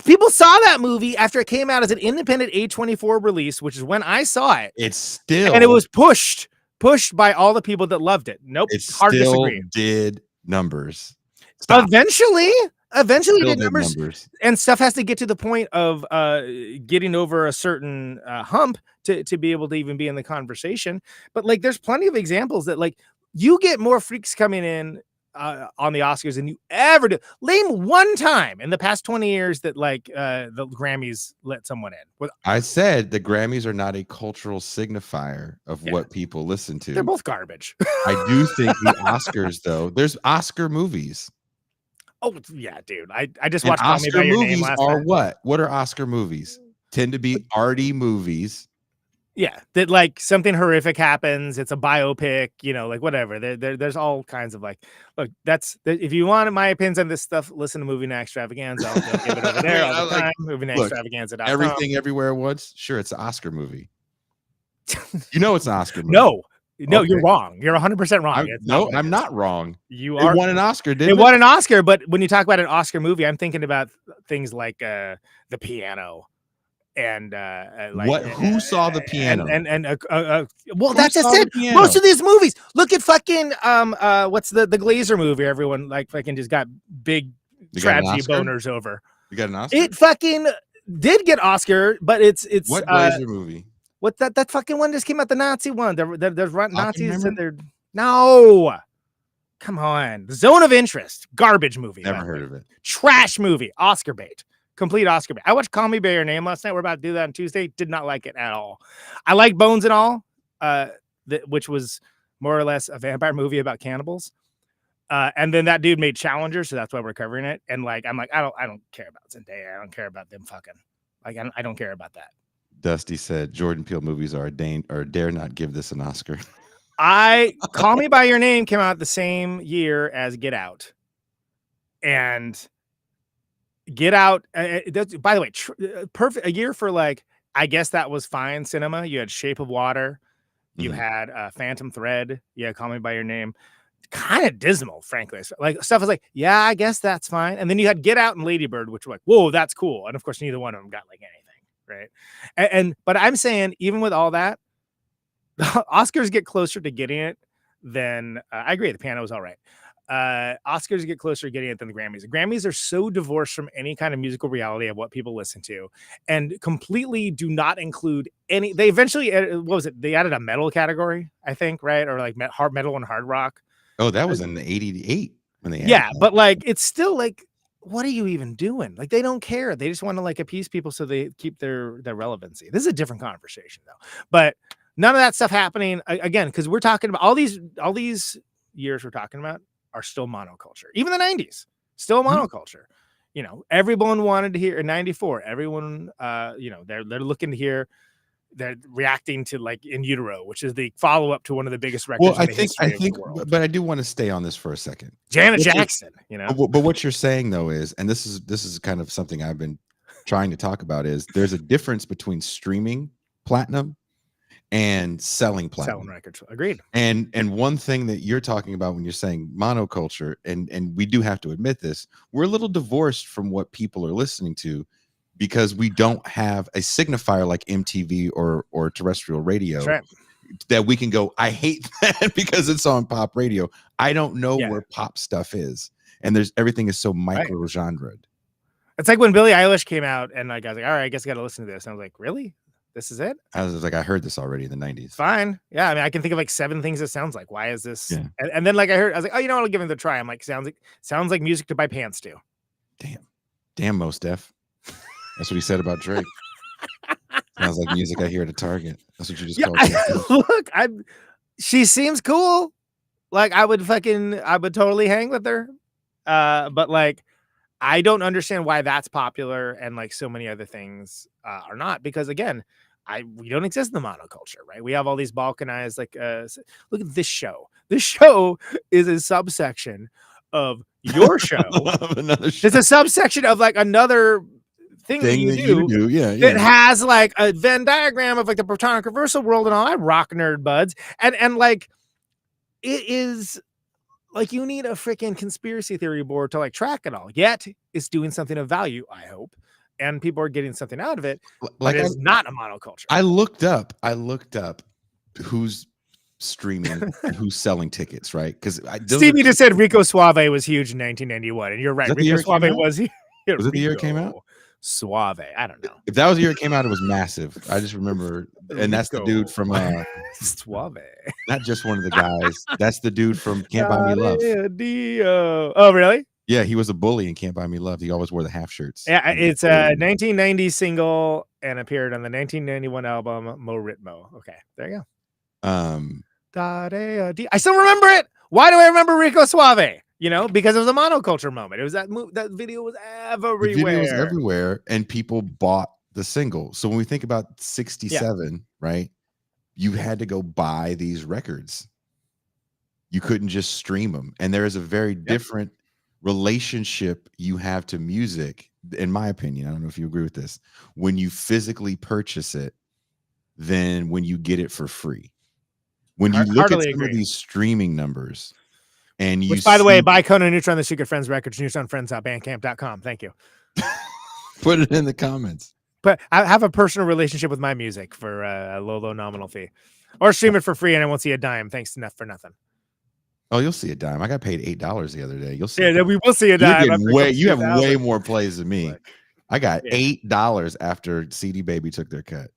People saw that movie after it came out as an independent A24 release, which is when I saw it. It's still, and it was pushed by all the people that loved it. Nope, it hard to still disagree. Did numbers. Eventually Still did numbers, and stuff has to get to the point of getting over a certain hump to be able to even be in the conversation. But like, there's plenty of examples that like you get more freaks coming in on the Oscars than you ever do. Name one time in the past 20 years that like the Grammys let someone in. I said the Grammys are not a cultural signifier of what people listen to. They're both garbage. I do think the Oscars, though, there's Oscar movies. Oh yeah, dude. I just watched Call Me Oscar by Your movies Name last are night. what are Oscar movies? Tend to be arty movies. Yeah, that like something horrific happens. It's a biopic, you know, like whatever. There's all kinds of like, look, if you want my opinions on this stuff, listen to Movie Night Extravaganza. I'll give it over there all the time. Movie Night Extravaganza.com. Everything Everywhere at Once. Sure, it's an Oscar movie. You know it's an Oscar movie. No, you're wrong. You're 100% wrong. I'm not wrong. You are. It won an Oscar, didn't it? It won an Oscar, but when you talk about an Oscar movie, I'm thinking about things like The Piano. And like who saw The Piano? Well, that's just it. Most of these movies. Look at fucking what's the Glazer movie? Everyone like fucking just got big tragedy boners over. You got an Oscar? It fucking did get Oscar, but it's what Glazer movie? What that fucking one just came out? The Nazi one. There's Nazis and they're no. Come on, The Zone of Interest, garbage movie. Never heard of it. Trash movie, Oscar bait. Complete Oscar bait. I watched Call Me by Your Name last night. We're about to do that on Tuesday. Did not like it at all. I like Bones and All, which was more or less a vampire movie about cannibals. And then that dude made Challenger, so that's why we're covering it. And like, I'm like, I don't care about Zendaya. I don't care about them fucking. Like, I don't care about that. Dusty said Jordan Peele movies are dare not give this an Oscar. Call Me by Your Name came out the same year as Get Out, and Get Out. By the way, perfect a year for like. I guess that was fine cinema. You had Shape of Water, you had Phantom Thread. Yeah, Call Me by Your Name. Kind of dismal, frankly. Like stuff was like, yeah, I guess that's fine. And then you had Get Out and Lady Bird, which were like, whoa, that's cool. And of course, neither one of them got like anything, right? But I'm saying, even with all that, the Oscars get closer to getting it than I agree. The Piano was all right. Oscars get closer to getting it than the Grammys. The Grammys are so divorced from any kind of musical reality of what people listen to, and completely do not include any. They eventually, what was it? They added a metal category, I think, right? Or like hard metal and hard rock. Oh, that was in the 88 when they. Yeah, but like, it's still like, what are you even doing? Like, they don't care. They just want to like appease people so they keep their relevancy. This is a different conversation though. But none of that stuff happening again, because we're talking about all these years we're talking about are still monoculture. Even the 90s, still monoculture. You know, everyone wanted to hear in 94. Everyone, you know, they're looking to hear. They're reacting to like In Utero, which is the follow-up to one of the biggest records. Well, I think, but I do want to stay on this for a second. Janet Jackson, you know. But what you're saying though is, and this is kind of something I've been trying to talk about is there's a difference between streaming platinum and selling platinum. Selling records. Agreed. And one thing that you're talking about when you're saying monoculture, and we do have to admit this, we're a little divorced from what people are listening to because we don't have a signifier like MTV or terrestrial radio. That's right. That we can go, I hate that because it's on pop radio. I don't know where pop stuff is. And everything is so micro genred. It's like when Billie Eilish came out and like I was like, all right, I guess I gotta listen to this. And I was like, really? This is it? I was like, I heard this already in the 90s. Fine. Yeah. I mean, I can think of like 7 things it sounds like. Why is this? Yeah. And then like I was like, oh, you know what? I'll give it a try. I'm like, sounds like music to buy pants to. Damn, Mos Def. That's what he said about Drake. Sounds like music I hear at a Target. That's what you just called it. She seems cool. Like I would totally hang with her. But like I don't understand why that's popular and like so many other things are not, because again, we don't exist in the monoculture, right? We have all these balkanized like look at this show. This show is a subsection of your show. Another show. It's a subsection of like another thing that you do. Yeah. It has like a Venn diagram of like the protonic reversal world and all that rock nerd buds. And like it is like you need a freaking conspiracy theory board to like track it all. Yet it's doing something of value, I hope. And people are getting something out of it. Like it's not a monoculture. I looked up who's streaming and who's selling tickets, right? Because Stevie just said Rico Suave was huge in 1991, and you're right. Rico Suave was here. Was it the year it came out? Suave. I don't know. If that was the year it came out, it was massive. I just remember, and that's the dude from Suave. Not just one of the guys. That's the dude from Can't Buy Me Love. Oh, really? Yeah, he was a bully in Can't Buy Me Love. He always wore the half shirts. Yeah, it's a 1990 single and appeared on the 1991 album Mo Ritmo. Okay, there you go. I still remember it. Why do I remember Rico Suave? You know, because it was a monoculture moment. It was that video was everywhere. The video was everywhere, and people bought the single. So when we think about 67, right, you had to go buy these records. You couldn't just stream them. And there is a very different relationship you have to music, in my opinion. I don't know if you agree with this. When you physically purchase it, than when you get it for free. When you look at some of these streaming numbers, and which, by the way, buy Conan Neutron, The Secret Friends records, neutronfriends.bandcamp.com. Thank you. Put it in the comments. But I have a personal relationship with my music for a low nominal fee, or stream it for free, and I won't see a dime. Thanks enough for nothing. Oh, you'll see a dime. I got paid $8 the other day. You'll see. Yeah, we will see a dime. You have way more plays than me. I got $8 after CD Baby took their cut.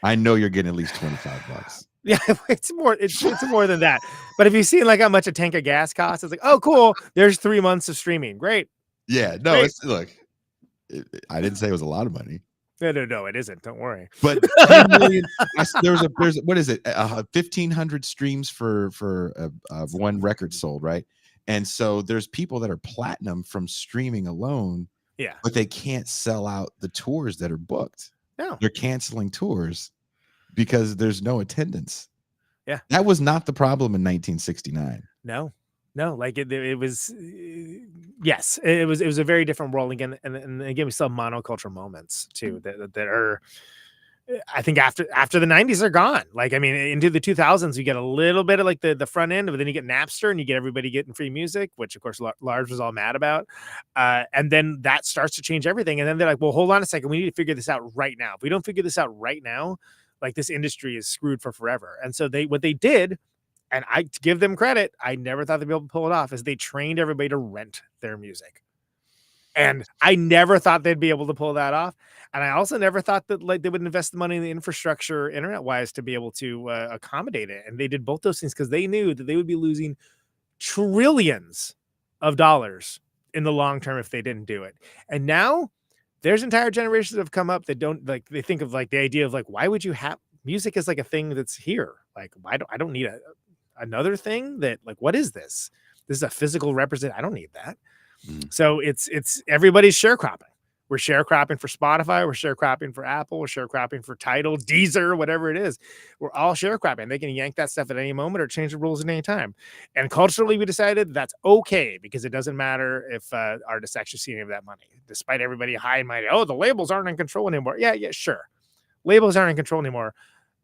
I know you're getting at least $25. Yeah, it's more. It's more than that. But if you see like how much a tank of gas costs, it's like, oh, cool. There's 3 months of streaming. Great. Yeah. No. Great. I didn't say it was a lot of money. No, it isn't. Don't worry. But 10 million, there's what is it? 1,500 streams for one record sold, right? And so there's people that are platinum from streaming alone. Yeah. But they can't sell out the tours that are booked. No. They're canceling tours because there's no attendance. Yeah. That was not the problem in 1969. No, like it was, yes, it was a very different world again. And again, we still have monoculture moments too, that are, I think after the 90s are gone. Like, I mean, into the 2000s, you get a little bit of like the front end, but then you get Napster and you get everybody getting free music, which of course Lars was all mad about. And then that starts to change everything. And then they're like, well, hold on a second. We need to figure this out right now. If we don't figure this out right now, like this industry is screwed for forever. And so what they did, and I give them credit, I never thought they'd be able to pull it off, is they trained everybody to rent their music. And I never thought they'd be able to pull that off. And I also never thought that like they would invest the money in the infrastructure internet wise to be able to accommodate it. And they did both those things because they knew that they would be losing trillions of dollars in the long term if they didn't do it. And now there's entire generations that have come up that don't like, they think of like the idea of like, why would you have music as like a thing that's here? Like, I don't need another thing that like, what is this? This is a physical represent. I don't need that. So it's everybody's sharecropping, We're sharecropping for Spotify. We're sharecropping for Apple. We're sharecropping for Tidal, Deezer, whatever it is. We're all sharecropping. They can yank that stuff at any moment or change the rules at any time. And culturally, we decided that's okay because it doesn't matter if artists actually see any of that money, despite everybody high and mighty. Oh, the labels aren't in control anymore. Yeah, sure. Labels aren't in control anymore.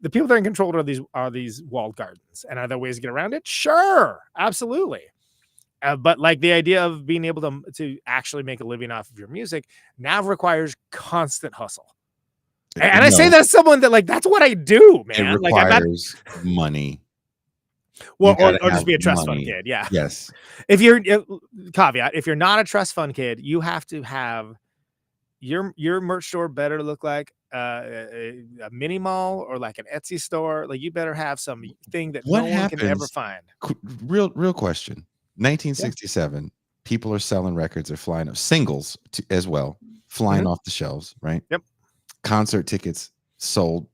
The people that are in control are these walled gardens. And are there ways to get around it? Sure, absolutely. But like the idea of being able to actually make a living off of your music now requires constant hustle. And I say that as someone that like, that's what I do, man. It requires money. Well, or just be a trust fund kid. Yeah. Yes. If you're caveat, if you're not a trust fund kid, you have to have your merch store better look like a mini mall or like an Etsy store. Like you better have some thing that no one can ever find. Real question. 1967, people are selling records, they're flying up singles as well, flying off the shelves, right? Yep. Concert tickets sold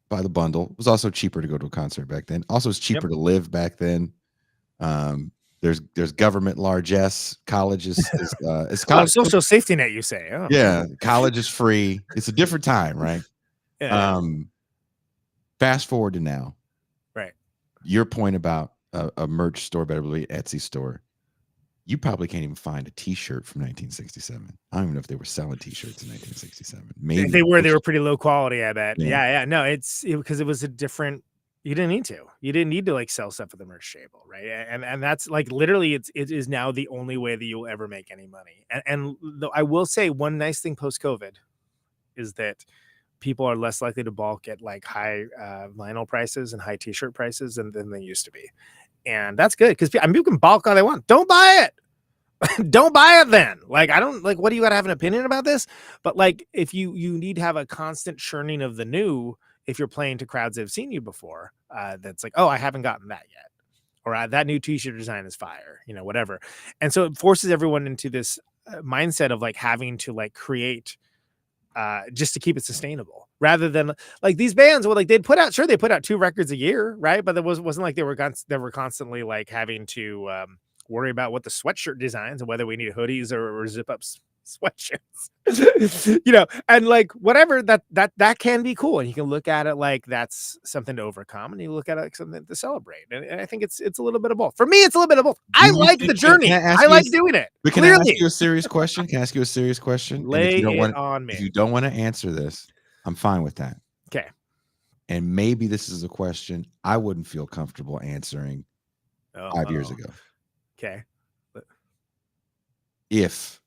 by the bundle. It was also cheaper to go to a concert back then. Also, it's cheaper to live back then. There's government largesse. College is college social safety net, you say? Oh. Yeah, college is free. It's a different time, right? Yeah. Fast forward to now. Right. Your point about a merch store, better believe Etsy store. You probably can't even find a T-shirt from 1967. I don't even know if they were selling T-shirts in 1967. Maybe if they were pretty low quality. I bet. Yeah. No, it's because it was a different. You didn't need to like sell stuff at the merch table, right? And that's like literally it is now the only way that you'll ever make any money. And I will say one nice thing post-COVID is that people are less likely to balk at like high vinyl prices and high T-shirt prices than they used to be. And that's good because people can balk all they want. Don't buy it. Don't buy it then. Like, I don't like, what do you got to have an opinion about this? But like, if you need to have a constant churning of the new, if you're playing to crowds that have seen you before, that's like, oh, I haven't gotten that yet. Or that new T-shirt design is fire, whatever. And so it forces everyone into this mindset of like having to like create just to keep it sustainable rather than like these bands would like they put out 2 records a year, right? But there wasn't like they were constantly like having to worry about what the sweatshirt designs and whether we need hoodies or zip up sweatshirts, and like whatever that can be cool. And you can look at it like that's something to overcome, and you look at it like something to celebrate. And I think it's a little bit of both. For me, it's a little bit of both. I like the journey. I like doing it. But can I ask you a serious question? Lay it on me. If you don't want to answer this, I'm fine with that. Okay. And maybe this is a question I wouldn't feel comfortable answering 5 years ago. Okay. If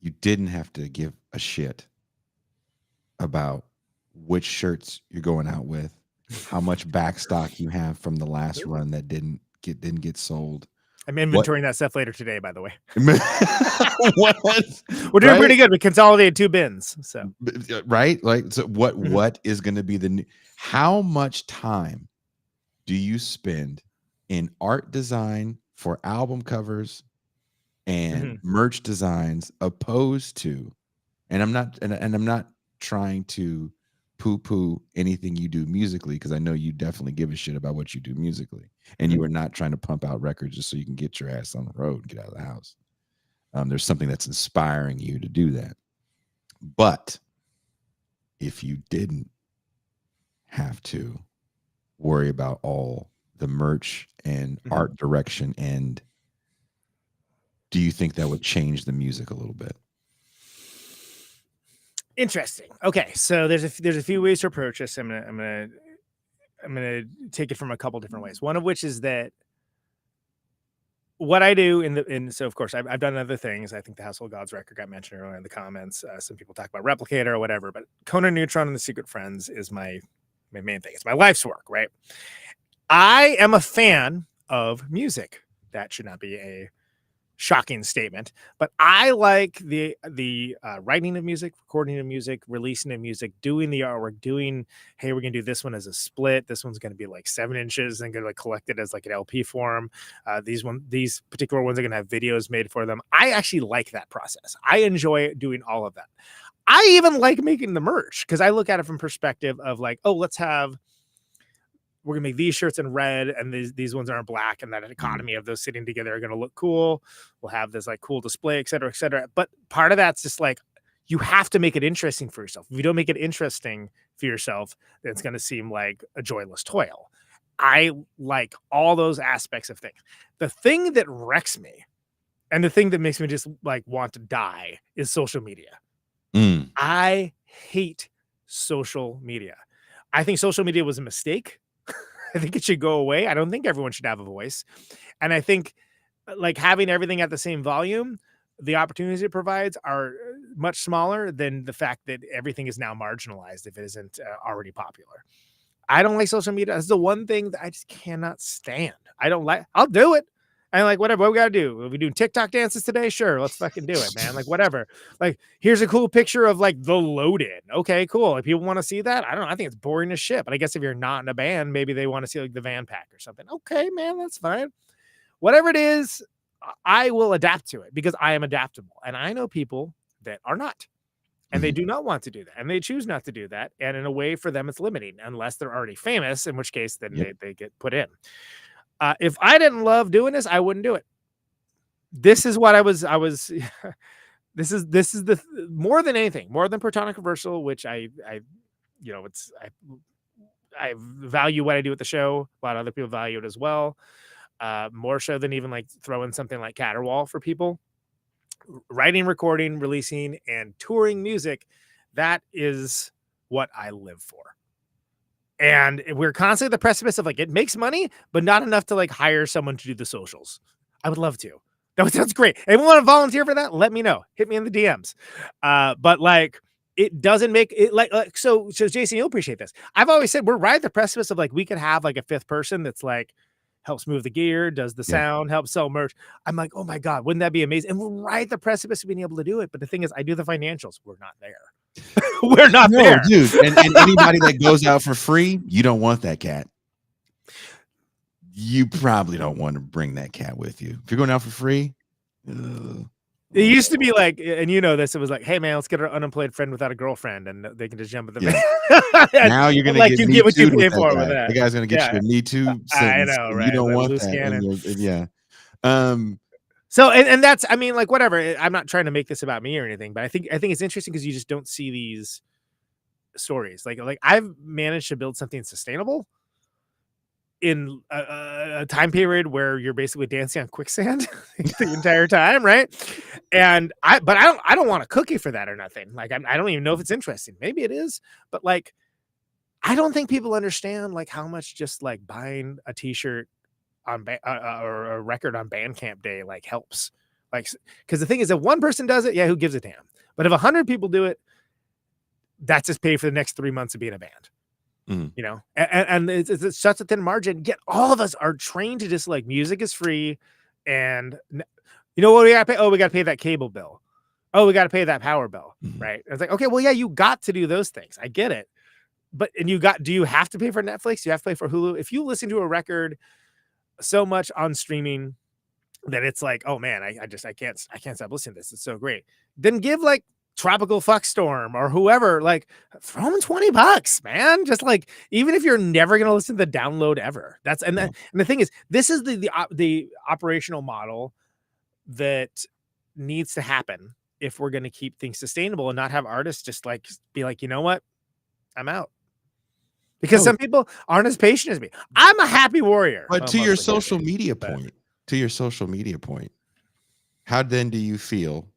you didn't have to give a shit about which shirts you're going out with, how much backstock you have from the last run that didn't get sold. I'm inventorying that stuff later today, by the way. We're doing pretty good. We consolidated 2 bins. So right? Like, so what is going to be the new, how much time do you spend in art design for album covers and merch designs opposed to, and I'm not trying to poo-poo anything you do musically, because I know you definitely give a shit about what you do musically, and you are not trying to pump out records just so you can get your ass on the road and get out of the house. There's something that's inspiring you to do that. But if you didn't have to worry about all the merch and art direction, and do you think that would change the music a little bit? Interesting. Okay, so there's a few ways to approach this. I'm gonna take it from a couple different ways. One of which is that what I do so of course I've done other things. I think the Household Gods record got mentioned earlier in the comments. Some people talk about Replicator or whatever, but Conan Neutron and the Secret Friends is my main thing. It's my life's work, right? I am a fan of music. That should not be a shocking statement, but I like the writing of music, recording of music, releasing of music, doing the artwork, hey, we're gonna do this one as a split, this one's gonna be like 7 inches and gonna like collect it as like an LP form. These particular ones are gonna have videos made for them. I actually like that process. I enjoy doing all of that. I even like making the merch because I look at it from perspective of like, oh, we're gonna make these shirts in red and these ones are in black, and that economy of those sitting together are gonna look cool. We'll have this like cool display, et cetera, et cetera. But part of that's just like, you have to make it interesting for yourself. If you don't make it interesting for yourself, then it's going to seem like a joyless toil. I like all those aspects of things. The thing that wrecks me and the thing that makes me just like want to die is social media. I hate social media. I think social media was a mistake. I think it should go away. I don't think everyone should have a voice. And I think like having everything at the same volume, the opportunities it provides are much smaller than the fact that everything is now marginalized if it isn't already popular. I don't like social media. That's the one thing that I just cannot stand. I don't like, I'll do it. And like, whatever, what we got to do? Are we doing TikTok dances today? Sure. Let's fucking do it, man. Like, whatever. Like, here's a cool picture of like the load in. Okay, cool. Like, people want to see that. I don't know. I think it's boring as shit. But I guess if you're not in a band, maybe they want to see like the van pack or something. Okay, man, that's fine. Whatever it is, I will adapt to it because I am adaptable. And I know people that are not. And they do not want to do that. And they choose not to do that. And in a way for them, it's limiting unless they're already famous, in which case then they get put in. If I didn't love doing this, I wouldn't do it. This is what I was, this is the, more than anything, more than Protonic Reversal, which I value what I do at the show. A lot of other people value it as well. More so than even like throwing something like Caterwaul for people. Writing, recording, releasing, and touring music, that is what I live for. And we're constantly at the precipice of like, it makes money, but not enough to like hire someone to do the socials. I would love to. That sounds great. Anyone want to volunteer for that? Let me know. Hit me in the DMs. But like, it doesn't make it like so Jason, you'll appreciate this. I've always said we're right at the precipice of like, we could have like a fifth person that's like, helps move the gear, does the sound, helps sell merch. I'm like, oh my God, wouldn't that be amazing? And we're right at the precipice of being able to do it. But the thing is, I do the financials. We're not there. We're not there. Dude. And anybody that goes out for free, you don't want that cat. You probably don't want to bring that cat with you. If you're going out for free, it used to be like, and you know this, it was like, hey man, let's get our unemployed friend without a girlfriend, and they can just jump in the van. Now you're gonna like get you Me get what you Too'd pay with that for guy. with that. The guy's gonna get you a Me Too I sentence, know, and right? you don't That want loose that. cannon. So and that's, I mean, like whatever. I'm not trying to make this about me or anything, but I think it's interesting because you just don't see these stories. Like I've managed to build something sustainable in a time period where you're basically dancing on quicksand the entire time, right? And I don't want a cookie for that or nothing. Like I don't even know if it's interesting. Maybe it is, but like I don't think people understand like how much just like buying a t-shirt on or a record on Bandcamp Day like helps. Like, because the thing is, if one person does it, yeah, who gives a damn? But if 100 people do it, that's just paid for the next 3 months of being a band. You know, and it's such a thin margin. Yet all of us are trained to just like music is free, and you know what we got to pay? Oh, we got to pay that cable bill. Oh, we got to pay that power bill, right? And it's like, okay, well, yeah, you got to do those things. I get it, but do you have to pay for Netflix? Do you have to pay for Hulu? If you listen to a record so much on streaming that it's like, oh man, I can't stop listening to this. It's so great. Then give like Tropical Fuckstorm or whoever, like throw them $20, man. Just like, even if you're never going to listen to the download ever, and the thing is, this is the operational model that needs to happen if we're going to keep things sustainable and not have artists just like be like, you know what, I'm out. Because some people aren't as patient as me. I'm a happy warrior. But to your social media point, how then do you feel?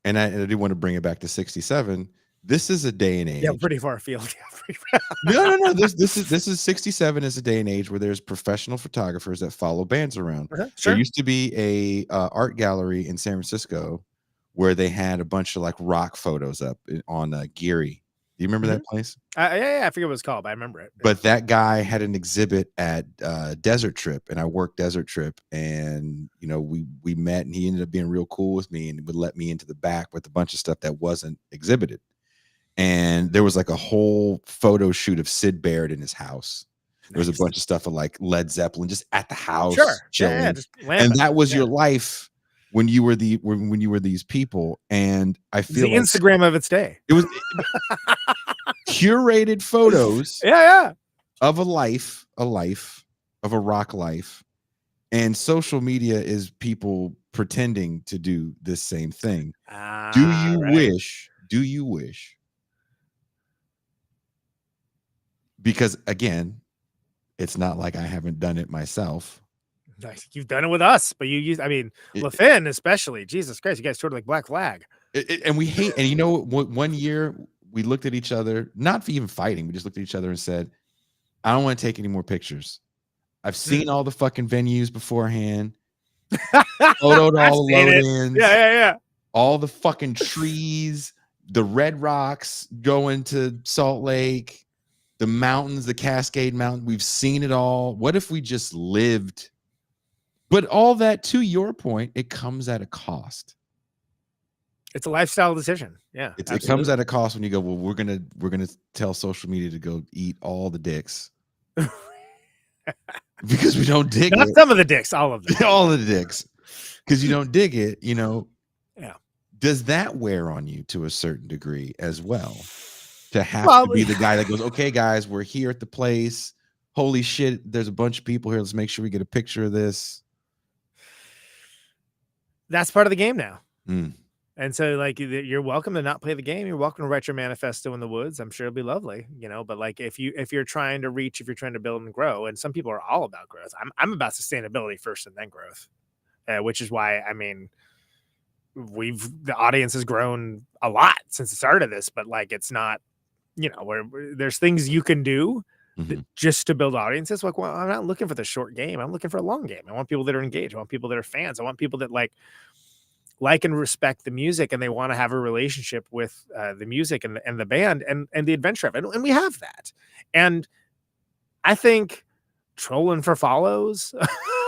And I do want to bring it back to 67. This is a day and age. Yeah, pretty far afield. No. This is 67 is a day and age where there's professional photographers that follow bands around. Sure. There used to be a art gallery in San Francisco where they had a bunch of like rock photos up on Geary. Do you remember that place? Yeah, I forget what it's called, but I remember it. But that guy had an exhibit at Desert Trip, and I worked Desert Trip, and you know we met, and he ended up being real cool with me, and would let me into the back with a bunch of stuff that wasn't exhibited. And there was like a whole photo shoot of Sid Barrett in his house. There was a bunch of stuff of like Led Zeppelin just at the house, chilling. Yeah, just and that was your life when you were when you were these people. And I feel the Instagram of its day. It was curated photos of a life of a rock life, and social media is people pretending to do this same thing. Do you do you wish? Because again, it's not like I haven't done it myself. Nice. You've done it with us, but you use, I mean, LaFin especially. Jesus Christ, you guys sort of like Black Flag. And we hate, and you know, one year we looked at each other, not for even fighting, we just looked at each other and said, I don't want to take any more pictures. I've seen all the fucking venues beforehand. Photoed all the load-ins. Yeah. All the fucking trees, the Red Rocks going to Salt Lake, the mountains, the Cascade Mountain. We've seen it all. What if we just lived? But all that, to your point, it comes at a cost. It's a lifestyle decision. Yeah, it comes at a cost when you go, well, we're gonna tell social media to go eat all the dicks because we don't dig Not it. some of the dicks, all of them. All of the dicks, because you don't dig it. You know. Yeah. Does that wear on you to a certain degree as well? To have to be the guy that goes, okay, guys, we're here at the place. Holy shit, there's a bunch of people here. Let's make sure we get a picture of this. That's part of the game now. Mm. And so, like, you're welcome to not play the game. You're welcome to write your manifesto in the woods. I'm sure it'll be lovely, you know. But like, if you're trying to reach, if you're trying to build and grow, and some people are all about growth. I'm about sustainability first and then growth, which is why, I mean, the audience has grown a lot since the start of this. But like, it's not, you know, where there's things you can do just to build audiences. Like, well, I'm not looking for the short game. I'm looking for a long game. I want people that are engaged. I want people that are fans. I want people that like and respect the music, and they want to have a relationship with the music and the band and the adventure of it. And we have that. And I think trolling for follows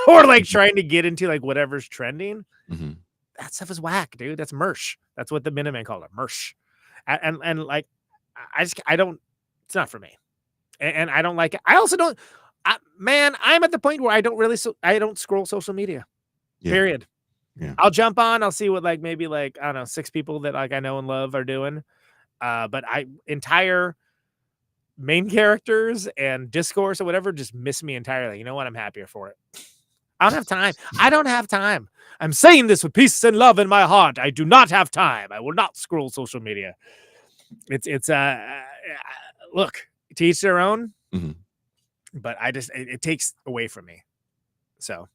or like trying to get into like whatever's trending, that stuff is whack, dude. That's merch. That's what the Minutemen call it, merch. And like, I don't, it's not for me. And I don't like it. I also don't, I'm at the point where I don't scroll social media, period. Yeah. I'll jump on, I'll see what like maybe like, I don't know, 6 people that like I know and love are doing. But entire main characters and discourse or whatever just miss me entirely. You know what? I'm happier for it. I don't have time. I don't have time. I'm saying this with peace and love in my heart. I do not have time. I will not scroll social media. It's look, to each their own. But it takes away from me. So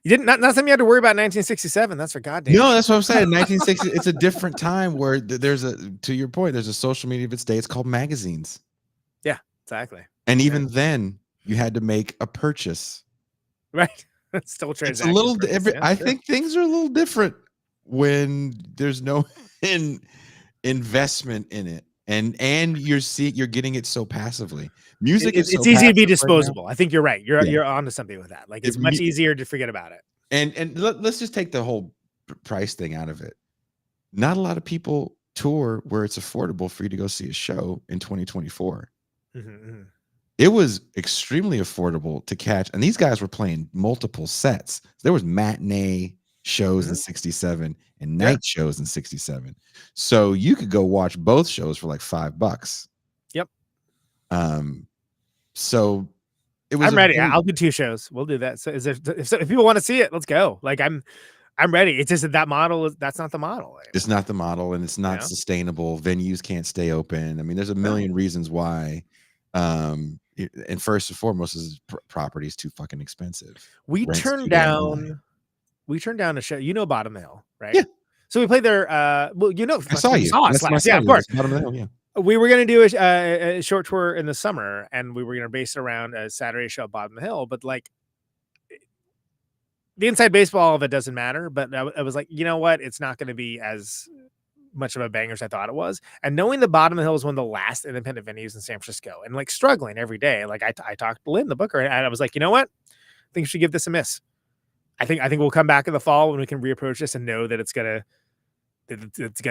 you didn't, not something you had to worry about in 1967. That's for goddamn. No, that's what I'm saying. 1960, it's a different time where to your point, there's a social media of its day. It's called magazines. Yeah, exactly. And even then, you had to make a purchase. Right. Still transaction. It's a little. I sure. think things are a little different when there's no investment in it, and you're getting it so passively. Music is it's so easy to be passive disposable. right I think you're right. You're onto something with that. Like, it's much easier to forget about it. And let's just take the whole price thing out of it. Not a lot of people tour where it's affordable for you to go see a show in 2024. It was extremely affordable to catch, and these guys were playing multiple sets. There was matinee shows in 67 and night shows in 67. So you could go watch both shows for like $5. Yep. So it was. I'm ready. I'll do 2 shows. We'll do that. So if people want to see it, let's go. Like, I'm ready. It's just that model that's not the model anymore. It's not the model, and it's not sustainable. Venues can't stay open. I mean, there's a million reasons why. And first and foremost is property is too fucking expensive. We turned down a show. You know, Bottom of the Hill, right? Yeah. So we played there. Well, you know, I saw you. Yeah, of course. Bottom of the Hill, yeah. We were going to do a short tour in the summer, and we were going to base it around a Saturday show at Bottom of the Hill. But like, the inside baseball of it doesn't matter. But I was like, you know what? It's not going to be as much of a banger as I thought it was. And knowing the Bottom of the Hill is one of the last independent venues in San Francisco, and like struggling every day. Like, I talked to Lynn, the booker, and I was like, you know what? I think you should give this a miss. I think we'll come back in the fall when we can reapproach this and know that it's gonna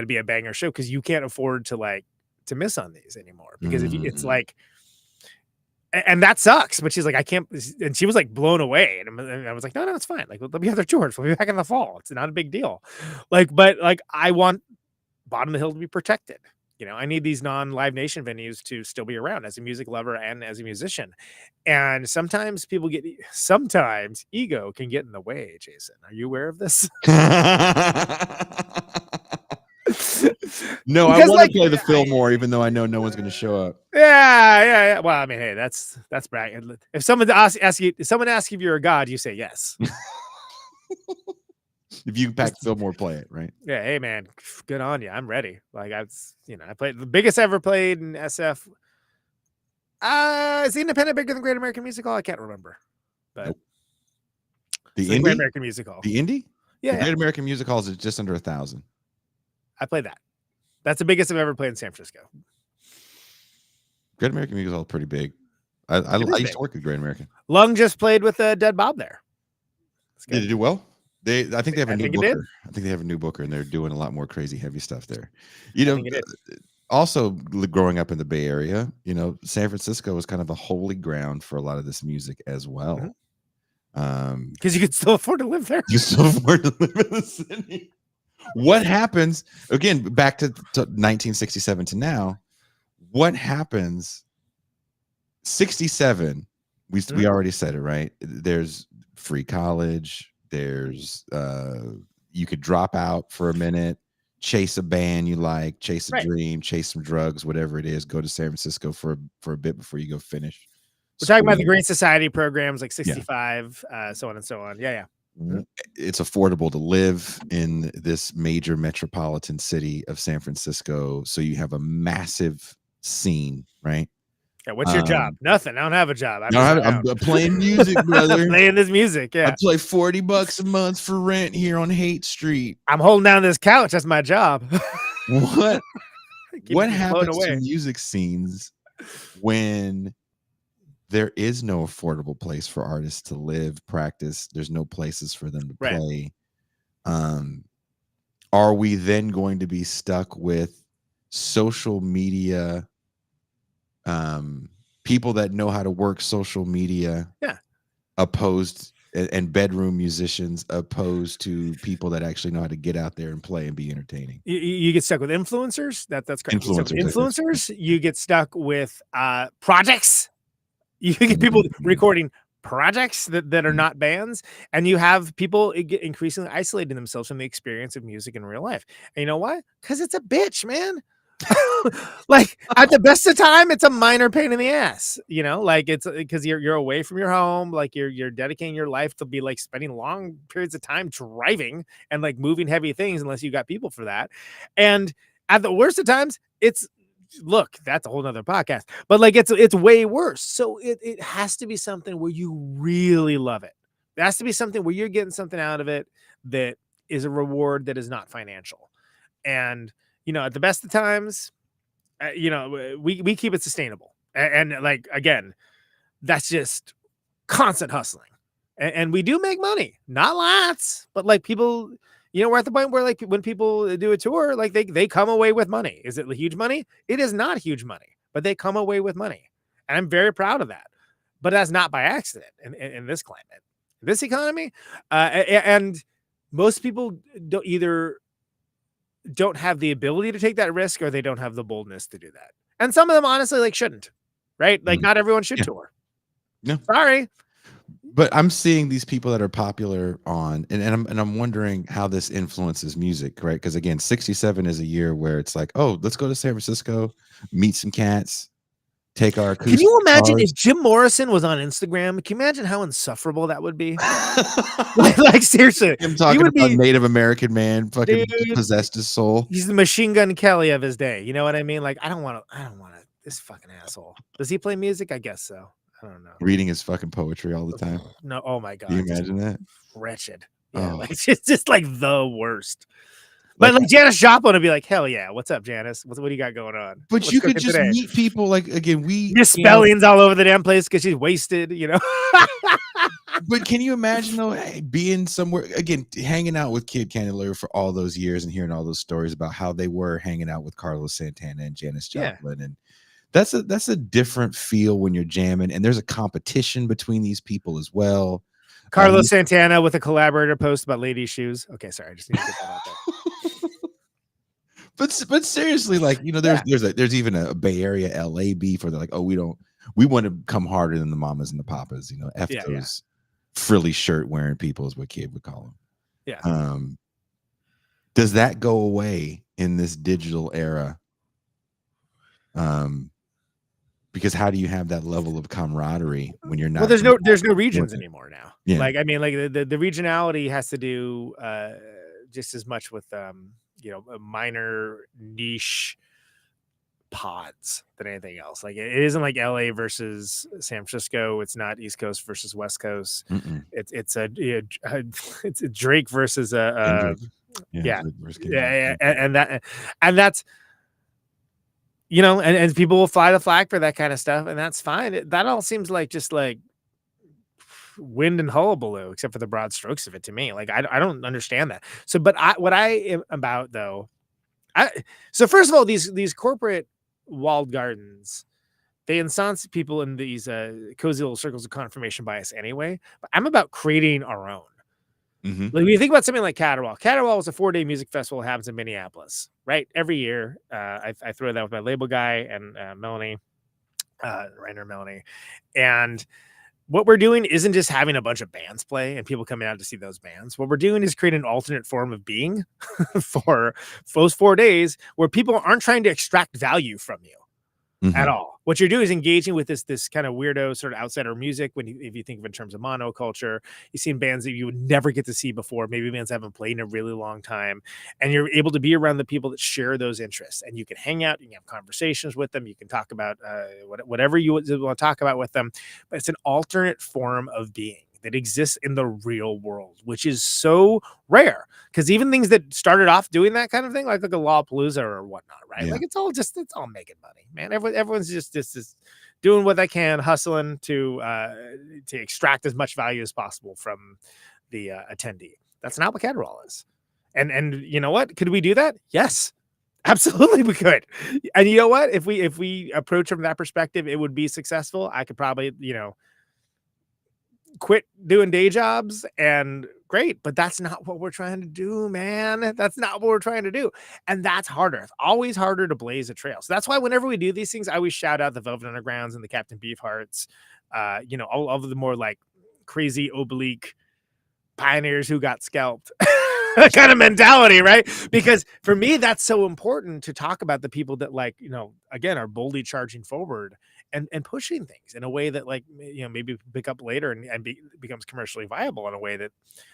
be a banger show, because you can't afford to miss on these anymore, because if it's like, and that sucks. But she's like, I can't, and she was like blown away, and I was like, no, it's fine. Like, let me have their tours. We'll be back in the fall. It's not a big deal. Like, but like, I want Bottom of the Hill to be protected. You know, I need these non-Live Nation venues to still be around as a music lover and as a musician. And sometimes ego can get in the way, Jason. Are you aware of this? No, I Because, want like, to play the Fillmore, even though I know no one's going to show up. Yeah. Well, I mean, hey, that's bragging. If someone asks you if you're a god, you say yes. If you pack Fillmore, play it, right? Yeah, hey man, good on you. I'm ready. Like I played the biggest I ever played in SF. Is the Independent bigger than Great American Music Hall? I can't remember. But Nope. The The Great Indie? American Music Hall. The Indie? Yeah, The Great American Music Hall is just under 1,000. I played that. That's the biggest I've ever played in San Francisco. Great American Music Hall is pretty big. I used to work at Great American. Lung just played with Dead Bob there. Did it do well? I think they have a new booker. I think they have a new booker, and they're doing a lot more crazy, heavy stuff there. You know, also growing up in the Bay Area, you know, San Francisco was kind of a holy ground for a lot of this music as well. Because you could still afford to live there. You still afford to live in the city. What happens again? Back to 1967 to now. What happens? 67. We already said it, right? There's free college. There's you could drop out for a minute, chase a band you like, chase a dream, chase some drugs, whatever it is. Go to San Francisco for a bit before you go finish. We're talking about the Great Society programs like 65, so on and so on. Yeah. It's affordable to live in this major metropolitan city of San Francisco. So you have a massive scene, right? Yeah, what's your job? Nothing. I don't have a job. I'm playing music, brother. Playing this music. Yeah. I play $40 a month for rent here on Haight Street. I'm holding down this couch. That's my job. What happens to music scenes when there is no affordable place for artists to live, practice? There's no places for them to play. Are we then going to be stuck with social media? People that know how to work social media, opposed and bedroom musicians opposed to people that actually know how to get out there and play and be entertaining. You get stuck with influencers. That's correct. Influencers. You get stuck with projects. You get people recording projects that are not bands, and you have people increasingly isolating themselves from the experience of music in real life. And you know why? Because it's a bitch, man. Like at the best of time, it's a minor pain in the ass, you know, like it's because you're away from your home, like you're dedicating your life to be like spending long periods of time driving and like moving heavy things unless you got people for that. And at the worst of times, look, that's a whole nother podcast, but like it's way worse. So it has to be something where you really love it. It has to be something where you're getting something out of it that is a reward that is not financial. And you know, at the best of times, you know, we keep it sustainable. And like, again, that's just constant hustling. And we do make money, not lots, but like people, you know, we're at the point where like when people do a tour, like they come away with money. Is it huge money? It is not huge money, but they come away with money. And I'm very proud of that. But that's not by accident in this climate, this economy. And most people don't have the ability to take that risk, or they don't have the boldness to do that. And some of them honestly like shouldn't, right? Like not everyone should tour. No, sorry. But I'm seeing these people that are popular on, and I'm wondering how this influences music, right? Because again, 67 is a year where it's like, oh, let's go to San Francisco, meet some cats, take our acoustic Can you imagine guitars. if Jim Morrison was on Instagram? Can you imagine how insufferable that would be? like seriously, him talking about Native American man fucking possessed his soul. He's the Machine Gun Kelly of his day. You know what I mean? Like I don't want to. This fucking asshole. Does he play music? I guess so. I don't know. Reading his fucking poetry all the time. No. Oh my god. Can you imagine that? Wretched. Yeah. Like it's just like the worst. But like Janis Joplin would be like, hell yeah, what's up, Janis? What do you got going on? But What's you could just meet people like again, misspellings all over the damn place because she's wasted, you know. But can you imagine though, being somewhere again, hanging out with Kid Candelaria for all those years and hearing all those stories about how they were hanging out with Carlos Santana and Janis Joplin, and that's a different feel when you're jamming, and there's a competition between these people as well. Carlos Santana with a collaborator post about ladies' shoes. Okay, sorry, I just need to get that out there. But seriously, like, you know, there's even a Bay Area LA beef where they're like, oh, we want to come harder than the mamas and the papas, you know, those frilly shirt wearing people is what Kid would call them. Yeah. Does that go away in this digital era? Because how do you have that level of camaraderie when you're not? Well, there's no regions anymore now. Yeah. Like, I mean, like the regionality has to do just as much with you know, a minor niche pods than anything else. Like it isn't like LA versus San Francisco. It's not East Coast versus West Coast. It's it's a Drake versus a yeah. And that's, you know, and people will fly the flag for that kind of stuff, and that's fine. That all seems like just like wind and hullabaloo, except for the broad strokes of it to me. Like I don't understand that. So, but what I am about though, so first of all, these corporate walled gardens, they ensconce people in these cozy little circles of confirmation bias anyway. But I'm about creating our own. Like when you think about something like Caterwaul was a 4-day music festival that happens in Minneapolis, right? Every year. I throw that with my label guy and Melanie, Rainer Melanie. And what we're doing isn't just having a bunch of bands play and people coming out to see those bands. What we're doing is creating an alternate form of being for those 4 days where people aren't trying to extract value from you at all. What you're doing is engaging with this kind of weirdo sort of outsider music. If you think of it in terms of monoculture, you've seen bands that you would never get to see before. Maybe bands that haven't played in a really long time, and you're able to be around the people that share those interests, and you can hang out, you can have conversations with them, you can talk about whatever you want to talk about with them. But it's an alternate form of being that exists in the real world, which is so rare, because even things that started off doing that kind of thing, like a Lollapalooza or whatnot, right? Yeah. Like it's all making money, man. Everyone's just doing what they can, hustling to extract as much value as possible from the attendee. That's not what Caterwaul is. And you know what? Could we do that? Yes. Absolutely, we could. And you know what? If we approach from that perspective, it would be successful. I could probably, you know, quit doing day jobs and great, but that's not what we're trying to do, man. That's not what we're trying to do. And that's harder. It's always harder to blaze a trail. So that's why whenever we do these things, I always shout out the Velvet Undergrounds and the Captain Beefhearts, you know, all of the more like crazy oblique pioneers who got scalped kind of mentality, right? Because for me, that's so important to talk about the people that, like, you know, again, are boldly charging forward and pushing things in a way that, like, you know, maybe pick up later and becomes commercially viable in a way that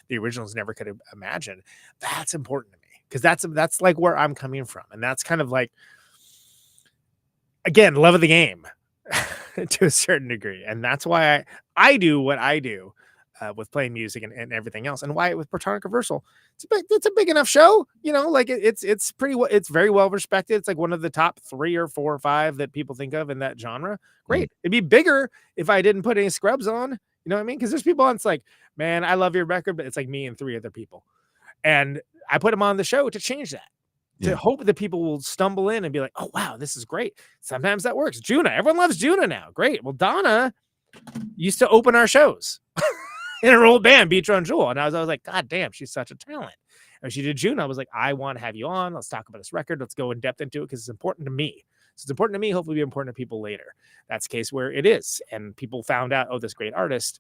the originals never could have imagined. That's important to me, because that's like where I'm coming from. And that's kind of like, again, love of the game to a certain degree. And that's why I do what I do with playing music and everything else, and why with Platonic Reversal, it's a big enough show, you know, like it's very well respected. It's like one of the top 3 or 4 or 5 that people think of in that genre. Great. It'd be bigger if I didn't put any scrubs on, you know what I mean? Because there's people on, it's like, man, I love your record, but it's like me and 3 other people, and I put them on the show to change that. To hope that people will stumble in and be like, oh wow, this is great. Sometimes that works. Juna, everyone loves Juna now. Great. Well, Donna used to open our shows in her old band, Patron Jewel. And I was like, God damn, she's such a talent. And she did June. I was like, I want to have you on. Let's talk about this record. Let's go in depth into it, because it's important to me. So it's important to me, hopefully be important to people later. That's the case where it is. And people found out, oh, this great artist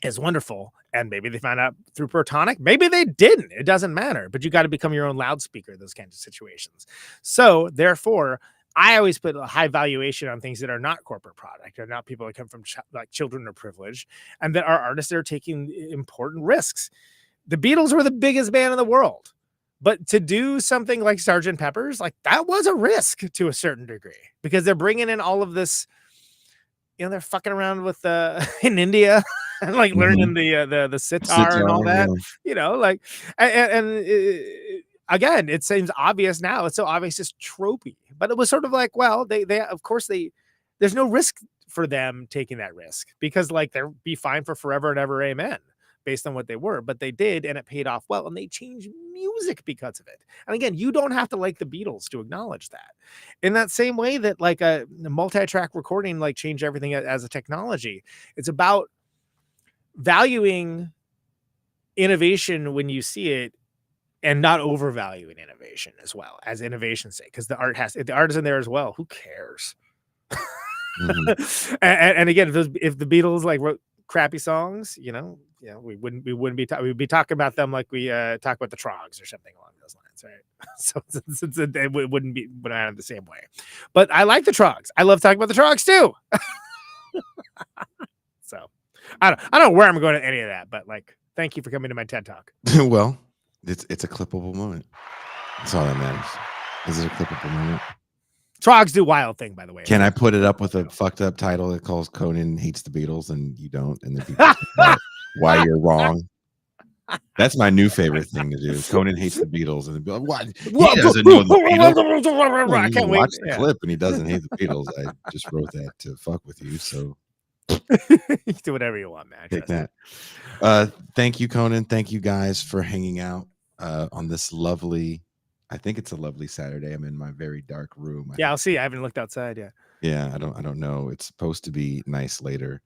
is wonderful. And maybe they found out through Platonic. Maybe they didn't. It doesn't matter. But you got to become your own loudspeaker in those kinds of situations. So therefore, I always put a high valuation on things that are not corporate product, or not people that come from like children of privilege, and that are artists that are taking important risks. The Beatles were the biggest band in the world, but to do something like Sgt. Pepper's, like, that was a risk to a certain degree, because they're bringing in all of this, you know, they're fucking around with in India and like learning the sitar and all that, you know, like, again, it seems obvious now. It's so obvious, it's tropey, but it was sort of like, well, they of course there's no risk for them taking that risk, because like they'll be fine for forever and ever, amen, based on what they were. But they did, and it paid off well, and they changed music because of it. And again, you don't have to like the Beatles to acknowledge that. In that same way that like a multi-track recording like changed everything as a technology, it's about valuing innovation when you see it, and not overvaluing innovation as well, as innovation's sake, because the art is in there as well. Who cares? And again, if the Beatles like wrote crappy songs, you know, we wouldn't be we'd be talking about them like we talk about the Trogs or something along those lines, right? So it wouldn't have the same way. But I like the Trogs. I love talking about the Trogs too. So I don't know where I'm going to any of that, but like, thank you for coming to my TED Talk. Well, it's a clippable moment. That's all that matters. Is it a clippable moment? Trogs do wild thing, by the way. Can I put it up with a fucked up title that calls Conan hates the Beatles and you don't, and then people say why you're wrong? That's my new favorite thing to do. Conan hates the Beatles, and be like, "What? He doesn't know the Beatles." I can't wait. Watch the clip, and he doesn't hate the Beatles. I just wrote that to fuck with you. So you do whatever you want, man. Take that. Thank you, Conan. Thank you guys for hanging out on this lovely. I think it's a lovely Saturday. I'm in my very dark room. I'll see. I haven't looked outside yet. Yeah, I don't know. It's supposed to be nice later.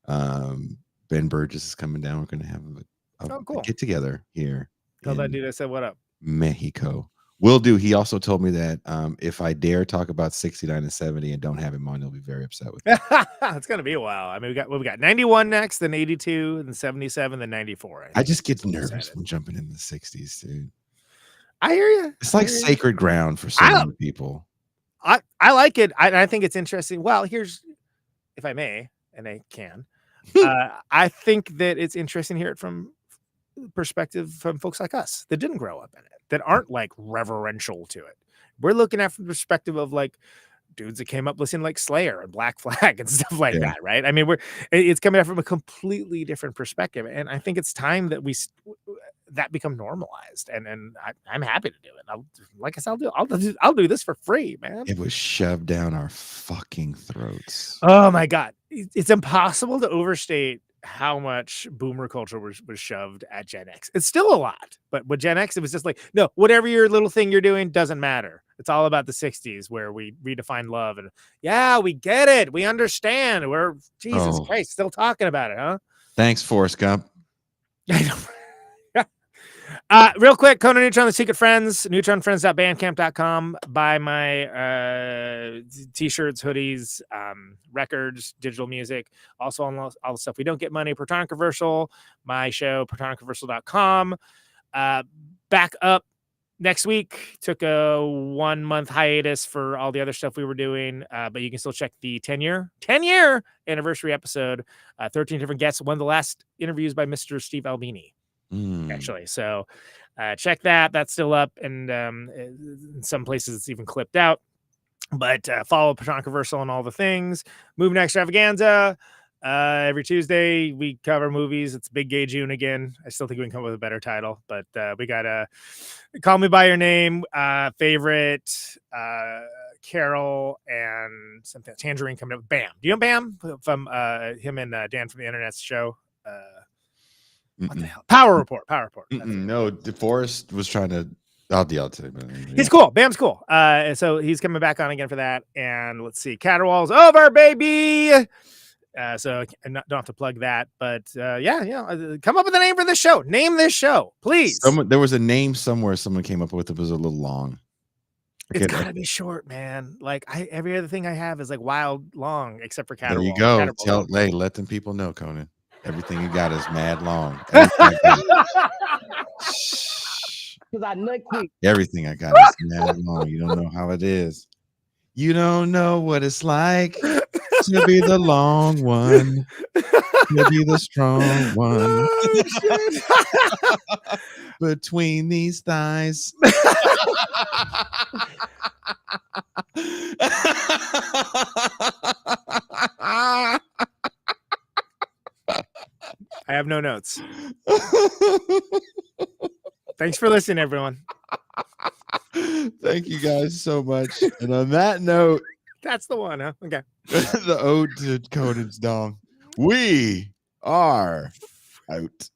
Ben Burgess is coming down. We're gonna have a get together here. Tell that dude I said what up. Mexico. Will do. He also told me that if I dare talk about 69 and 70 and don't have him on, he'll be very upset with me. It's gonna be a while. I mean, we got 91 next, then 82, then 77, then 94. I just get nervous when jumping in the 60s, dude. I hear you. It's like sacred ground for so many people. I like it. I think it's interesting. Well, here's, if I may, and I can, I think that it's interesting to hear it from perspective from folks like us that didn't grow up in it, that aren't like reverential to it. We're looking at from the perspective of like dudes that came up listening like Slayer and Black Flag and stuff like that, right? I mean, it's coming out from a completely different perspective, and I think it's time that that become normalized, and I'm happy to do it. Like I said, I'll do this for free, man. It was shoved down our fucking throats. Oh my god, it's impossible to overstate how much boomer culture was shoved at Gen X. It's still a lot, but with Gen X, it was just like, no, whatever your little thing you're doing doesn't matter. It's all about the 60s where we redefined love, and we get it, we understand. We're Jesus Christ still talking about it, huh? Thanks, Forrest Gump. I know. Real quick, Conan Neutron, The Secret Friends, neutronfriends.bandcamp.com. Buy my t-shirts, hoodies, records, digital music, also on all the stuff we don't get money. Proton Controversial, my show, protoncontroversial.com. Back up next week. Took a 1 month hiatus for all the other stuff we were doing, but you can still check the 10-year anniversary episode. 13 different guests. One of the last interviews by Mr. Steve Albini. Actually, so check that's still up, and in some places it's even clipped out, but follow Patron Controversial on all the things. Moving Extravaganza, every Tuesday we cover movies. It's Big Gay June again. I still think we can come up with a better title, but we got Call Me By Your Name, Favorite, Carol, and something Tangerine coming up. Bam. Do you know Bam from him and Dan from the Internet's show? What the hell? Power Report. No, DeForest was trying to. I'll tell you. He's cool. Bam's cool. So he's coming back on again for that. And let's see, Caterwaull's over, baby. So I don't have to plug that, but come up with a name for this show. Name this show, please. There was a name somewhere someone came up with. It was a little long. It's gotta be short, man. Like every other thing I have is like wild long, except for Caterwaull. There you go. Let them people know, Conan. Everything you got is mad long. Everything I got is mad long. You don't know how it is. You don't know what it's like to be the long one, to be the strong one between these thighs. I have no notes. Thanks for listening, everyone. Thank you guys so much. And on that note, that's the one, huh? Okay. The ode to Conan's dong. We are out.